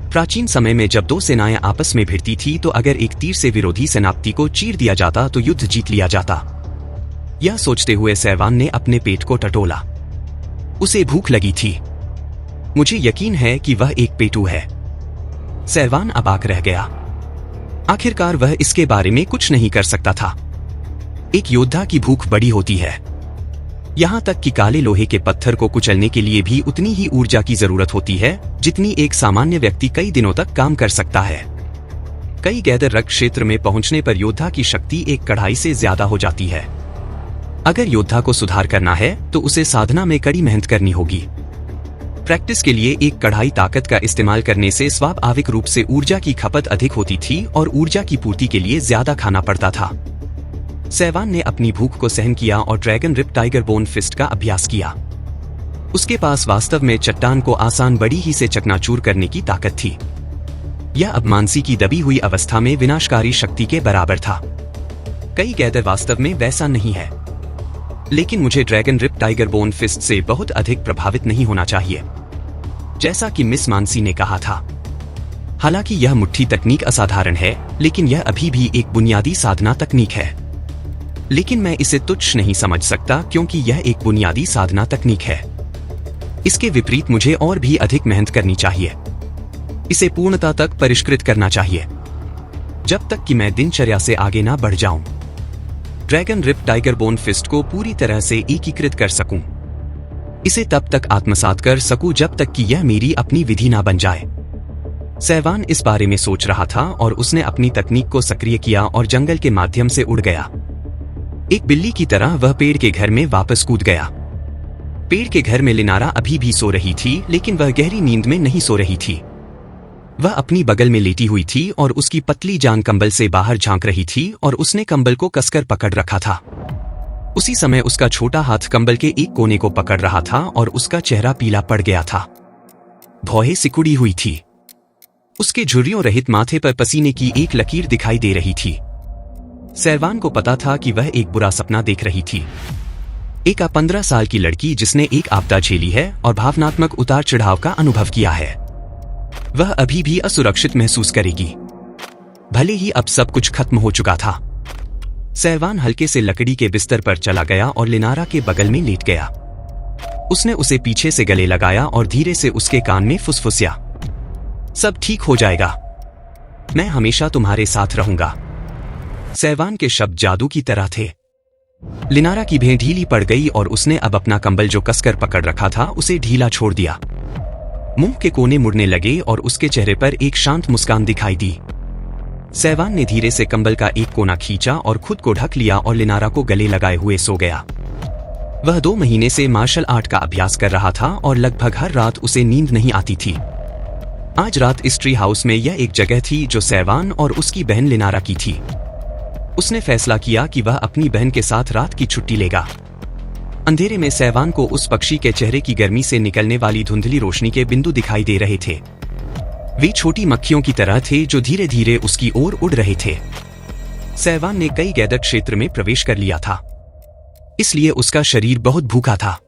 प्राचीन समय में जब दो सेनाएं आपस में भिड़ती थी तो अगर एक तीर से विरोधी सेनापति को चीर दिया जाता तो युद्ध जीत लिया जाता। यह सोचते हुए सैरवान ने अपने पेट को टटोला। उसे भूख लगी थी। मुझे यकीन है कि वह एक पेटू है। सैरवान अबाक रह गया। आखिरकार वह इसके बारे में कुछ नहीं कर सकता था। एक योद्धा की भूख बड़ी होती है। यहां तक कि काले लोहे के पत्थर को कुचलने के लिए भी उतनी ही ऊर्जा की जरूरत होती है जितनी एक सामान्य व्यक्ति कई दिनों तक काम कर सकता है। कई गैदर रक्त क्षेत्र में पहुंचने पर योद्धा की शक्ति एक कढ़ाई से ज्यादा हो जाती है। अगर योद्धा को सुधार करना है तो उसे साधना में कड़ी मेहनत करनी होगी। प्रैक्टिस के लिए एक कढ़ाई ताकत का इस्तेमाल करने से स्वाभाविक रूप से ऊर्जा की खपत अधिक होती थी और ऊर्जा की पूर्ति के लिए ज्यादा खाना पड़ता था। सैरवान ने अपनी भूख को सहन किया और dragon rip tiger bone fist का अभ्यास किया। उसके पास वास्तव में चट्टान को आसान बड़ी ही से चकनाचूर करने की ताकत थी। यह अब मानसी की दबी हुई अवस्था में विनाशकारी शक्ति के बराबर था। कई गैदर वास्तव में वैसा नहीं है, लेकिन मुझे dragon rip tiger bone fist से बहुत अधिक प्रभावित नहीं होना चाहिए, जैसा कि मिस मानसी ने कहा था। हालांकि यह मुट्ठी तकनीक असाधारण है, लेकिन यह अभी भी एक बुनियादी साधना तकनीक है। लेकिन मैं इसे तुच्छ नहीं समझ सकता क्योंकि यह एक बुनियादी साधना तकनीक है। इसके विपरीत मुझे और भी अधिक मेहनत करनी चाहिए। इसे पूर्णता तक परिष्कृत करना चाहिए, जब तक कि मैं दिनचर्या से आगे ना बढ़ जाऊं। Dragon rip tiger bone fist को पूरी तरह से एकीकृत कर सकूं। इसे तब तक आत्मसात कर सकूं जब तक कि यह मेरी अपनी विधि ना बन जाए। सैरवान इस बारे में सोच रहा था और उसने अपनी तकनीक को सक्रिय किया और जंगल के माध्यम से उड़ गया। एक बिल्ली की तरह वह पेड़ के घर में वापस कूद गया। पेड़ के घर में लिनारा अभी भी सो रही थी, लेकिन वह गहरी नींद में नहीं सो रही थी। वह अपनी बगल में लेटी हुई थी और उसकी पतली जान कंबल से बाहर झांक रही थी और उसने कंबल को कसकर पकड़ रखा था। उसी समय उसका छोटा हाथ कंबल के एक कोने को पकड़ रहा था और उसका चेहरा पीला पड़ गया था। भौहें सिकुड़ी हुई थी। उसके झुर्रियों रहित माथे पर पसीने की एक लकीर दिखाई दे रही थी। सैरवान को पता था कि वह एक बुरा सपना देख रही थी। एक 15 साल की लड़की जिसने एक आपदा झेली है और भावनात्मक उतार चढ़ाव का अनुभव किया है, वह अभी भी असुरक्षित महसूस करेगी, भले ही अब सब कुछ खत्म हो चुका था। सैरवान हल्के से लकड़ी के बिस्तर पर चला गया और लिनारा के बगल में लेट गया। उसने उसे पीछे से गले लगाया और धीरे से उसके कान में फुसफुसिया, सब ठीक हो जाएगा, मैं हमेशा तुम्हारे साथ रहूंगा। सैरवान के शब्द जादू की तरह थे। लिनारा की भें ढीली पड़ गई और उसने अब अपना कंबल जो कसकर पकड़ रखा था उसे ढीला छोड़ दिया। मुंह के कोने मुड़ने लगे और उसके चेहरे पर एक शांत मुस्कान दिखाई दी। सैवान ने धीरे से कंबल का एक कोना खींचा और खुद को ढक लिया और लिनारा को गले लगाए हुए सो गया। वह 2 महीने से मार्शल आर्ट का अभ्यास कर रहा था और लगभग हर रात उसे नींद नहीं आती थी। आज रात इस ट्री हाउस में यह एक जगह थी जो सैवान और उसकी बहन लिनारा की थी। उसने फैसला किया कि वह अपनी बहन के साथ रात की छुट्टी लेगा। अंधेरे में सैवान को उस पक्षी के चेहरे की गर्मी से निकलने वाली धुंधली रोशनी के बिंदु दिखाई दे रहे थे। वे छोटी मक्खियों की तरह थे जो धीरे धीरे उसकी ओर उड़ रहे थे। सैवान ने कई गैदर क्षेत्र में प्रवेश कर लिया था, इसलिए उसका शरीर बहुत भूखा था।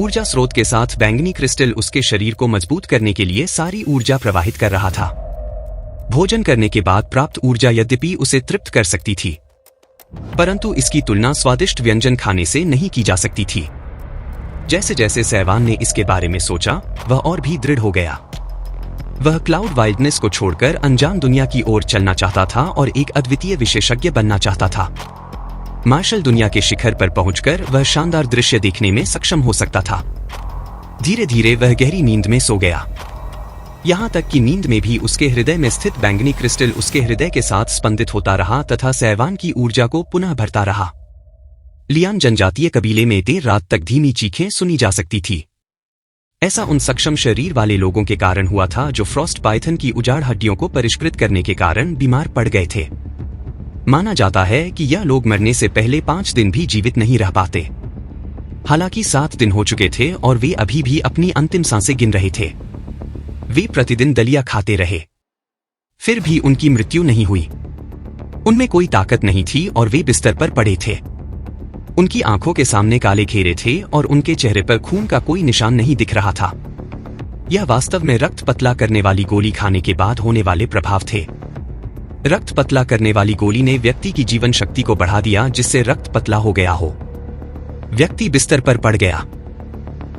ऊर्जा स्रोत के साथ बैंगनी क्रिस्टल उसके शरीर को मजबूत करने के लिए सारी ऊर्जा प्रवाहित कर रहा था। भोजन करने के बाद प्राप्त ऊर्जा यद्यपि उसे तृप्त कर सकती थी, परंतु इसकी तुलना स्वादिष्ट व्यंजन खाने से नहीं की जा सकती थी। जैसे जैसे सैवान ने इसके बारे में सोचा, वह और भी दृढ़ हो गया। वह क्लाउड वाइल्डनेस को छोड़कर अनजान दुनिया की ओर चलना चाहता था और एक अद्वितीय विशेषज्ञ बनना चाहता था। मार्शल दुनिया के शिखर पर पहुंचकर वह शानदार दृश्य देखने में सक्षम हो सकता था। धीरे धीरे वह गहरी नींद में सो गया। यहां तक कि नींद में भी उसके हृदय में स्थित बैंगनी क्रिस्टल उसके हृदय के साथ स्पंदित होता रहा तथा सैवान की ऊर्जा को पुनः भरता रहा। लियान जनजातीय कबीले में देर रात तक धीमी चीखें सुनी जा सकती थी। ऐसा उन सक्षम शरीर वाले लोगों के कारण हुआ था जो फ्रॉस्ट पाइथन की उजाड़ हड्डियों को परिष्कृत करने के कारण बीमार पड़ गए थे। माना जाता है कि यह लोग मरने से पहले 5 दिन भी जीवित नहीं रह पाते। हालांकि 7 दिन हो चुके थे और वे अभी भी अपनी अंतिम सांसें गिन रहे थे। वे प्रतिदिन दलिया खाते रहे, फिर भी उनकी मृत्यु नहीं हुई। उनमें कोई ताकत नहीं थी और वे बिस्तर पर पड़े थे। उनकी आंखों के सामने काले घेरे थे और उनके चेहरे पर खून का कोई निशान नहीं दिख रहा था। यह वास्तव में रक्त पतला करने वाली गोली खाने के बाद होने वाले प्रभाव थे। रक्त पतला करने वाली गोली ने व्यक्ति की जीवन शक्ति को बढ़ा दिया, जिससे रक्त पतला हो गया हो। व्यक्ति बिस्तर पर पड़ गया।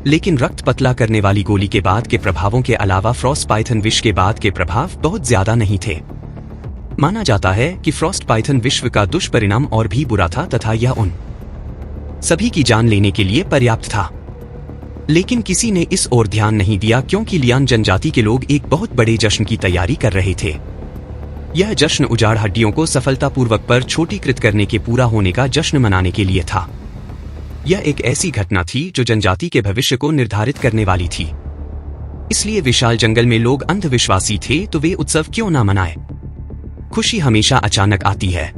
लेकिन रक्त पतला करने वाली गोली के बाद के प्रभावों के अलावा फ्रॉस्ट पाइथन विष के बाद के प्रभाव बहुत ज्यादा नहीं थे। माना जाता है कि फ्रॉस्ट पाइथन विश्व का दुष्परिणाम और भी बुरा था तथा यह उन सभी की जान लेने के लिए पर्याप्त था। लेकिन किसी ने इस ओर ध्यान नहीं दिया क्योंकि लियान जनजाति के लोग एक बहुत बड़े जश्न की तैयारी कर रहे थे। यह जश्न उजाड़ हड्डियों को सफलतापूर्वक पर छोटीकृत करने के पूरा होने का जश्न मनाने के लिए था। यह एक ऐसी घटना थी जो जनजाति के भविष्य को निर्धारित करने वाली थी। इसलिए विशाल जंगल में लोग अंधविश्वासी थे, तो वे उत्सव क्यों ना मनाए। खुशी हमेशा अचानक आती है।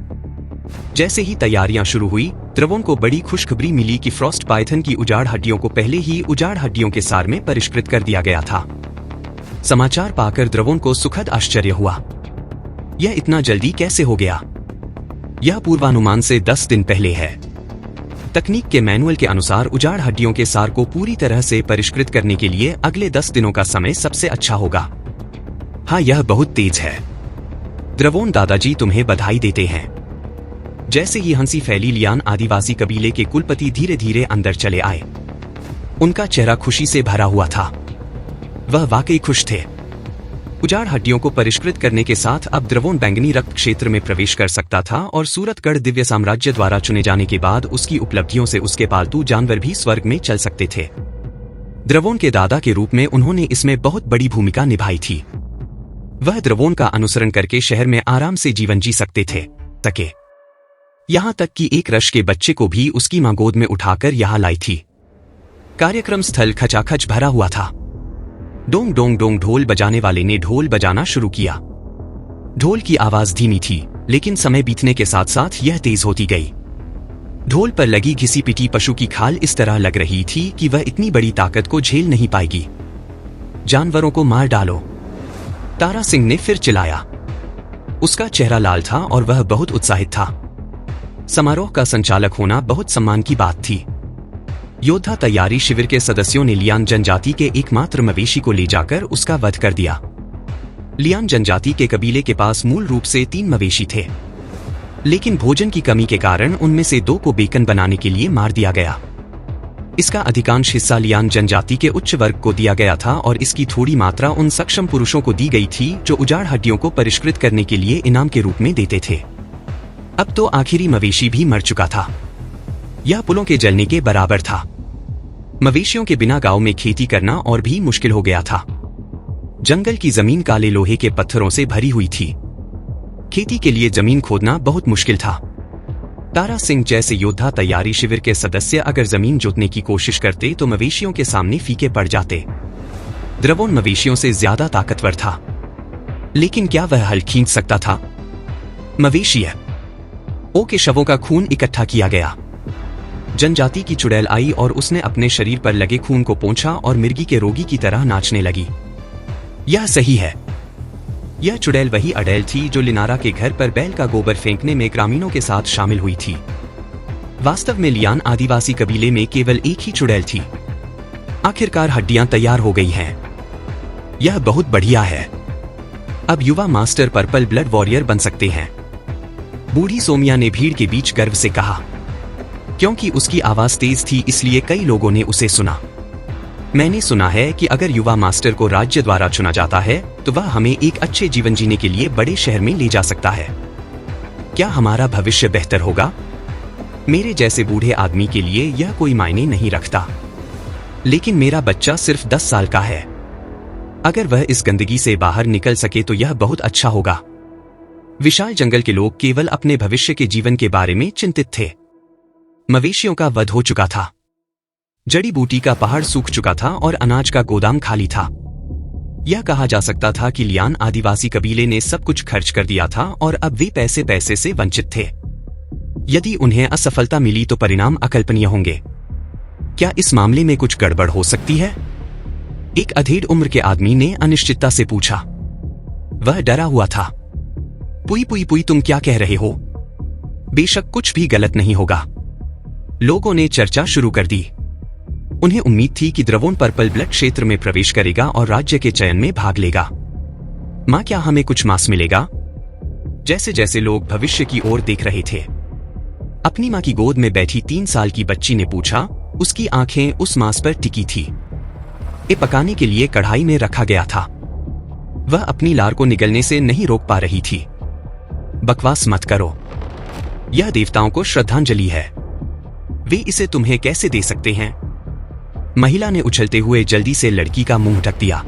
जैसे ही तैयारियां शुरू हुई, द्रवों को बड़ी खुशखबरी मिली कि फ्रॉस्ट पाइथन की उजाड़ हड्डियों को पहले ही उजाड़ हड्डियों के सार में परिष्कृत कर दिया गया था। समाचार पाकर द्रवों को सुखद आश्चर्य हुआ। यह इतना जल्दी कैसे हो गया? यह पूर्वानुमान से 10 दिन पहले है। तकनीक के मैनुअल के अनुसार उजाड़ हड्डियों के सार को पूरी तरह से परिष्कृत करने के लिए अगले 10 दिनों का समय सबसे अच्छा होगा। हाँ, यह बहुत तेज है। द्रवों दादाजी तुम्हें बधाई देते हैं। जैसे ही हंसी फैली, लियान आदिवासी कबीले के कुलपति धीरे धीरे अंदर चले आए। उनका चेहरा खुशी से भरा हुआ था। वह वाकई खुश थे। उजाड़ हड्डियों को परिष्कृत करने के साथ अब द्रवों बैंगनी रक्त क्षेत्र में प्रवेश कर सकता था और सूरतगढ़ दिव्य साम्राज्य द्वारा चुने जाने के बाद उसकी उपलब्धियों से उसके पालतू जानवर भी स्वर्ग में चल सकते थे। द्रवों के दादा के रूप में उन्होंने इसमें बहुत बड़ी भूमिका निभाई थी। वह द्रवों का अनुसरण करके शहर में आराम से जीवन जी सकते थे। यहां तक कि एक रश के बच्चे को भी उसकी मां गोद में उठाकर यहां लाई थी। कार्यक्रम स्थल खचाखच भरा हुआ था। डोंग डोंग डोंग ढोल बजाने वाले ने ढोल बजाना शुरू किया। ढोल की आवाज धीमी थी, लेकिन समय बीतने के साथ साथ यह तेज होती गई। ढोल पर लगी घिसी पिटी पशु की खाल इस तरह लग रही थी कि वह इतनी बड़ी ताकत को झेल नहीं पाएगी। जानवरों को मार डालो, तारा सिंह ने फिर चिल्लाया। उसका चेहरा लाल था और वह बहुत उत्साहित था। समारोह का संचालक होना बहुत सम्मान की बात थी। योद्धा तैयारी शिविर के सदस्यों ने लियान जनजाति के एकमात्र मवेशी को ले जाकर उसका वध कर दिया। लियान जनजाति के कबीले के पास मूल रूप से 3 मवेशी थे, लेकिन भोजन की कमी के कारण उनमें से 2 को बेकन बनाने के लिए मार दिया गया। इसका अधिकांश हिस्सा लियान जनजाति के उच्च वर्ग को दिया गया था और इसकी थोड़ी मात्रा उन सक्षम पुरुषों को दी गई थी जो उजाड़ हड्डियों को परिष्कृत करने के लिए इनाम के रूप में देते थे। अब तो आखिरी मवेशी भी मर चुका था। यह पुलों के जलने के बराबर था। मवेशियों के बिना गांव में खेती करना और भी मुश्किल हो गया था। जंगल की जमीन काले लोहे के पत्थरों से भरी हुई थी। खेती के लिए जमीन खोदना बहुत मुश्किल था। तारा सिंह जैसे योद्धा तैयारी शिविर के सदस्य अगर जमीन जोतने की कोशिश करते तो मवेशियों के सामने फीके पड़ जाते। द्रवोन मवेशियों से ज्यादा ताकतवर था, लेकिन क्या वह हल खींच सकता था? मवेशी ओ के शवों का खून इकट्ठा किया गया। जनजाति की चुड़ैल आई और उसने अपने शरीर पर लगे खून को पोंछा और मिर्गी के रोगी की तरह नाचने लगी। यह सही है। यह चुड़ैल वही अडेल थी जो लिनारा के घर पर बैल का गोबर फेंकने में ग्रामीणों के साथ शामिल हुई थी। वास्तव में लियान आदिवासी कबीले में केवल एक ही चुड़ैल थी। आखिरकार हड्डियां तैयार हो गई हैं। यह बहुत बढ़िया है। अब युवा मास्टर पर्पल ब्लड वॉरियर बन सकते हैं। बूढ़ी सोमिया ने भीड़ के बीच गर्व से कहा। क्योंकि उसकी आवाज तेज थी इसलिए कई लोगों ने उसे सुना। मैंने सुना है कि अगर युवा मास्टर को राज्य द्वारा चुना जाता है तो वह हमें एक अच्छे जीवन जीने के लिए बड़े शहर में ले जा सकता है। क्या हमारा भविष्य बेहतर होगा? मेरे जैसे बूढ़े आदमी के लिए यह कोई मायने नहीं रखता, लेकिन मेरा बच्चा सिर्फ 10 साल का है। अगर वह इस गंदगी से बाहर निकल सके तो यह बहुत अच्छा होगा। विशाल जंगल के लोग केवल अपने भविष्य के जीवन के बारे में चिंतित थे। मवेशियों का वध हो चुका था। जड़ी बूटी का पहाड़ सूख चुका था और अनाज का गोदाम खाली था। यह कहा जा सकता था कि लियान आदिवासी कबीले ने सब कुछ खर्च कर दिया था और अब वे पैसे से वंचित थे। यदि उन्हें असफलता मिली तो परिणाम अकल्पनीय होंगे। क्या इस मामले में कुछ गड़बड़ हो सकती है? एक अधेड़ उम्र के आदमी ने अनिश्चितता से पूछा। वह डरा हुआ था। पुई पुई पुई, तुम क्या कह रहे हो? बेशक कुछ भी गलत नहीं होगा। लोगों ने चर्चा शुरू कर दी। उन्हें उम्मीद थी कि द्रवोन पर्पल ब्लड क्षेत्र में प्रवेश करेगा और राज्य के चयन में भाग लेगा। मां, क्या हमें कुछ मांस मिलेगा? जैसे जैसे लोग भविष्य की ओर देख रहे थे, अपनी मां की गोद में बैठी 3 साल की बच्ची ने पूछा। उसकी आंखें उस मांस पर टिकी थी। ये पकाने के लिए कढ़ाई में रखा गया था। वह अपनी लार को निगलने से नहीं रोक पा रही थी। बकवास मत करो, यह देवताओं को श्रद्धांजलि है। वे इसे तुम्हें कैसे दे सकते हैं? महिला ने उछलते हुए जल्दी से लड़की का मुंह ढक दिया।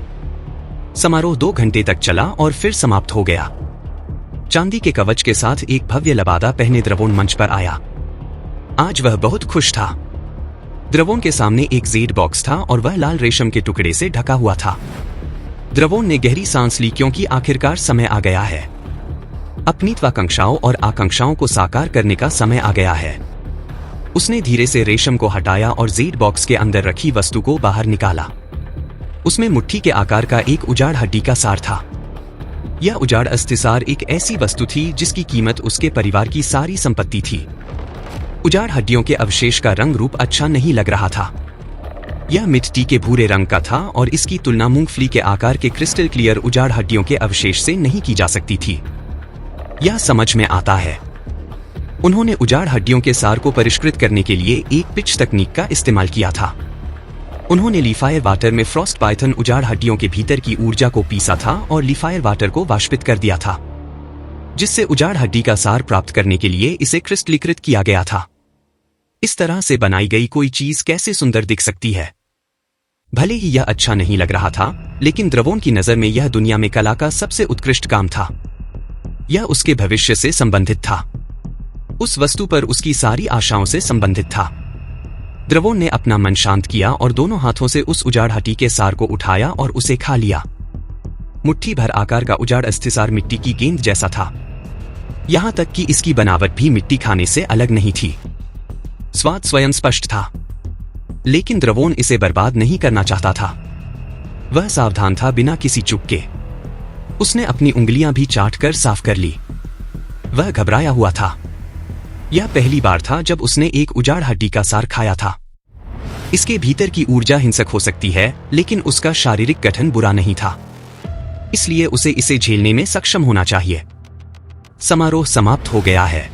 समारोह 2 घंटे तक चला और फिर समाप्त हो गया। चांदी के कवच के साथ एक भव्य लबादा पहने द्रवोन मंच पर आया। आज वह बहुत खुश था। द्रवोन के सामने एक जेड बॉक्स था और वह लाल रेशम के टुकड़े से ढका हुआ था। द्रवोन ने गहरी सांस ली क्योंकि आखिरकार समय आ गया है। अपनी त्वाकांक्षाओं और आकांक्षाओं को साकार करने का समय आ गया है। उसने धीरे से रेशम को हटाया और जेड बॉक्स के अंदर रखी वस्तु को बाहर निकाला। उसमें मुट्ठी के आकार का एक उजाड़ हड्डी का सार था। यह उजाड़ अस्थिसार एक ऐसी वस्तु थी जिसकी कीमत उसके परिवार की सारी संपत्ति थी। उजाड़ हड्डियों के अवशेष का रंग रूप अच्छा नहीं लग रहा था। यह मिट्टी के भूरे रंग का था और इसकी तुलना मूंगफली के आकार के क्रिस्टल क्लियर उजाड़ हड्डियों के अवशेष से नहीं की जा सकती थी। यह समझ में आता है। उन्होंने उजाड़ हड्डियों के सार को परिष्कृत करने के लिए एक पिच तकनीक का इस्तेमाल किया था। उन्होंने लीफायर वाटर में फ्रॉस्ट पाइथन उजाड़ हड्डियों के भीतर की ऊर्जा को पीसा था और लीफायर वाटर को वाष्पित कर दिया था, जिससे उजाड़ हड्डी का सार प्राप्त करने के लिए इसे क्रिस्टलीकृत किया गया था। इस तरह से बनाई गई कोई चीज कैसे सुंदर दिख सकती है। भले ही यह अच्छा नहीं लग रहा था, लेकिन द्रवोन की नजर में यह दुनिया में कला का सबसे उत्कृष्ट काम था। यह उसके भविष्य से संबंधित था। उस वस्तु पर उसकी सारी आशाओं से संबंधित था। द्रवोन ने अपना मन शांत किया और दोनों हाथों से उस उजाड़ हड्डी के सार को उठाया और उसे खा लिया। मुट्ठी भर आकार का उजाड़ अस्थिसार मिट्टी की गेंद जैसा था। यहां तक कि इसकी बनावट भी मिट्टी खाने से अलग नहीं थी। स्वाद स्वयं स्पष्ट था, लेकिन द्रवोन इसे बर्बाद नहीं करना चाहता था। वह सावधान था, बिना किसी चूक के। उसने अपनी उंगलियां भी चाट कर साफ कर ली। वह घबराया हुआ था। यह पहली बार था जब उसने एक उजाड़ हड्डी का सार खाया था। इसके भीतर की ऊर्जा हिंसक हो सकती है, लेकिन उसका शारीरिक गठन बुरा नहीं था, इसलिए उसे इसे झेलने में सक्षम होना चाहिए। समारोह समाप्त हो गया है।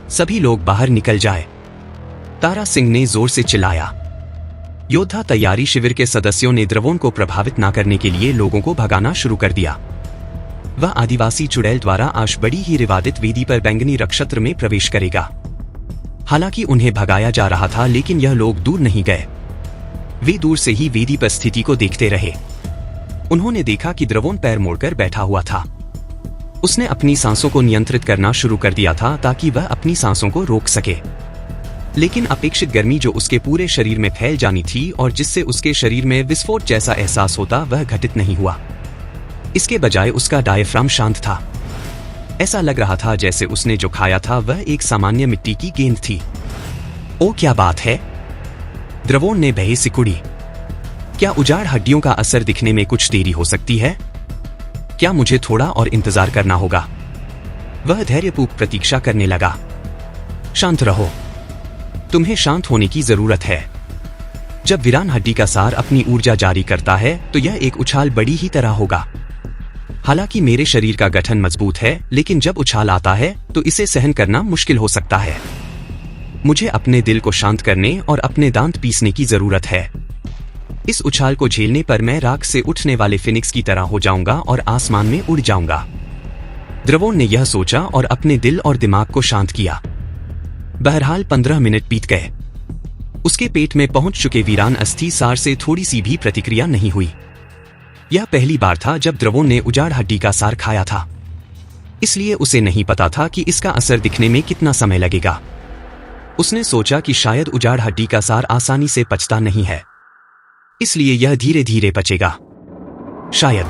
सभी लोग बाहर निकल जाए, तारा सिंह ने जोर से चिल्लाया। योद्धा तैयारी शिविर के सदस्यों ने द्रवोन को प्रभावित न करने के लिए लोगों को भगाना शुरू कर दिया। वह आदिवासी चुड़ैल द्वारा आज बड़ी ही विवादित वेदी पर बैंगनी नक्षत्र में प्रवेश करेगा। हालांकि उन्हें भगाया जा रहा था, लेकिन यह लोग दूर नहीं गए। वे दूर से ही वेदी पर स्थिति को देखते रहे। उन्होंने देखा कि द्रवोन पैर मोड़कर बैठा हुआ था। उसने अपनी सांसों को नियंत्रित करना शुरू कर दिया था ताकि वह अपनी सांसों को रोक सके। लेकिन अपेक्षित गर्मी जो उसके पूरे शरीर में फैल जानी थी और जिससे उसके शरीर में विस्फोट जैसा एहसास होता वह घटित नहीं हुआ। इसके बजाय उसका डायफ्राम शांत था। ऐसा लग रहा था जैसे उसने जो खाया था वह एक सामान्य मिट्टी की गेंद थी। ओ क्या बात है, द्रवोण ने भय से कुड़ी। क्या उजाड़ हड्डियों का असर दिखने में कुछ देरी हो सकती है? क्या मुझे थोड़ा और इंतजार करना होगा? वह धैर्यपूर्वक प्रतीक्षा करने लगा। शांत रहो, तुम्हें शांत होने की जरूरत है। जब वीरान हड्डी का सार अपनी ऊर्जा जारी करता है तो यह एक उछाल बड़ी ही तरह होगा। हालांकि मेरे शरीर का गठन मजबूत है, लेकिन जब उछाल आता है तो इसे सहन करना मुश्किल हो सकता है। मुझे अपने दिल को शांत करने और अपने दांत पीसने की जरूरत है। इस उछाल को झेलने पर मैं राख से उठने वाले फिनिक्स की तरह हो जाऊंगा और आसमान में उड़ जाऊंगा। द्रवोण ने यह सोचा और अपने दिल और दिमाग को शांत किया। बहरहाल 15 मिनट बीत गए। उसके पेट में पहुंच चुके वीरान अस्थि सार से थोड़ी सी भी प्रतिक्रिया नहीं हुई। यह पहली बार था जब द्रवोण ने उजाड़ हड्डी का सार खाया था, इसलिए उसे नहीं पता था कि इसका असर दिखने में कितना समय लगेगा। उसने सोचा कि शायद उजाड़ हड्डी का सार आसानी से पचता नहीं है, इसलिए यह धीरे धीरे पचेगा। शायद